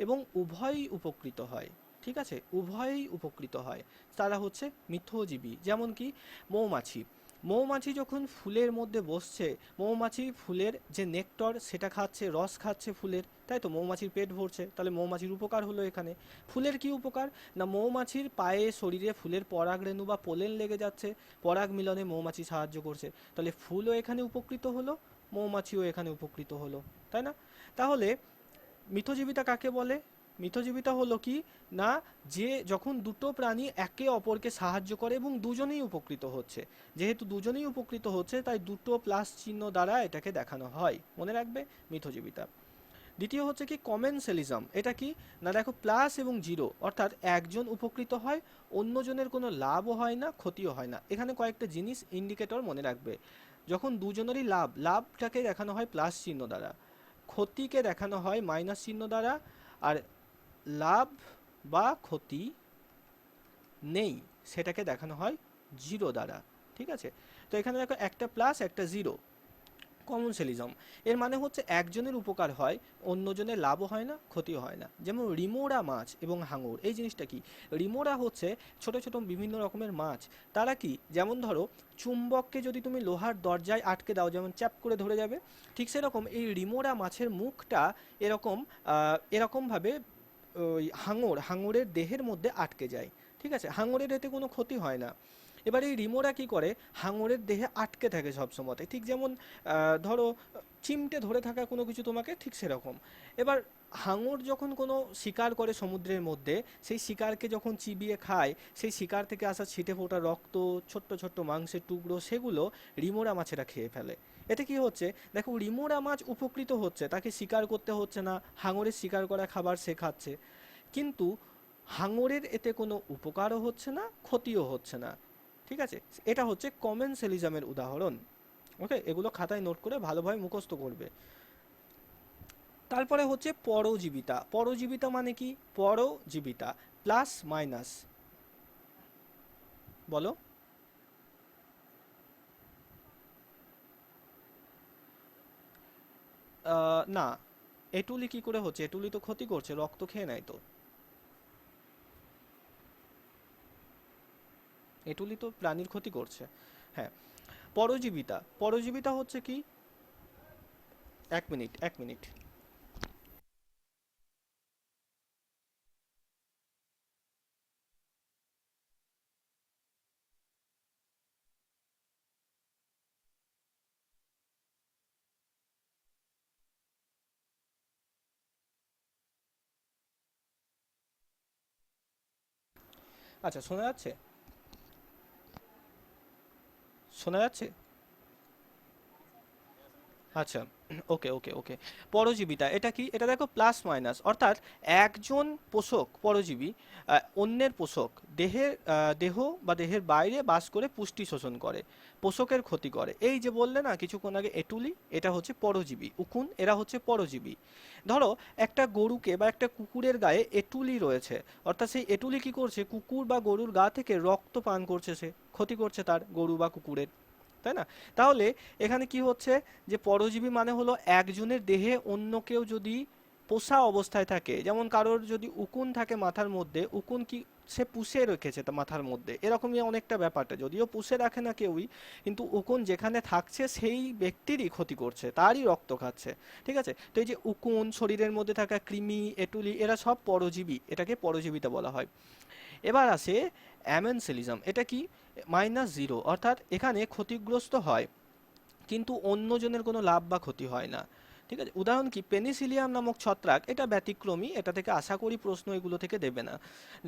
এবং উভয়ই উপকৃত হয়। ঠিক আছে, উভয়ই উপকৃত হয়, তারা হচ্ছে মিথজীবী। যেমন কি মৌমাছি, মৌমাছি যখন ফুলের মধ্যে বসছে, মৌমাছি ফুলের যে নেক্টর সেটা খাচ্ছে, রস খাচ্ছে ফুলের, তাই তো, মৌমাছির পেট ভরছে, তাহলে মৌমাছির উপকার হলো এখানে। ফুলের কি উপকার? না, মৌমাছির পায়ে, শরীরে ফুলের পরাগ রেণু বা পোলেন লেগে যাচ্ছে, পরাগ মিলনে মৌমাছি সাহায্য করছে, তাহলে ফুলও এখানে উপকৃত হলো, মৌমাছিও এখানে উপকৃত হলো, তাই না? তাহলে মিথজীবিতা কাকে বলে? মিথজীবিতা হলো কি না, যে যখন দুটো প্রাণী একে অপরকে সাহায্য করে এবং দুজনেই উপকৃত হচ্ছে। যেহেতু দুজনেই উপকৃত হচ্ছে তাই দুটো প্লাস চিহ্ন দ্বারা এটাকে দেখানো হয়, মনে রাখবে, মিথজীবিতা। দ্বিতীয় হচ্ছে কি কমেনসেলিজম। এটা কি না, দেখো, প্লাস এবং জিরো, অর্থাৎ একজন উপকৃত হয়, অন্যজনের কোনো লাভও হয় না, ক্ষতিও হয় না। এখানে কয়েকটা জিনিস ইন্ডিকেটর মনে রাখবে। যখন দুজনেরই লাভটাকে দেখানো হয় প্লাস চিহ্ন দ্বারা, ক্ষতিকে দেখানো হয় মাইনাস চিহ্ন দ্বারা, আর লাভ বা ক্ষতি নেই সেটাকে দেখানো হয় জিরো দ্বারা। ঠিক আছে, তো এখানে দেখো একটা প্লাস একটা জিরো, কমনসেলিজম। এর মানে হচ্ছে একজনের উপকার হয়, অন্যজনের লাভও হয় না, ক্ষতিও হয় না। যেমন রিমোরা মাছ এবং হাঙর, এই জিনিসটা কি? রিমোরা হচ্ছে ছোট ছোট বিভিন্ন রকমের মাছ। তারা কি, যেমন ধরো চুম্বককে যদি তুমি লোহার দরজায় আটকে দাও, যেমন চ্যাপ করে ধরে যাবে, ঠিক সেরকম এই রিমোরা মাছের মুখটা এরকমভাবে ওই হাঙরের দেহের মধ্যে আটকে যায়। ঠিক আছে, হাঙরের এতে কোনো ক্ষতি হয় না। এবার এই রিমোরা কি করে, হাঙরের দেহে আটকে থাকে সবসময়, ঠিক যেমন ধরো চিমটে ধরে থাকা কোনো কিছু তোমাকে, ঠিক সেরকম। এবার হাঙর যখন কোনো শিকার করে সমুদ্রের মধ্যে, সেই শিকারকে যখন চিবিয়ে খায়, সেই শিকার থেকে আসা ছিটে ফোটা রক্ত, ছোট্ট ছোট্ট মাংসের টুকরো, সেগুলো রিমোরা মাছেরা খেয়ে ফেলে। এতে কি হচ্ছে, দেখো রিমোরা মাছ উপকৃত হচ্ছে, তাকে শিকার করতে হচ্ছে না, হাঙরের শিকার করা খাবার সে খাচ্ছে, কিন্তু হাঙরের এতে কোনো উপকারও হচ্ছে না, ক্ষতিও হচ্ছে না। ঠিক আছে, এটা হচ্ছে কমেন্সেলিজমের উদাহরণ। ওকে, এগুলো খাতায় নোট করে ভালোভাবে মুখস্থ করবে। তারপরে হচ্ছে পরজীবিতা। পরজীবিতা মানে কি? পরজীবিতা প্লাস মাইনাস, বলো। না, এটুলি কি করে হচ্ছে? এটুলি তো ক্ষতি করছে, রক্ত খেয়ে নেয় তো। এটুলি তো প্রাণীর ক্ষতি করছে। হ্যাঁ, পরজীবিতা। পরজীবিতা হচ্ছে কি? এক মিনিট, এক মিনিট। আচ্ছা, শোনা যাচ্ছে? শোনা যাচ্ছে? আচ্ছা, ওকে ওকে ওকে। পরজীবিতা এটা কি? এটা দেখো প্লাস মাইনাস, অর্থাৎ একজন পোষক পরজীবী অন্যের পোষক দেহের দেহ বা দেহের বাইরে বাস করে পুষ্টি শোষণ করে, পোষকের ক্ষতি করে। এই যে বললে না কিছুক্ষণ আগে এটুলি, এটা হচ্ছে পরজীবী। উকুন, এরা হচ্ছে পরজীবী। ধরো একটা গরুকে বা একটা কুকুরের গায়ে এটুলি রয়েছে, অর্থাৎ সেই এটুলি কি করছে, কুকুর বা গরুর গা থেকে রক্ত পান করছে, সে ক্ষতি করছে তার, গরু বা কুকুরের, তাই না? তাহলে এখানে কি হচ্ছে, যে পরজীবী মানে হলো একজনের দেহে অন্য কেউ যদি পোষা অবস্থায় থাকে, যেমন কারোর যদি উকুন থাকে মাথার মধ্যে, উকুন কি সে পুষে রেখেছে তা মাথার মধ্যে, এরকমই অনেকটা ব্যাপারটা, যদিও পুষে রাখে না কেউই, কিন্তু উকুন যেখানে থাকছে সেই ব্যক্তিরই ক্ষতি করছে, তারই রক্ত খাচ্ছে। ঠিক আছে, তো এই যে উকুন, শরীরের মধ্যে থাকা কৃমি, এটুলি, এরা সব পরজীবী, এটাকে পরজীবিতা বলা হয়। এবার আসে অ্যামেনসেলিজম। এটা কি? মাইনাস জিরো, অর্থাৎ এখানে ক্ষতিগ্রস্ত হয় কিন্তু অন্যজনের কোনো লাভ বা ক্ষতি হয় না। ঠিক আছে, উদাহরণ কি, পেনিসিলিয়াম নামক ছত্রাক, এটা ব্যতিক্রমী, এটা থেকে আশা করি প্রশ্ন এগুলো থেকে দেবে না।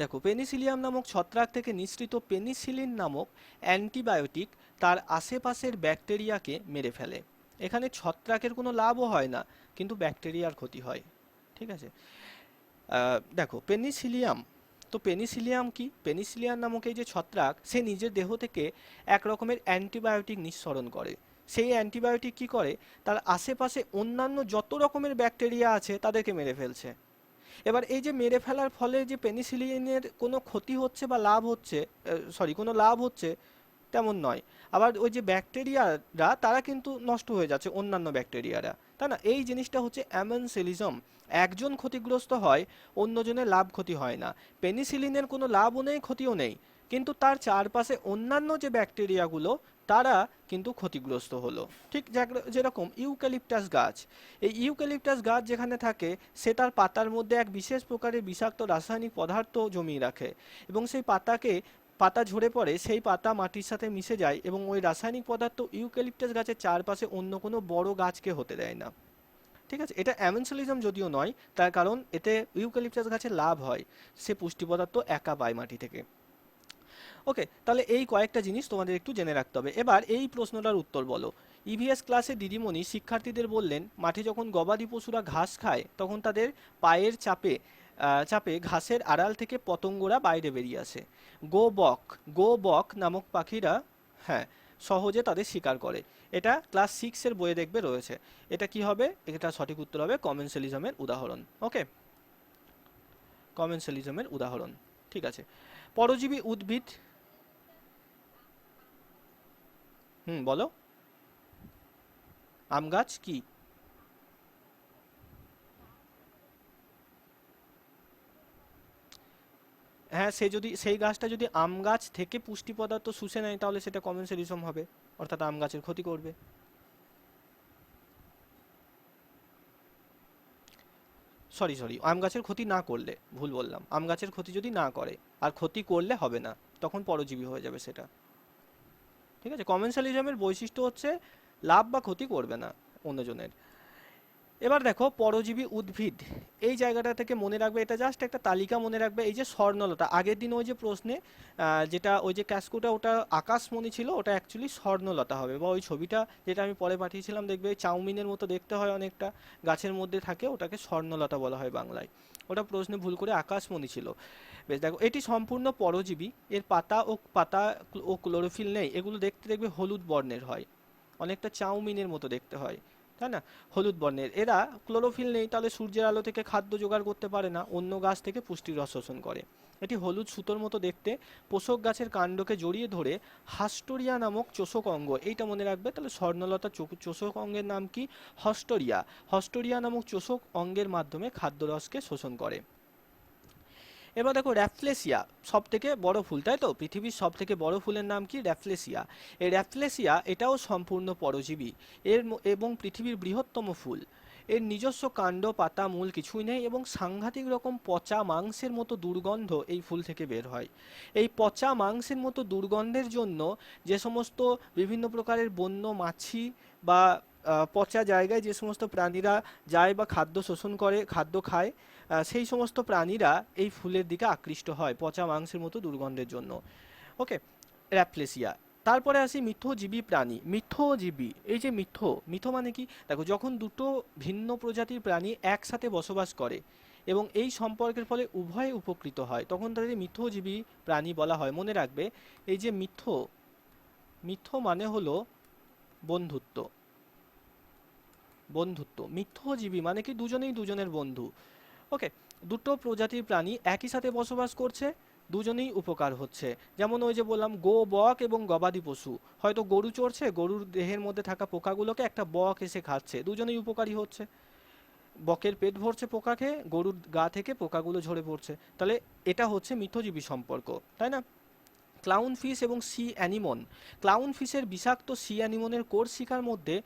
দেখো, পেনিসিলিয়াম নামক ছত্রাক থেকে নিঃসৃত পেনিসিলিন নামক অ্যান্টিবায়োটিক তার আশেপাশের ব্যাকটেরিয়াকে মেরে ফেলে। এখানে ছত্রাকের কোনো লাভও হয় না, কিন্তু ব্যাকটেরিয়ার ক্ষতি হয়। ঠিক আছে, দেখো পেনিসিলিয়াম, তো পেনিসিলিয়াম কি, পেনিসিলিয়াম নামক এই যে ছত্রাক, সে নিজের দেহ থেকে এক রকমের অ্যান্টিবায়োটিক নিঃসরণ করে। সেই অ্যান্টিবায়োটিক কি করে, তার আশেপাশে অন্যান্য যত রকমের ব্যাকটেরিয়া আছে তাদেরকে মেরে ফেলছে। এবার এই যে মেরে ফেলার ফলে যে পেনিসিলিনের কোনো ক্ষতি হচ্ছে বা লাভ হচ্ছে, সরি, কোনো লাভ হচ্ছে তেমন নয়। আবার ওই যে ব্যাকটেরিয়ারা তারা কিন্তু নষ্ট হয়ে যাচ্ছে, অন্যান্য ব্যাকটেরিয়ারা, তাই না? এই জিনিসটা হচ্ছে অ্যামেনসেলিজম। একজন ক্ষতিগ্রস্ত হয়, অন্যজনের লাভ ক্ষতি হয় না। পেনিসিলিনের কোনো লাভও নেই, ক্ষতিও নেই, কিন্তু তার চারপাশে অন্যান্য যে ব্যাকটেরিয়াগুলো, তারা কিন্তু ক্ষতিগ্রস্ত হলো। ঠিক যেরকম ইউক্যালিপটাস গাছ, এই ইউক্যালিপটাস গাছ যেখানে থাকে, সে তার পাতার মধ্যে এক বিশেষ প্রকারের বিষাক্ত রাসায়নিক পদার্থ জমিয়ে রাখে, এবং সেই পাতা ঝরে পড়ে, সেই পাতা মাটির সাথে মিশে যায়, এবং ওই রাসায়নিক পদার্থ ইউক্যালিপটাস গাছের চারপাশে অন্য কোনো বড় গাছকে হতে দেয় না। ঠিক আছে, এটা অ্যামেনসেলিজম যদিও নয়, তার কারণ এতে ইউক্যালিপটাস গাছের লাভ হয়, সে পুষ্টি পদার্থ একা পায় মাটি থেকে। ওকে, তাহলে এই কয়েকটা জিনিস তোমাদের একটু জেনে রাখতে হবে। এবার এই প্রশ্নটার উত্তর বলো। ইভিএস ক্লাসে দিদিমণি শিক্ষার্থীদের বললেন, মাঠে যখন গবাদি পশুরা ঘাস খায় তখন তাদের পায়ের চাপে চাপে ঘাসের আড়াল থেকে পতঙ্গরা বাইরে বেরিয়ে আসে। গো বক, গো বক নামক পাখিরা, হ্যাঁ, সহজে তাদের শিকার করে। এটা ক্লাস সিক্সের বইয়ে দেখবে রয়েছে। এটা কি হবে? এটা সঠিক উত্তর হবে কমেন্সেলিজমের উদাহরণ। ওকে, কমেন্সেলিজমের উদাহরণ। ঠিক আছে, পরজীবী উদ্ভিদ। হুম, বলো। আম গাছ কি? হ্যাঁ, সে যদি সেই গাছটা যদি আম গাছ থেকে পুষ্টি পদার্থ শুষে নেয়, তাহলে সেটা কমেন্সারিজম হবে, অর্থাৎ আম গাছের ক্ষতি করবে। সরি সরি, আম গাছের ক্ষতি না করলে, ভুল বললাম, আম গাছের ক্ষতি যদি না করে, আর ক্ষতি করলে হবে না, তখন পরজীবী হয়ে যাবে সেটা। ঠিক আছে, কমেন্সালিজমের বৈশিষ্ট্য হচ্ছে লাভ বা ক্ষতি করবে না অন্যজনের। এবার দেখো পরজীবী উদ্ভিদ, এই জায়গাটা থেকে মনে রাখবে, এটা জাস্ট একটা তালিকা মনে রাখবে। এই যে স্বর্ণলতা, আগের দিন ওই যে প্রশ্নে যেটা ওই যে ক্যাসকোটা ওটা আকাশমণি ছিল, ওটা অ্যাকচুয়ালি স্বর্ণলতা হবে। বা ওই ছবিটা যেটা আমি পরে পাঠিয়েছিলাম দেখবে চাউমিনের মতো দেখতে হয়, অনেকটা গাছের মধ্যে থাকে, ওটাকে স্বর্ণলতা বলা হয় বাংলায়। ওটা প্রশ্নে ভুল করে আকাশমণি ছিল। বেশ, দেখো এটি সম্পূর্ণ পরজীবী, এর পাতা ও ক্লোরোফিল নেই, এগুলো দেখতে দেখবে হলুদ বর্ণের হয়, অনেকটা চাউমিনের মতো দেখতে হয়, তাই না? হলুদ বর্ণের। এরা ক্লোরোফিল নেই, তাহলে সূর্যের আলো থেকে খাদ্য জোগাড় করতে পারে না, অন্য গাছ থেকে পুষ্টির রস শোষণ করে। এটি হলুদ সুতোর মতো দেখতে, পোষক গাছের কাণ্ডকে জড়িয়ে ধরে হাস্টোরিয়া নামক চোষক অঙ্গ, এইটা মনে রাখবে। তাহলে স্বর্ণলতা চোষক অঙ্গের নাম কি? হস্টোরিয়া। হস্টোরিয়া নামক চোষক অঙ্গের মাধ্যমে খাদ্যরসকে শোষণ করে। এবার দেখো র্যাফলেসিয়া, সব থেকে বড় ফুল, তাই তো? পৃথিবীর সব থেকে বড় ফুলের নাম কি? র্যাফলেসিয়া। এই র্যাফলেসিয়া এটাও সম্পূর্ণ পরজীবী, এবং পৃথিবীর বৃহত্তম ফুল। এর নিজস্ব কাণ্ড, পাতা, মূল কিছুই নেই, এবং সাংঘাতিক রকম পচা মাংসের মতো দুর্গন্ধ এই ফুল থেকে বের হয়। এই পচা মাংসের মতো দুর্গন্ধের জন্য যে সমস্ত বিভিন্ন প্রকারের বন্য মাছি বা পচা জায়গায় যে সমস্ত প্রাণীরা যায় বা খাদ্য শোষণ করে, খাদ্য খায়, সেই সমস্ত প্রাণীরা এই ফুলের দিকে আকৃষ্ট হয় পচা মাংসের মতো দুর্গন্ধের জন্য। ওকে, র্যাপলেসিয়া। তারপরে আসি মিথ্যজীবী প্রাণী। মিথ্যজীবী, এই যে মিথ্য মানে কি? দেখো যখন দুটো ভিন্ন প্রজাতির প্রাণী একসাথে বসবাস করে এবং এই সম্পর্কের ফলে উভয়ে উপকৃত হয়, তখন তাদের মিথ্যজীবী প্রাণী বলা হয়। মনে রাখবে, এই যে মিথ্য মানে হলো বন্ধুত্ব। মিথ্যজীবী মানে কি? দুজনেই দুজনের বন্ধু। ওকে, দুটো প্রজাতির প্রাণী একই সাথে বসবাস করছে, দুজনেই উপকার হচ্ছে। যেমন ওই যে বললাম বক এবং গবাদি পশু, হয়তো গরু চড়ছে, গরুর দেহের মধ্যে থাকা পোকাগুলোকে একটা বক এসে খাচ্ছে, দুজনেই উপকারী হচ্ছে। বকের পেট ভরছে পোকা খেয়ে, গরুর গা থেকে পোকাগুলো ঝরে পড়ছে। তাহলে এটা হচ্ছে মিথ্যজীবী সম্পর্ক, তাই না? ক্লাউন ফিশ এবং সি অ্যানিমন। ক্লাউন ফিশের বিষাক্ত সি অ্যানিমনের কোর শিকার মধ্যে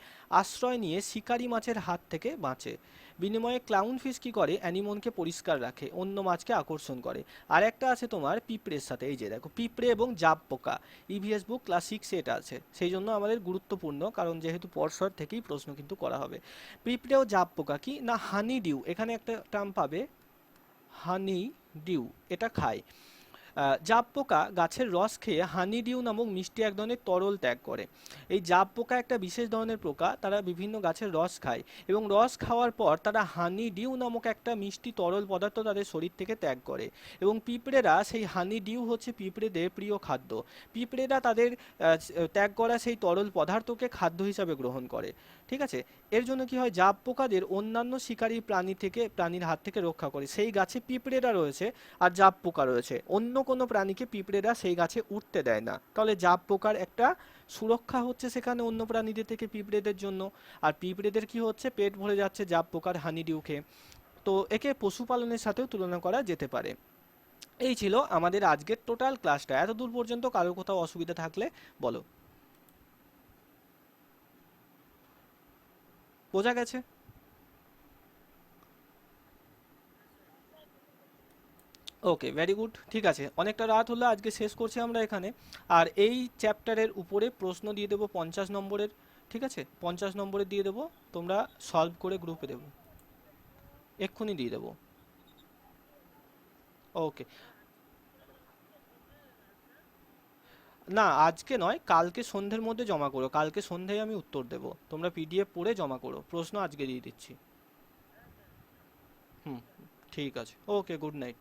আশ্রয় নিয়ে শিকারি মাছের হাত থেকে বাঁচে। বিনিময়ে ক্লাউন ফিশ কী করে? অ্যানিমনকে পরিষ্কার রাখে, অন্য মাছকে আকর্ষণ করে। আর একটা আছে তোমার পিঁপড়ের সাথে, এই যে দেখো পিঁপড়ে এবং জাব পোকা। ইভিএস বুক ক্লাস 6 এটা আছে, সেই জন্য আমাদের গুরুত্বপূর্ণ, কারণ যেহেতু পর্ষদ থেকেই প্রশ্ন কিন্তু করা হবে। পিঁপড়ে ও জাব পোকা কি না? হানি ডিউ, এখানে একটা টার্ম পাবে, হানি ডিউ, এটা খায়। জাব পোকা গাছের রস খেয়ে হানিডিউ নামক মিষ্টি এক ধরনের তরল ত্যাগ করে। এই জাব পোকা একটা বিশেষ ধরনের পোকা, তারা বিভিন্ন গাছের রস খায় এবং রস খাওয়ার পর তারা হানিডিউ নামক একটা মিষ্টি তরল পদার্থ তাদের শরীর থেকে ত্যাগ করে। এবং পিঁপড়েরা সেই হানিডিউ হচ্ছে পিঁপড়েদের প্রিয় খাদ্য। পিঁপড়েরা তাদের ত্যাগ করা সেই তরল পদার্থকে খাদ্য হিসাবে গ্রহণ করে। ঠিক আছে, এর জন্য কি হয়? জাব পোকাদের অন্যান্য শিকারী প্রাণীর হাত থেকে রক্ষা করে। সেই গাছে পিঁপড়েরা রয়েছে আর জাব পোকা রয়েছে, অন্য কোনো প্রাণীকে পিঁপড়েরা সেই গাছে উঠতে দেয় না। তাহলে জাব পোকার একটা সুরক্ষা হচ্ছে সেখানে অন্য প্রাণীদের থেকে পিঁপড়েদের জন্য। আর পিঁপড়েদের কি হচ্ছে? পেট ভরে যাচ্ছে জাব পোকার হানিডিউ খেয়ে। তো একে পশুপালনের সাথেও তুলনা করা যেতে পারে। এই ছিল আমাদের আজকের টোটাল ক্লাসটা। এত দূর পর্যন্ত কারোর কোথাও অসুবিধা থাকলে বলো। বোঝা গেছে? ওকে, ভেরি গুড, ঠিক আছে। অনেকটা রাত হলো, আজকে শেষ করছি আমরা এখানে। আর এই চ্যাপ্টারের উপরে প্রশ্ন দিয়ে দেবো 50 নম্বরের। ঠিক আছে, 50 নম্বরের দিয়ে দেবো, তোমরা সলভ করে গ্রুপে দেবো, এক্ষুনি দিয়ে দেবো। ওকে, না আজকে নয়, কালকে সন্ধ্যের মধ্যে জমা করো, কালকে সন্ধ্যায় আমি উত্তর দেবো, তোমরা পিডিএফ পড়ে জমা করো, প্রশ্ন আজকে দিয়ে দিচ্ছি। হুম, ঠিক আছে, ওকে, গুড নাইট।